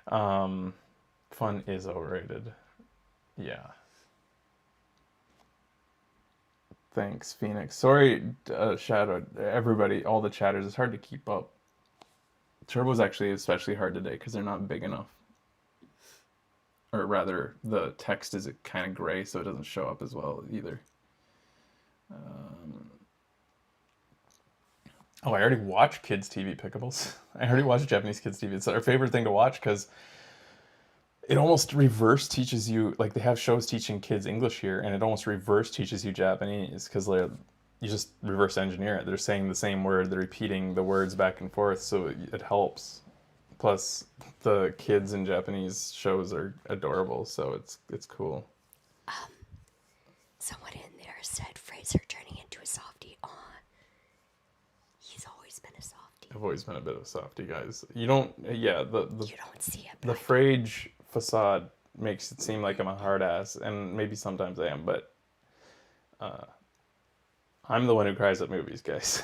Fun is overrated. Yeah. Thanks, Phoenix. Sorry, Shadow. Everybody, all the chatters. It's hard to keep up. Turbo's actually especially hard today because they're not big enough. Or rather, the text is kind of gray, so it doesn't show up as well either. Oh, I already watch kids' TV pickables. I already watch Japanese kids' TV. It's our favorite thing to watch because it almost reverse teaches you, like they have shows teaching kids English here, and it almost reverse teaches you Japanese because you just reverse engineer it. They're saying the same word, they're repeating the words back and forth, so it helps. Plus, the kids in Japanese shows are adorable, so it's cool. Someone in there said Fraser turning into a softie. Aw. He's always been a softie. I've always been a bit of a softie, guys. You don't, yeah, You don't see it. the But Frage facade makes it seem like I'm a hard ass, and maybe sometimes I am, but I'm the one who cries at movies, guys.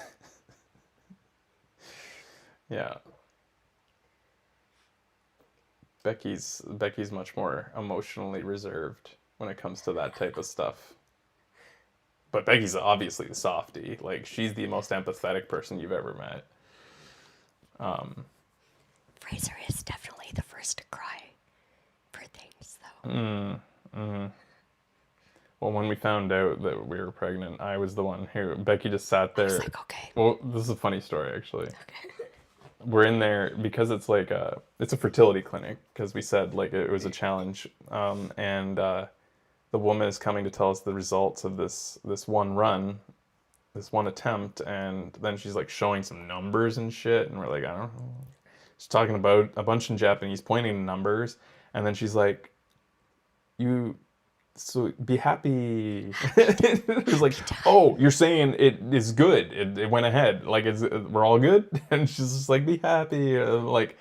Yeah. Becky's much more emotionally reserved when it comes to that type of stuff. But Becky's obviously the softie. Like she's the most empathetic person you've ever met. Fraser is definitely the first to cry for things, though. Well, when we found out that we were pregnant, I was the one who Becky just sat I was there. like, okay. Well, this is a funny story actually. Okay. We're in there because it's like it's a fertility clinic because we said like it was a challenge, and the woman is coming to tell us the results of this one run, this one attempt, and then she's like showing some numbers and shit, and we're like, I don't know. She's talking about a bunch in Japanese, pointing to numbers, and then she's like, "You, so be happy." It was like, "Oh, you're saying it is good. It went ahead. Like we're all good." And she's just like, "Be happy." Like,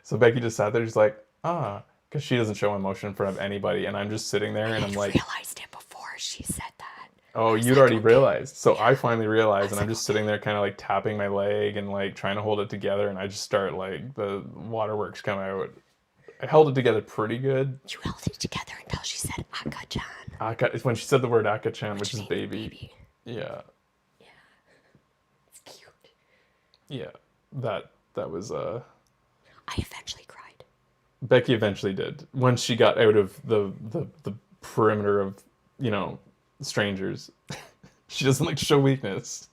so Becky just sat there, just like, because she doesn't show emotion in front of anybody, and I'm just sitting there, and I'm like, realized it before she said that. "Oh, you'd already realized." So I finally realized, and I'm just sitting there, kind of like tapping my leg and like trying to hold it together, and I just start like the waterworks come out. I held it together pretty good. You held it together until she said Aka-chan. It's when she said the word Akachan, which is means baby. Yeah. Yeah. It's cute. Yeah. That was I eventually cried. Becky eventually did. Once she got out of the perimeter of, strangers. She doesn't like to show weakness.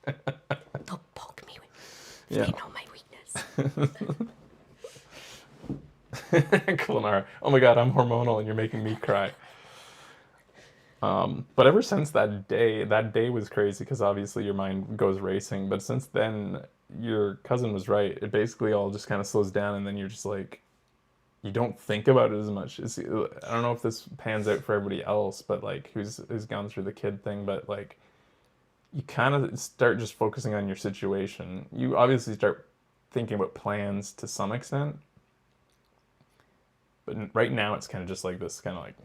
They'll poke me when Yeah. they know my weakness. Kulinara. Oh my god, I'm hormonal and you're making me cry. But ever since that day was crazy because obviously your mind goes racing. But since then, your cousin was right. It basically all just kind of slows down, and then you're just like, you don't think about it as much. I don't know if this pans out for everybody else, but like who's gone through the kid thing, but like you kind of start just focusing on your situation. You obviously start thinking about plans to some extent, but right now it's kind of just like this, kind of like,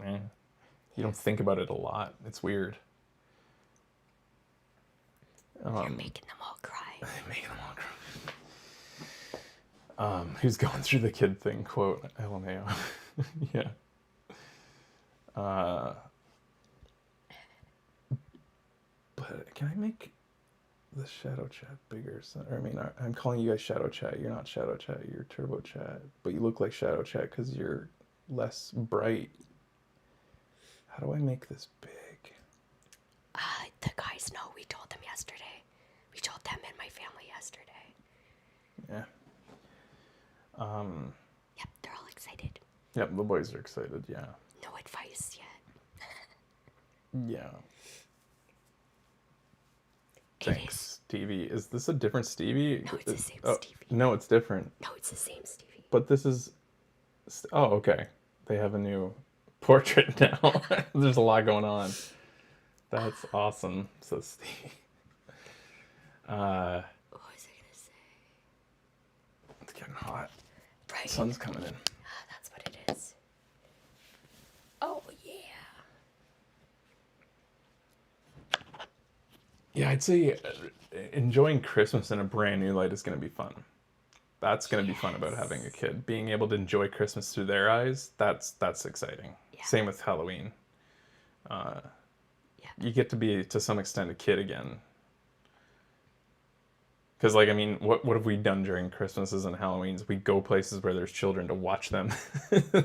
you don't think about it a lot. It's weird. You're making them all cry. Making them all cry. Who's going through the kid thing? Quote LMAO. Yeah. But can I make the shadow chat bigger? I mean, I'm calling you guys shadow chat. You're not shadow chat. You're turbo chat. But you look like shadow chat because you're less bright. How do I make this big? The guys know. We told them yesterday. We told them and my family yesterday. Yeah. Yep, they're all excited. Yep, the boys are excited. Yeah. No advice yet. Yeah. It Thanks, is. Stevie. Is this a different Stevie? No, it's the same Oh, Stevie. no, it's different. No, it's the same Stevie. But this is. Oh, okay. They have a new portrait now. There's a lot going on. That's awesome, says Stevie. What was I gonna say? It's getting hot. Right. Sun's coming in. That's what it is. Oh yeah. Yeah, I'd say enjoying Christmas in a brand new light is going to be fun. That's going to be fun about having a Yes. kid. Being able to enjoy Christmas through their eyes, that's exciting. Yeah. Same with Halloween. Yeah. You get to be to some extent a kid again. Because, like, I mean, what have we done during Christmases and Halloweens? We go places where there's children to watch them.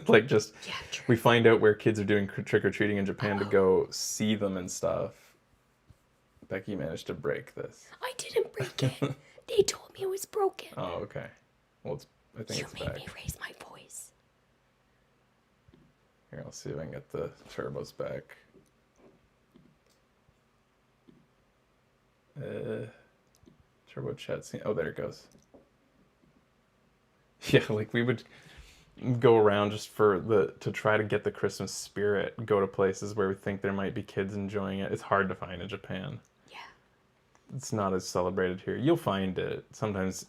Like, just Yeah, true. we find out where kids are doing trick or treating in Japan to Oh. go see them and stuff. Becky managed to break this. I didn't break it. They told me it was broken. Oh, okay. Well, I think You it's made back. me raise my voice. Here, I'll see if I can get the turbos back. Turbo chat scene. Oh, there it goes. Yeah, like we would go around just to try to get the Christmas spirit. Go to places where we think there might be kids enjoying it. It's hard to find in Japan. Yeah. It's not as celebrated here. You'll find it sometimes.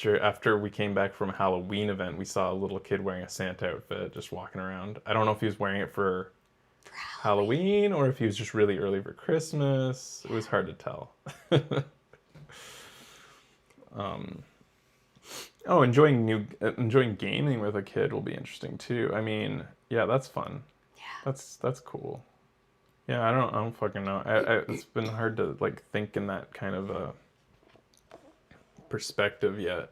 After we came back from a Halloween event, we saw a little kid wearing a Santa outfit just walking around. I don't know if he was wearing it for Halloween or if he was just really early for Christmas. It was hard to tell. Oh, enjoying gaming with a kid will be interesting too. I mean, yeah, that's fun. Yeah. That's cool. Yeah, I don't fucking know. It's been hard to like think in that kind of a perspective yet.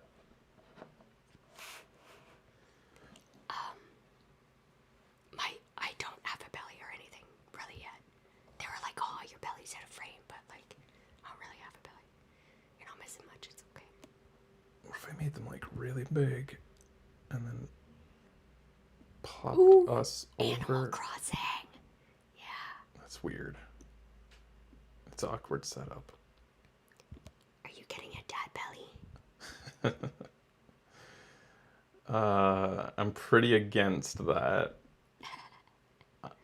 I don't have a belly or anything really yet. They were like, oh, your belly's at a frame, but like, I don't really have a belly. You're not missing much. It's okay. If I made them like really big, and then popped Ooh, us Animal over, Crossing. Yeah. that's weird. It's awkward setup. Are you getting a dad belly? I'm pretty against that.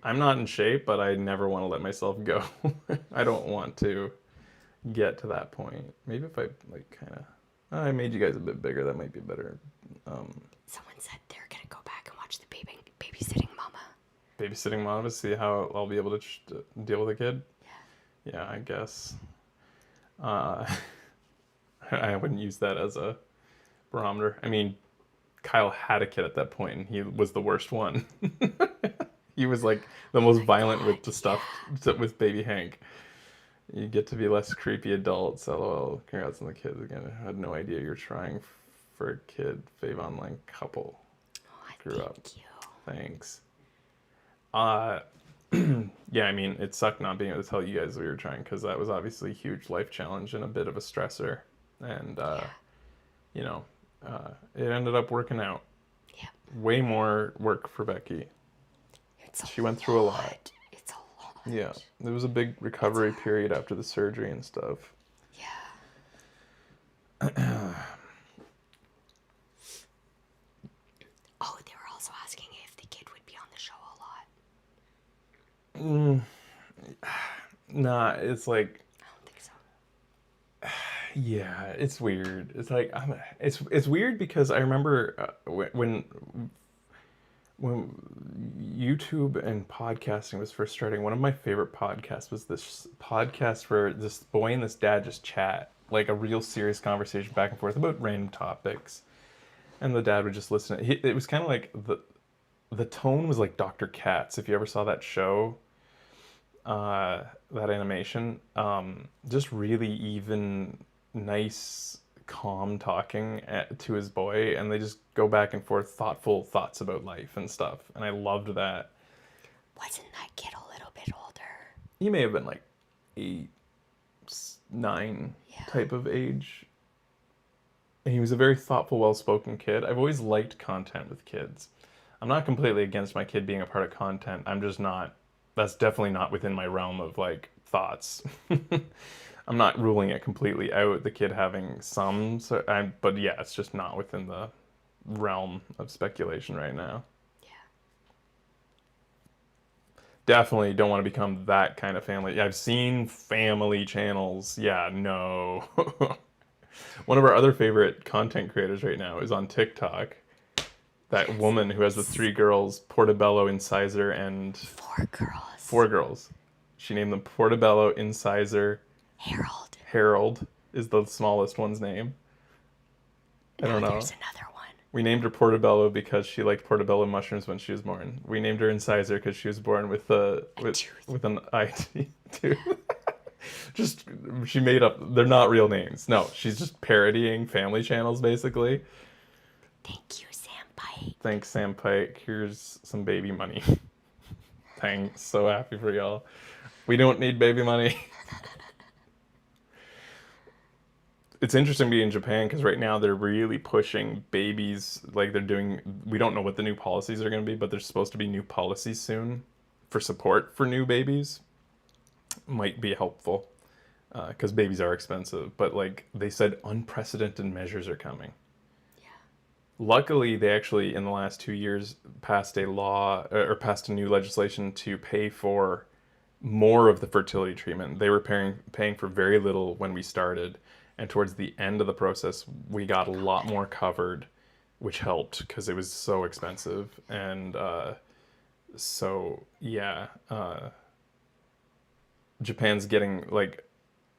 I'm not in shape, but I never want to let myself go. I don't want to get to that point. Maybe if I like kind of, I made you guys a bit bigger. That might be better. Someone said they're gonna go back and watch the babysitting mama. Babysitting mom to see how I'll be able to deal with a kid. Yeah. Yeah, I guess. I wouldn't use that as a barometer. I mean, Kyle had a kid at that point, and he was the worst one. He was like the most violent with the stuff with baby Hank. You get to be less creepy adults. LOL. Congrats on the kids again. I had no idea you're trying for a kid. Fave online couple. Oh, Grew up. thank you. Thanks. Yeah, I mean, it sucked not being able to tell you guys we were trying because that was obviously a huge life challenge and a bit of a stressor. And, you know, it ended up working out. Yeah. Way more work for Becky. She went through a lot. It's a lot. Yeah, there was a big recovery period after the surgery and stuff. Yeah. Oh, they were also asking if the kid would be on the show a lot. Nah, it's like, I don't think so. yeah, it's weird. It's like it's weird because I remember when YouTube and podcasting was first starting. One of my favorite podcasts was this podcast where this boy and this dad just chat, like a real serious conversation back and forth about random topics, and the dad would just listen. It was kind of like the tone was like Dr. Katz. If you ever saw that show, that animation, just really even, nice, calm talking to his boy, and they just go back and forth, thoughtful thoughts about life and stuff, and I loved that. Wasn't that kid a little bit older? He may have been like 8, 9 Yeah. type of age. And he was a very thoughtful, well-spoken kid. I've always liked content with kids. I'm not completely against my kid being a part of content. I'm just not. That's definitely not within my realm of like thoughts. I'm not ruling it completely out. The kid having some, but yeah, it's just not within the realm of speculation right now. Yeah. Definitely don't want to become that kind of family. I've seen family channels. Yeah, no. One of our other favorite content creators right now is on TikTok. That woman who has the 3 girls, Portobello, Incisor, and 4 girls. 4 girls. She named them Portobello, Incisor, Harold. Harold is the smallest one's name. I Now don't know. there's another one. We named her Portobello because she liked portobello mushrooms when she was born. We named her Incisor because she was born with A tooth. with an IT tooth. Just she made up. They're not real names. No, she's just parodying family channels basically. Thank you, Sam Pike. Thanks, Sam Pike. Here's some baby money. Thanks. So happy for y'all. We don't need baby money. It's interesting being in Japan because right now they're really pushing babies. Like they're doing, we don't know what the new policies are going to be, but there's supposed to be new policies soon for support for new babies. Might be helpful because babies are expensive. But like they said, unprecedented measures are coming. Yeah. Luckily, they actually in the last 2 years passed a law or passed a new legislation to pay for more of the fertility treatment. They were paying for very little when we started, and towards the end of the process, we got a lot more covered, which helped because it was so expensive. And so yeah, Japan's getting like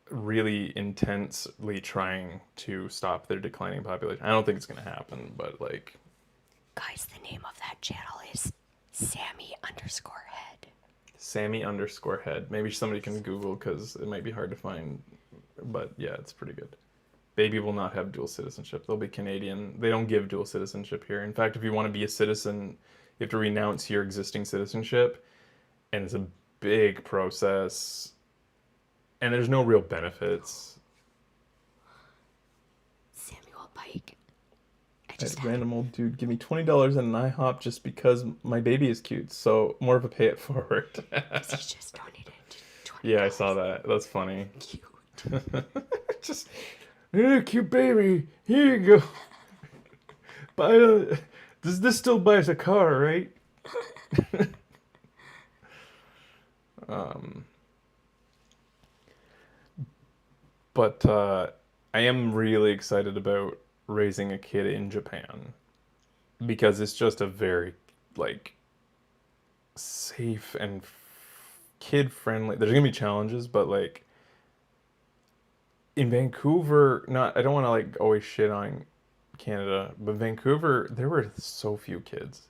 really intensely trying to stop their declining population. I don't think it's gonna happen, but like Guys, the name of that channel is Sammy_head. Sammy_head. Maybe somebody can Google because it might be hard to find. But yeah, it's pretty good. Baby will not have dual citizenship. They'll be Canadian. They don't give dual citizenship here. In fact, if you want to be a citizen, you have to renounce your existing citizenship, and it's a big process. And there's no real benefits. Samuel Pike. I That just had random old dude give me $20 and an IHOP just because my baby is cute. So more of a pay it forward. he just donated $20. Yeah, I saw that. That's funny. Cute. Just, cute baby. Here you go. Buy a. This still buys a car, right? um, but I am really excited about raising a kid in Japan because it's just a very like safe and kid friendly. There's gonna be challenges, but like in Vancouver, not I don't want to like always shit on Canada, but Vancouver, there were so few kids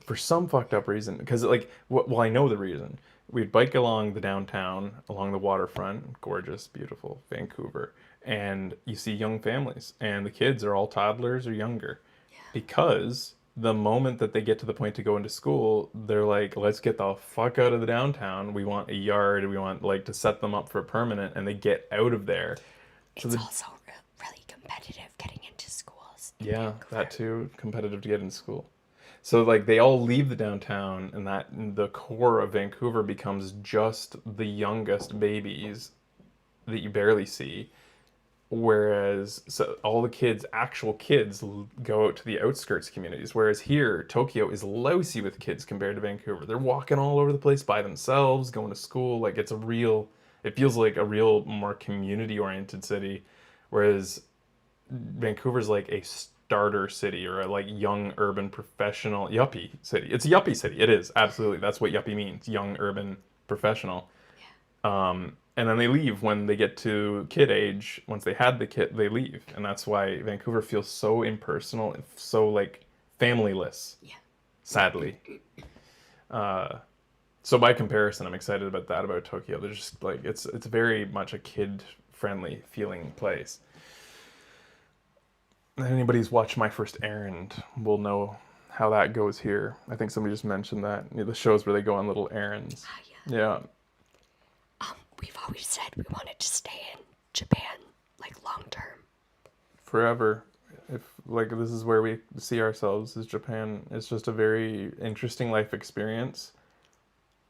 for some fucked up reason. Because like, well, I know the reason. We'd bike along the downtown, along the waterfront, gorgeous, beautiful Vancouver, and you see young families, and the kids are all toddlers or younger, because the moment that they get to the point to go into school, they're like, let's get the fuck out of the downtown. We want a yard. We want like to set them up for permanent, and they get out of there. It's also really competitive getting into schools. Yeah, that too, competitive to get in school. So like they all leave the downtown, and that the core of Vancouver becomes just the youngest babies that you barely see. Whereas so all the kids, actual kids, go out to the outskirts communities. Whereas here, Tokyo is lousy with kids compared to Vancouver. They're walking all over the place by themselves, going to school. Like it's a real, it feels like a real more community-oriented city. Whereas Vancouver's like a starter city or a like young urban professional yuppie city. It's a yuppie city. It is absolutely. That's what yuppie means. Young urban professional. And then they leave when they get to kid age. Once they had the kid, they leave, and that's why Vancouver feels so impersonal and so like familyless. Yeah. Sadly. So by comparison, I'm excited about that about Tokyo. There's just like it's very much a kid friendly feeling place. Anybody who's watched My First Errand will know how that goes here. I think somebody just mentioned that. The shows where they go on little errands. Yeah. Yeah. We've always said we wanted to stay in Japan, like long term. Forever. If like this is where we see ourselves as Japan. It's just a very interesting life experience.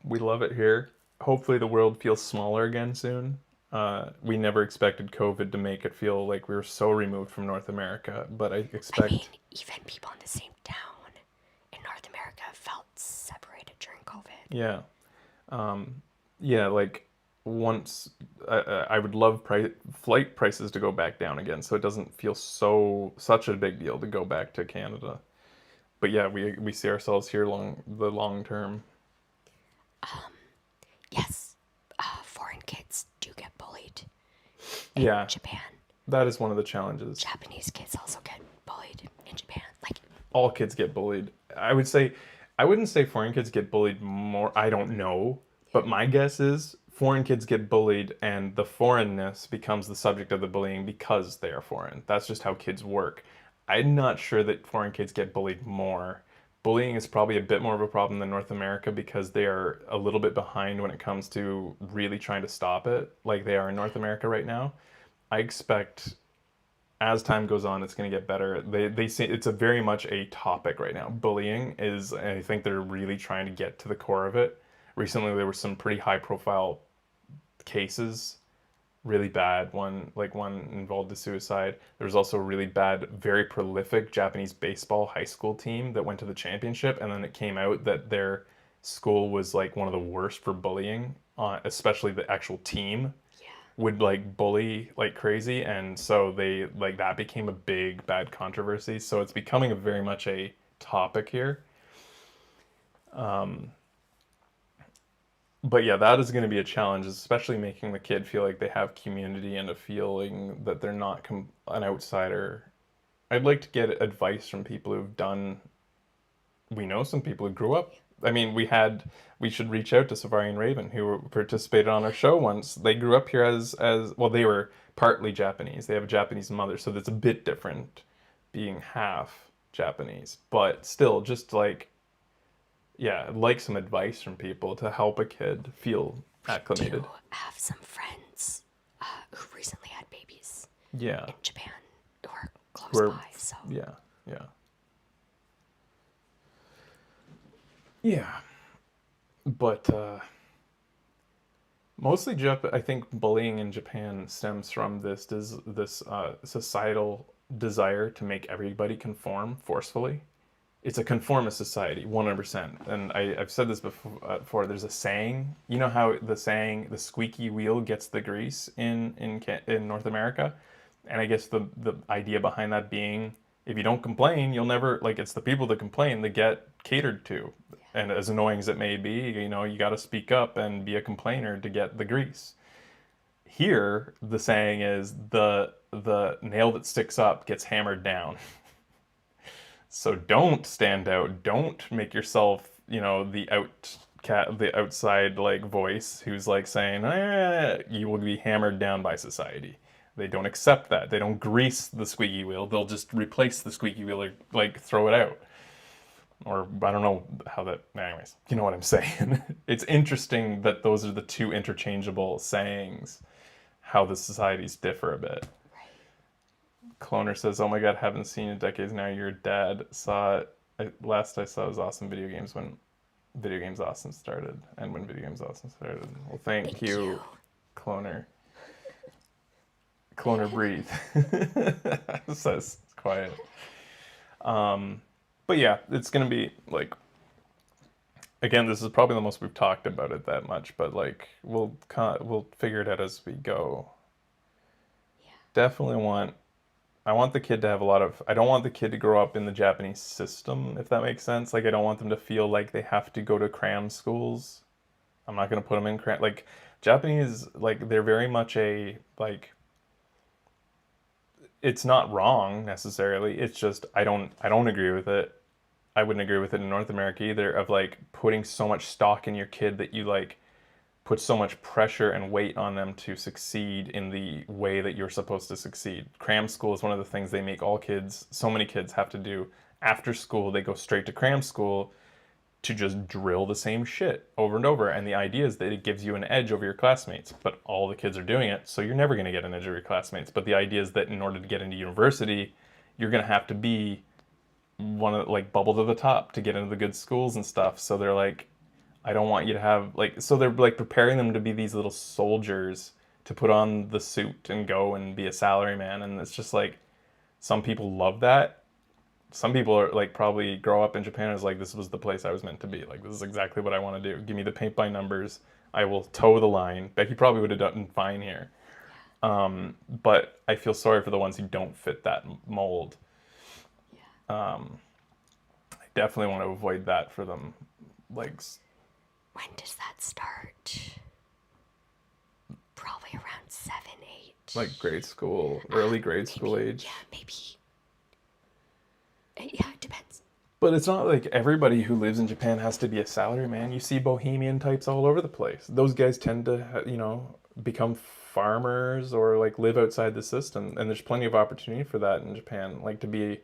We love it here. Hopefully the world feels smaller again soon. We never expected COVID to make it feel like we were so removed from North America, but I expect. I mean, even people in the same town in North America felt separated during COVID. Yeah. Yeah, like once I would love flight prices to go back down again, so it doesn't feel such a big deal to go back to Canada. But yeah, we see ourselves here the long term. Yes, foreign kids do get bullied in Yeah. Japan. That is one of the challenges. Japanese kids also get bullied in Japan. Like, All kids get bullied. I wouldn't say foreign kids get bullied more. I don't know. But my guess is foreign kids get bullied and the foreignness becomes the subject of the bullying because they are foreign. That's just how kids work. I'm not sure that foreign kids get bullied more. Bullying is probably a bit more of a problem than North America because they are a little bit behind when it comes to really trying to stop it, like they are in North America right now. I expect as time goes on, it's going to get better. They say it's a very much a topic right now. Bullying is, and I think they're really trying to get to the core of it. Recently, there were some pretty high profile cases, really bad one, like one involved a suicide. There was also a really bad, very prolific Japanese baseball high school team that went to the championship, and then it came out that their school was like one of the worst for bullying, especially the actual team yeah. would like bully like crazy, and so they like that became a big bad controversy, so it's becoming a very much a topic here. But yeah, that is going to be a challenge, especially making the kid feel like they have community and a feeling that they're not an outsider. I'd like to get advice from people who've done, we know some people who grew up. I mean, we should reach out to Savari and Raven who participated on our show once. They grew up here as well, they were partly Japanese. They have a Japanese mother, so that's a bit different being half Japanese. But still, just like, yeah, I'd like some advice from people to help a kid feel acclimated. Do have some friends who recently had babies Yeah. in Japan who are close Who are, by, so yeah, yeah. Yeah. But mostly I think bullying in Japan stems from this societal desire to make everybody conform forcefully. It's a conformist society, 100%. And I've said this before. There's a saying. You know how the saying, "the squeaky wheel gets the grease" in North America, and I guess the idea behind that being, if you don't complain, you'll never like. It's the people that complain that get catered to, and as annoying as it may be, you got to speak up and be a complainer to get the grease. Here, the saying is the nail that sticks up gets hammered down. So don't stand out. Don't make yourself, the outside like voice who's like saying, you will be hammered down by society. They don't accept that. They don't grease the squeaky wheel. They'll just replace the squeaky wheel or like throw it out. Or I don't know how that. Anyways, you know what I'm saying. It's interesting that those are the two interchangeable sayings. How the societies differ a bit. Cloner says, "Oh my god, haven't seen in decades now. Your dad saw it. Last I saw was Awesome Video Games when Video Games Awesome started, and when Video Games Awesome started." Well, thank you, Cloner. Cloner, breathe. Says quiet. But yeah, it's gonna be like. Again, this is probably the most we've talked about it that much, but like we'll figure it out as we go. yeah. Definitely I want the kid to have I don't want the kid to grow up in the Japanese system, if that makes sense. Like, I don't want them to feel like they have to go to cram schools. I'm not going to put them in cram, like, Japanese, like, they're very much it's not wrong necessarily. It's just, I don't agree with it. I wouldn't agree with it in North America either, of like putting so much stock in your kid that you like put so much pressure and weight on them to succeed in the way that you're supposed to succeed. Cram school is one of the things they make so many kids have to do. After school, they go straight to cram school to just drill the same shit over and over. And the idea is that it gives you an edge over your classmates, but all the kids are doing it, so you're never going to get an edge over your classmates. But the idea is that in order to get into university, you're going to have to be one of like bubble to the top to get into the good schools and stuff. So they're like, I don't want you to have like, so they're like preparing them to be these little soldiers to put on the suit and go and be a salaryman. And it's just like, some people love that. Some people are like probably grow up in Japan as like, this was the place I was meant to be. Like, this is exactly what I want to do. Give me the paint by numbers. I will toe the line. Becky probably would have done fine here. But I feel sorry for the ones who don't fit that mold. I definitely want to avoid that for them. Like, when does that start? Probably around 7, 8. Like grade school, early grade school maybe, age. yeah, maybe. Yeah, it depends. But it's not like everybody who lives in Japan has to be a salaryman. You see bohemian types all over the place. Those guys tend to, become farmers or like live outside the system. And there's plenty of opportunity for that in Japan. Like to be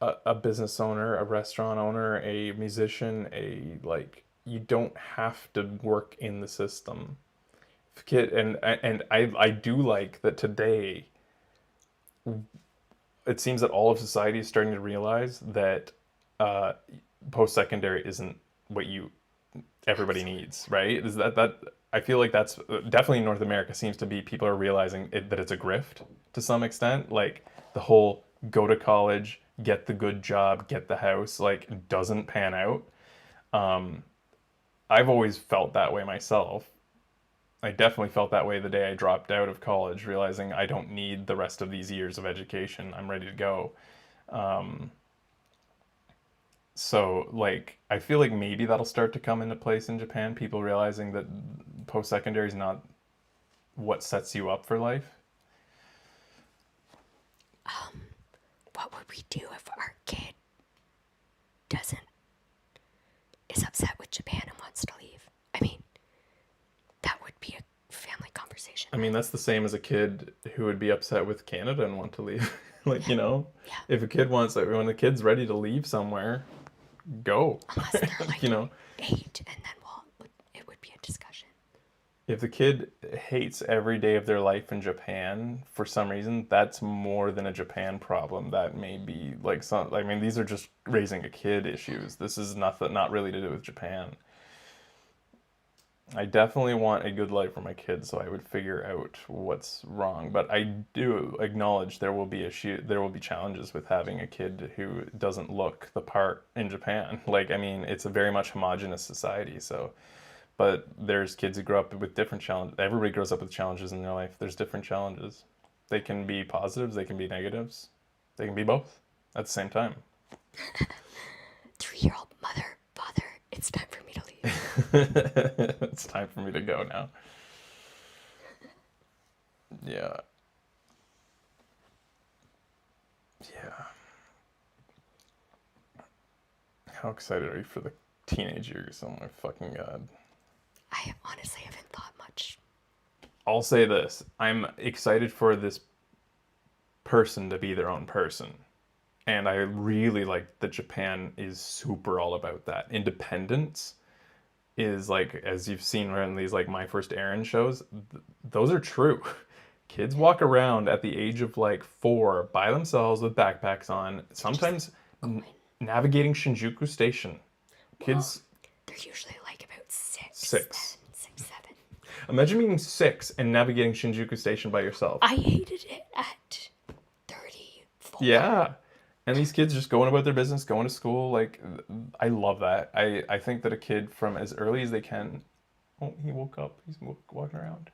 a business owner, a restaurant owner, a musician, you don't have to work in the system. Kid, and I do like that today it seems that all of society is starting to realize that uh, post-secondary isn't what you everybody needs, right? Is that I feel like that's definitely in North America seems to be people are realizing that it's a grift to some extent. Like the whole go to college, get the good job, get the house, like doesn't pan out. I've always felt that way myself. I definitely felt that way the day I dropped out of college, realizing I don't need the rest of these years of education. I'm ready to go. So, like, I feel like maybe that'll start to come into place in Japan. People realizing that post secondary is not what sets you up for life. What would we do if our kid doesn't is upset with Japan and wants to leave? I mean, that would be a family conversation. I mean, that's the same as a kid who would be upset with Canada and want to leave. Like, Yeah. if a kid wants, like, when the kid's ready to leave somewhere, go. Unless they're like You know, 8, and then it would be a discussion. if the kid hates every day of their life in Japan for some reason, that's more than a Japan problem. That may be like some, I mean, these are just raising a kid issues. This is nothing, not really to do with Japan. I definitely want a good life for my kids, so I would figure out what's wrong. But I do acknowledge there will be challenges with having a kid who doesn't look the part in Japan. Like, I mean, it's a very much homogenous society, so but there's kids who grow up with different challenges. Everybody grows up with challenges in their life. There's different challenges. They can be positives, they can be negatives, they can be both at the same time. 3-year-old mother, father, it's time for me to leave. It's time for me to go now. Yeah. Yeah. How excited are you for the teenage years? Oh my fucking god. I honestly haven't thought much. I'll say this. I'm excited for this person to be their own person. And I really like that Japan is super all about that. Independence is like, as you've seen in these like My First Aaron shows, those are true. Kids walk around at the age of like 4 by themselves with backpacks on, sometimes navigating Shinjuku Station. Kids, They're usually like about 6. 6. 6, 7. Imagine being 6 and navigating Shinjuku Station by yourself. I hated it at 34. Yeah. And these kids just going about their business, going to school. Like, I love that. I think that a kid from as early as they can. Oh, he woke up. He's walking around.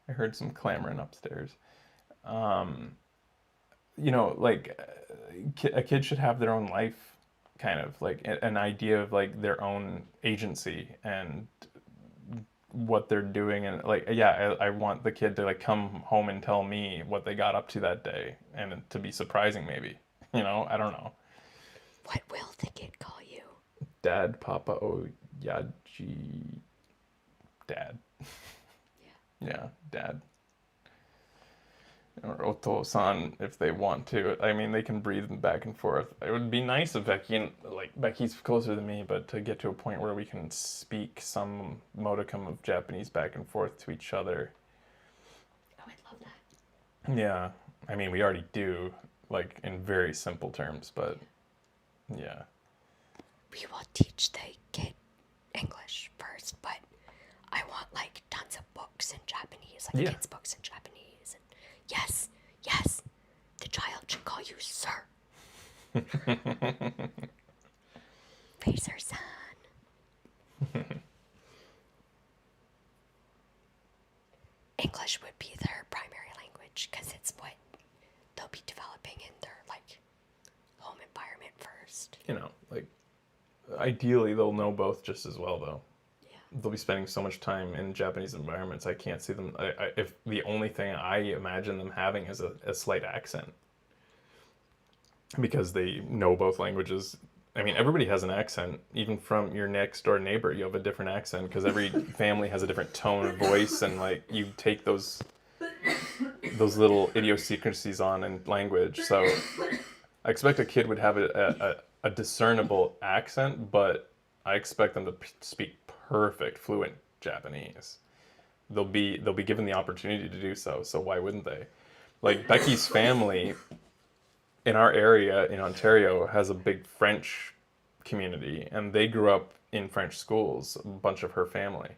I heard some clamoring upstairs. Like a kid should have their own life, kind of like an idea of like their own agency and what they're doing. And like, yeah, I want the kid to like come home and tell me what they got up to that day and to be surprising, maybe. I don't know. What will the kid call you? Dad, Papa, Oyaji, Dad. Yeah, Dad. Or Oto-san if they want to. I mean, they can breathe back and forth. It would be nice if Becky's closer than me, but to get to a point where we can speak some modicum of Japanese back and forth to each other. Oh, I love that. Yeah, I mean, we already do, like in very simple terms, but yeah. We will teach the kid English first, but I want like tons of books in Japanese, like kids' books in Japanese. And yes, the child should call you sir. Facer-san. English would be their primary language because it's what they'll be developing in their like home environment first. Like ideally they'll know both just as well though. Yeah. they'll be spending so much time in Japanese environments. I can't see them. If the only thing I imagine them having is a slight accent because they know both languages. I mean, everybody has an accent. Even from your next door neighbor, you have a different accent because every family has a different tone of voice, and like you take those little idiosyncrasies on in language. So I expect a kid would have a discernible accent, but I expect them to speak perfect, fluent Japanese. They'll be given the opportunity to do so. So why wouldn't they? Like Becky's family in our area in Ontario has a big French community, and they grew up in French schools. A bunch of her family,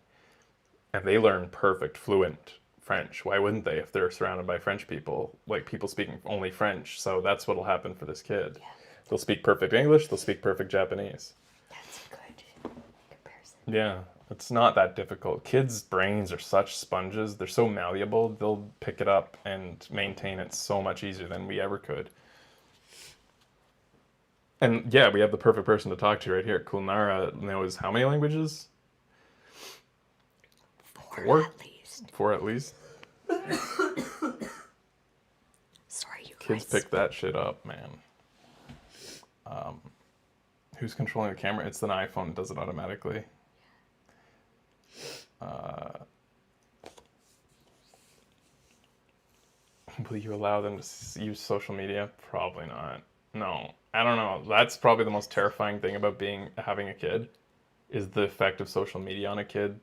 and they learn perfect, fluent French. Why wouldn't they if they're surrounded by French people, like people speaking only French? So that's what'll happen for this kid. Yeah, They'll speak perfect English. They'll speak perfect Japanese. that's a good comparison. Yeah, it's not that difficult. Kids' brains are such sponges. They're so malleable. They'll pick it up and maintain it so much easier than we ever could. And yeah, we have the perfect person to talk to right here. Kulnara knows how many languages? Four at least. Four at least. Sorry, you Kids guys. pick that shit up, man. Who's controlling the camera? It's an iPhone. It does it automatically. Will you allow them to use social media? Probably not. No, I don't know. That's probably the most terrifying thing about having a kid, is the effect of social media on a kid.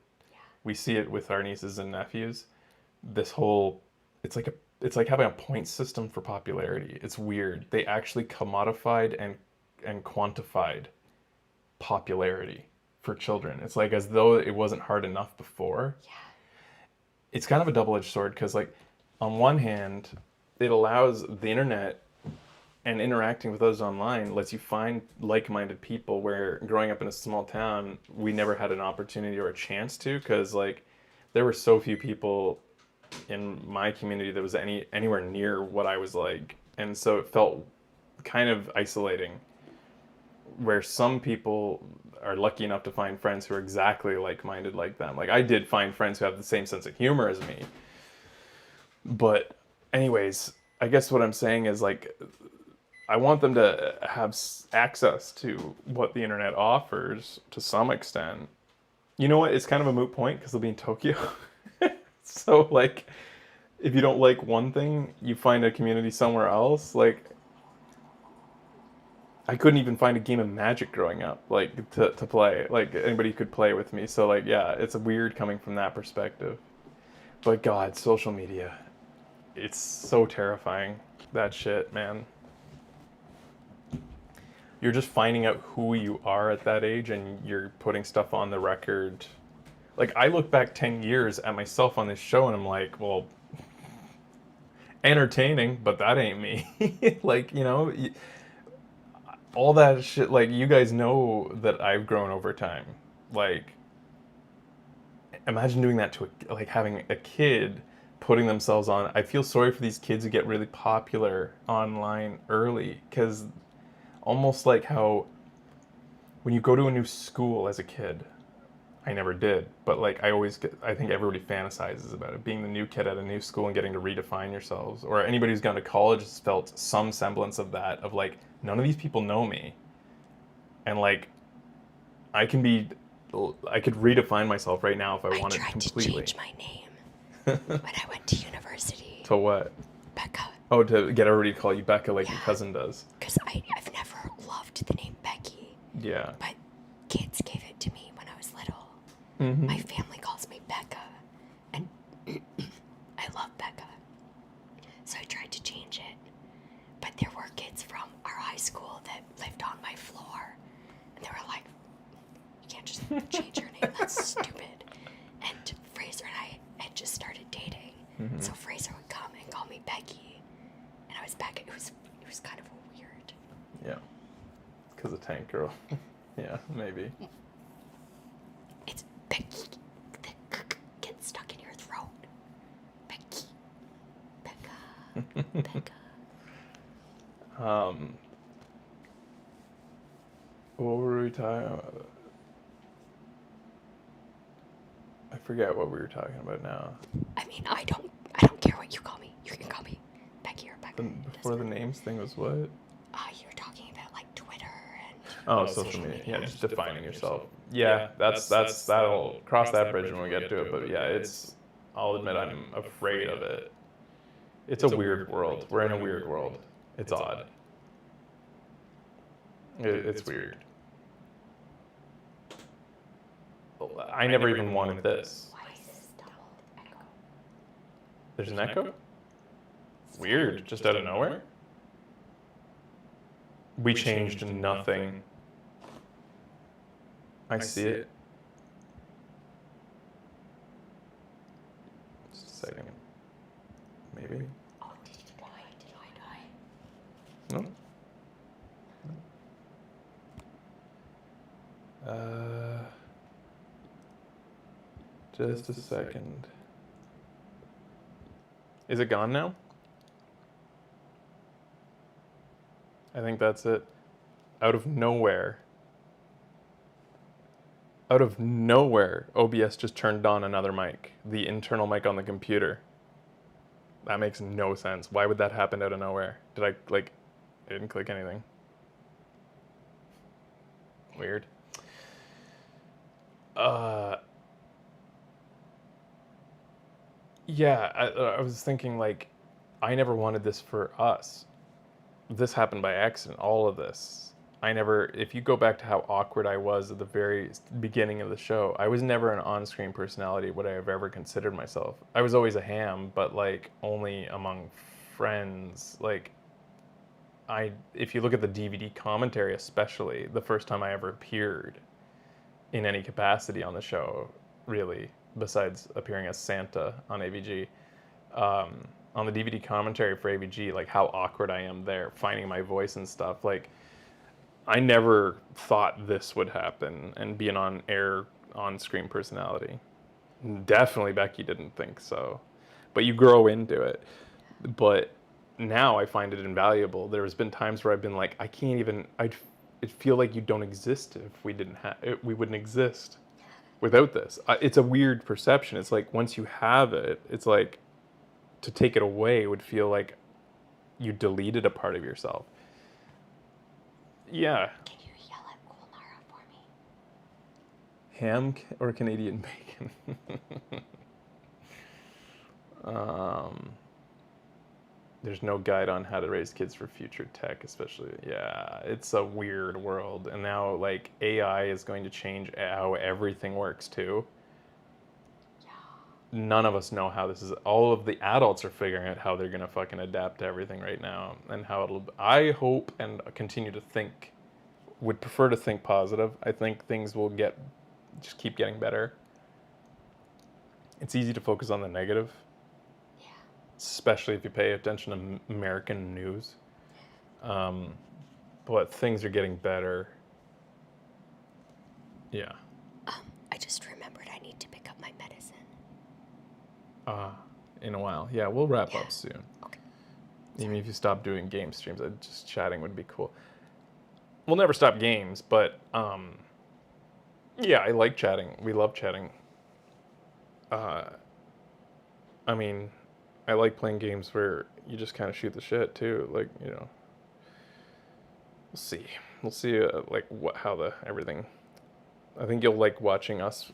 We see it with our nieces and nephews. This whole, it's like having a point system for popularity. It's weird. They actually commodified and quantified popularity for children. It's like as though it wasn't hard enough before. Yeah. It's kind of a double-edged sword because like on one hand, it allows the internet and interacting with others online lets you find like-minded people, where growing up in a small town, we never had an opportunity or a chance to, because like there were so few people in my community that was anywhere near what I was like, and so it felt kind of isolating, where some people are lucky enough to find friends who are exactly like-minded like them. Like I did find friends who have the same sense of humor as me. But anyways, I guess what I'm saying is like I want them to have access to what the internet offers to some extent. You know what? It's kind of a moot point because they'll be in Tokyo. So like if you don't like one thing, you find a community somewhere else. Like I couldn't even find a game of Magic growing up, like to play. Like anybody could play with me. So like yeah, it's weird coming from that perspective. But God, social media, it's so terrifying. That shit, man. You're just finding out who you are at that age, and you're putting stuff on the record. Like I look back 10 years at myself on this show and I'm like, well, entertaining, but that ain't me. Like, all that shit, like you guys know that I've grown over time. Like imagine doing that to like having a kid putting themselves on. I feel sorry for these kids who get really popular online early, because almost like how when you go to a new school as a kid, I never did, but like I think everybody fantasizes about it, being the new kid at a new school and getting to redefine yourselves. Or anybody who's gone to college has felt some semblance of that, of like, none of these people know me. And like, I could redefine myself right now if I wanted completely. I tried to change my name when I went to university. To what? Becca. Oh, to get everybody to call you Becca like Yeah. your cousin does. Because I've never loved the name Becky. Yeah. But kids gave it to me when I was little. Mm-hmm. My family calls me Becca. And I love Becca. So I tried to change it. But there were kids from our high school that lived on my floor. And they were like, you can't just change your name. That's stupid. And Fraser and I had just started dating. Mm-hmm. So Fraser would come and call me Becky. And I was Becca. It was kind of weird. Yeah. Because of Tank Girl. Yeah, maybe. It's Becky. The gets stuck in your throat. Becky. Becca. Becca. What were we talking about? I forget what we were talking about now. I mean, I don't care what you call me. You can call me Becky or Becca. Before the names thing was what? You were talking about like Twitter and. Oh, social media. Yeah, just defining yourself. Yeah, that'll cross that bridge when we get to it. But yeah, I'll admit I'm afraid of it. It's a weird world. We're in a weird world. It's odd. It's weird. I never even wanted this. Why is this double echo? There's an echo? Weird, just out of nowhere? We changed nothing. I see it. Just a second. Maybe? Oh, did you die? Did I die? No? Just a second. Is it gone now? I think that's it. Out of nowhere, OBS just turned on another mic, the internal mic on the computer. That makes no sense. Why would that happen out of nowhere? I didn't click anything. Weird. Yeah, I was thinking, like, I never wanted this for us. This happened by accident, all of this. If you go back to how awkward I was at the very beginning of the show, I was never an on-screen personality, would I have ever considered myself. I was always a ham, but, like, only among friends. Like, if you look at the DVD commentary especially, the first time I ever appeared in any capacity on the show, really, besides appearing as Santa on AVG, on the DVD commentary for AVG, like how awkward I am there, finding my voice and stuff. Like, I never thought this would happen and be an on-screen personality. Definitely Becky didn't think so. But you grow into it. But now I find it invaluable. There's been times where I've been like, I can't even, I'd feel like you don't exist if we wouldn't exist without this. It's a weird perception. It's like once you have it, it's like to take it away would feel like you deleted a part of yourself. Yeah. Can you yell at Gulnara for me? Ham or Canadian bacon? There's no guide on how to raise kids for future tech, especially. Yeah, it's a weird world. And now, like, AI is going to change how everything works, too. Yeah. None of us know how this is. All of the adults are figuring out how they're going to fucking adapt to everything right now. And how I hope and continue to think, would prefer to think positive. I think things will just keep getting better. It's easy to focus on the negative. Especially if you pay attention to American news. But things are getting better. Yeah. I just remembered I need to pick up my medicine. In a while. Yeah, we'll wrap up soon. Okay. Even if you stop doing game streams, just chatting would be cool. We'll never stop games, but yeah, I like chatting. We love chatting. I mean, I like playing games where you just kind of shoot the shit too. Like, you know, we'll see. We'll see like everything. I think you'll like watching us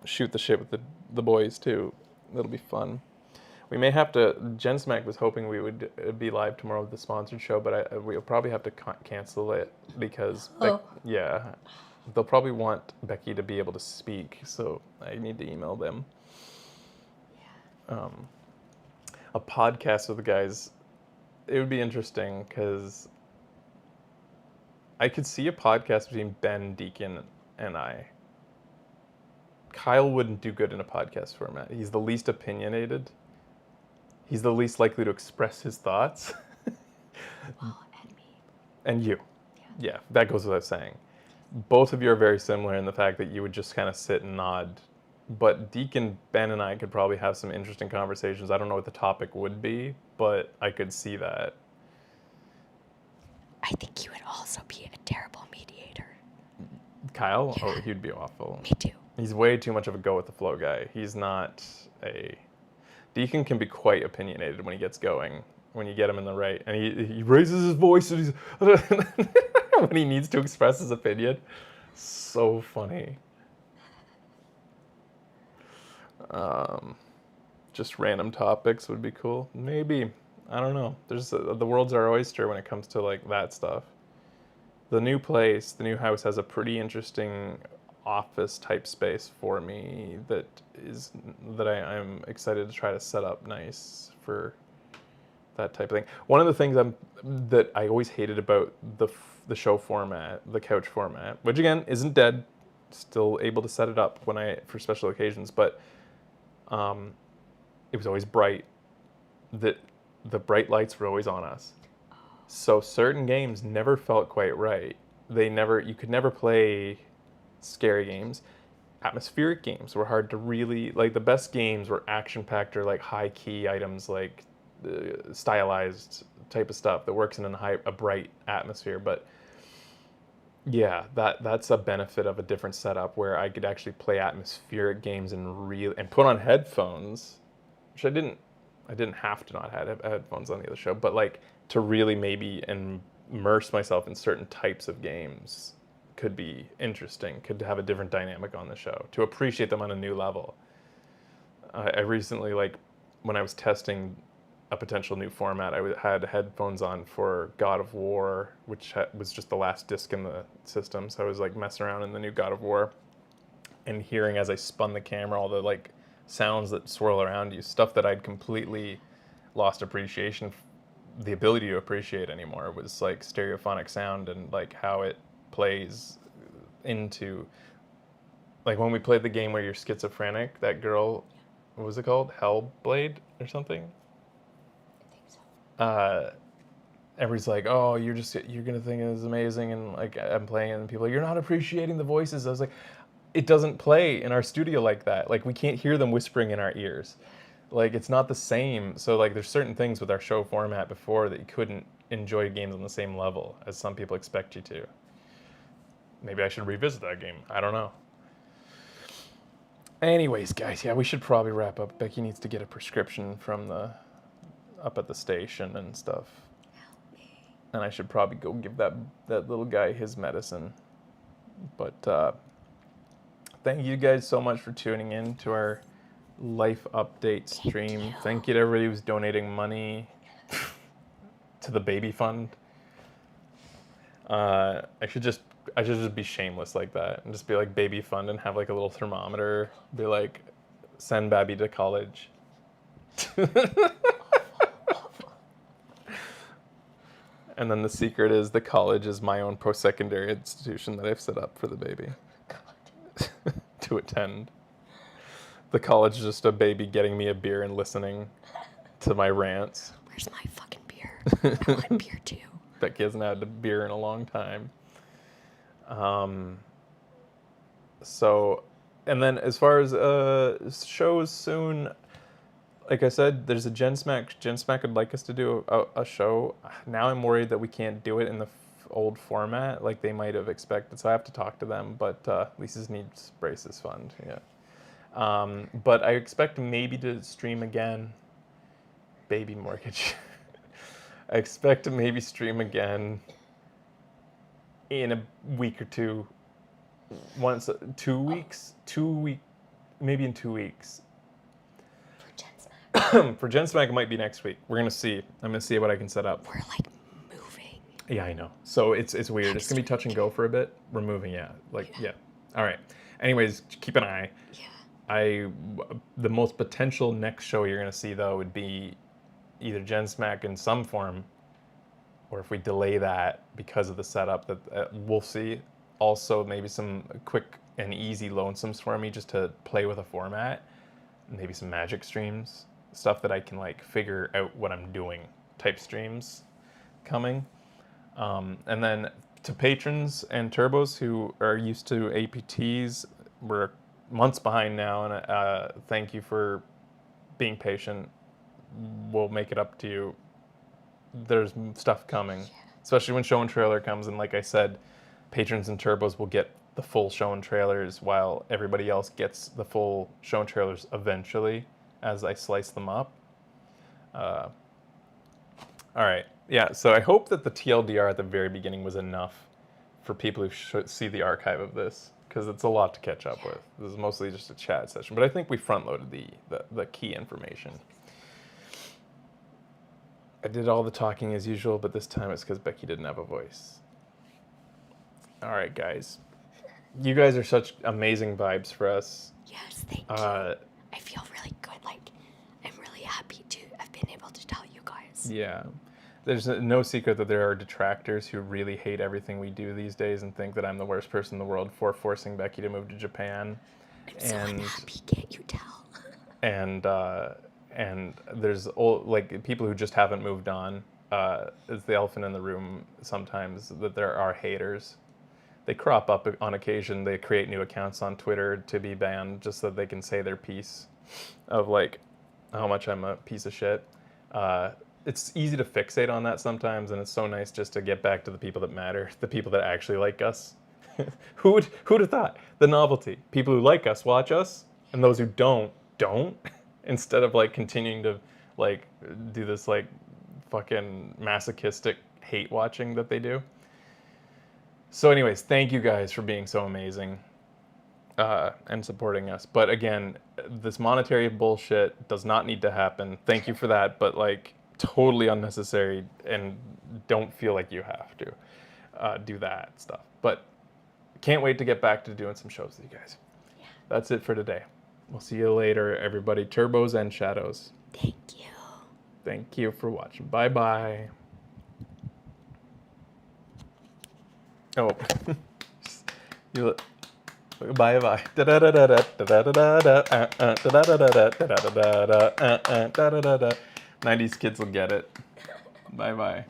shoot the shit with the boys too. That'll be fun. We may have to. Gensmack was hoping we would be live tomorrow with the sponsored show, but we'll probably have to cancel it because they'll probably want Becky to be able to speak. So I need to email them. Yeah. A podcast with the guys, it would be interesting because I could see a podcast between Ben, Deacon, and I. Kyle wouldn't do good in a podcast format. He's the least opinionated. He's the least likely to express his thoughts. Well, and me. And you. Yeah, that goes without saying. Both of you are very similar in the fact that you would just kind of sit and nod. But Deacon, Ben, and I could probably have some interesting conversations. I don't know what the topic would be, but I could see that. I think you would also be a terrible mediator. Kyle? Yeah. Oh, he'd be awful. Me too. He's way too much of a go with the flow guy. He's not a Deacon can be quite opinionated when he gets going. When you get him in the right, and he raises his voice and he's when he needs to express his opinion. So funny. Just random topics would be cool. Maybe, I don't know. There's the world's our oyster when it comes to like that stuff. The new place, the new house has a pretty interesting office type space for me that I'm excited to try to set up nice for that type of thing. One of the things that I always hated about the show format, the couch format, which again isn't dead, still able to set it up for special occasions, but it was always bright. The bright lights were always on us. So certain games never felt quite right. You could never play scary games. Atmospheric games were hard to really, like the best games were action-packed or like high-key items, like stylized type of stuff that works in a bright atmosphere. But yeah, that's a benefit of a different setup where I could actually play atmospheric games and put on headphones, which I didn't have to not have headphones on the other show, but like to really maybe immerse myself in certain types of games could be interesting, could have a different dynamic on the show, to appreciate them on a new level. I recently, like, when I was testing a potential new format, I had headphones on for God of War, which was just the last disc in the system, so I was like messing around in the new God of War and hearing as I spun the camera all the like sounds that swirl around you, stuff that I'd completely lost the ability to appreciate anymore, was like stereophonic sound and like how it plays into, like when we played the game where you're schizophrenic, that girl, what was it called? Hellblade or something? I think so. Everybody's like, oh, you're gonna think it's amazing, and like I'm playing and people are like, you're not appreciating the voices. I was like, it doesn't play in our studio like that. Like we can't hear them whispering in our ears. Like it's not the same. So like there's certain things with our show format before that you couldn't enjoy games on the same level as some people expect you to. Maybe I should revisit that game. I don't know. Anyways, guys, yeah, we should probably wrap up. Becky needs to get a prescription from up at the station and stuff. Help me. And I should probably go give that little guy his medicine. But thank you guys so much for tuning in to our life update stream. Thank you to everybody who's donating money to the baby fund. I should just be shameless like that and just be like baby fund and have like a little thermometer. Be like, send Babby to college. And then the secret is the college is my own post-secondary institution that I've set up for the baby to attend. The college is just a baby getting me a beer and listening to my rants. Where's my fucking beer? I want beer too. Becky hasn't had a beer in a long time. So, and then as far as shows soon, like I said, there's a Gen Smack. Gen Smack would like us to do a show. Now I'm worried that we can't do it in the old format like they might have expected. So I have to talk to them. But Lisa's Needs Braces Fund, yeah. But I expect maybe to stream again. Baby mortgage. I expect to maybe stream again in a week or two. Once, 2 weeks, maybe in 2 weeks. For Gen Smack. For Gen Smack, it might be next week. We're gonna see. I'm gonna see what I can set up. We're like moving. Yeah, I know. So it's weird. It's gonna be touch and go for a bit. We're moving, yeah. Yeah. All right. Anyways, keep an eye. Yeah. The most potential next show you're gonna see though would be either Gen Smack in some form, or if we delay that because of the setup, that we'll see. Also, maybe some quick and easy lonesomes for me just to play with a format. Maybe some Magic streams, stuff that I can like figure out what I'm doing type streams coming. And then to patrons and turbos who are used to APTs, we're months behind now, and thank you for being patient. We'll make it up to you. There's stuff coming, especially when show and trailer comes, and like I said, patrons and turbos will get the full show and trailers while everybody else gets the full show and trailers eventually as I slice them up. All right. Yeah, so I hope that the TLDR at the very beginning was enough for people who should see the archive of this, because it's a lot to catch up with. This is mostly just a chat session, but I think we front-loaded the key information. I did all the talking as usual, but this time it's because Becky didn't have a voice. All right, guys. You guys are such amazing vibes for us. Yes, thank you. I feel really good. Like, I'm really happy to have been able to tell you guys. Yeah. There's no secret that there are detractors who really hate everything we do these days and think that I'm the worst person in the world for forcing Becky to move to Japan. I'm so unhappy, can't you tell? And there's like people who just haven't moved on. It's the elephant in the room sometimes that there are haters. They crop up on occasion. They create new accounts on Twitter to be banned just so that they can say their piece of like how much I'm a piece of shit. It's easy to fixate on that sometimes, and it's so nice just to get back to the people that matter, the people that actually like us. Who'd have thought? The novelty. People who like us watch us, and those who don't. Instead of like continuing to like do this like fucking masochistic hate watching that they do. So anyways, thank you guys for being so amazing and supporting us. But again, this monetary bullshit does not need to happen. Thank you for that, but like totally unnecessary, and don't feel like you have to do that stuff. But can't wait to get back to doing some shows with you guys. Yeah. That's it for today. We'll see you later, everybody. Turbos and shadows. Thank you. Thank you for watching. Bye-bye. Oh. You look. Bye bye. 90s kids will get it. Bye bye.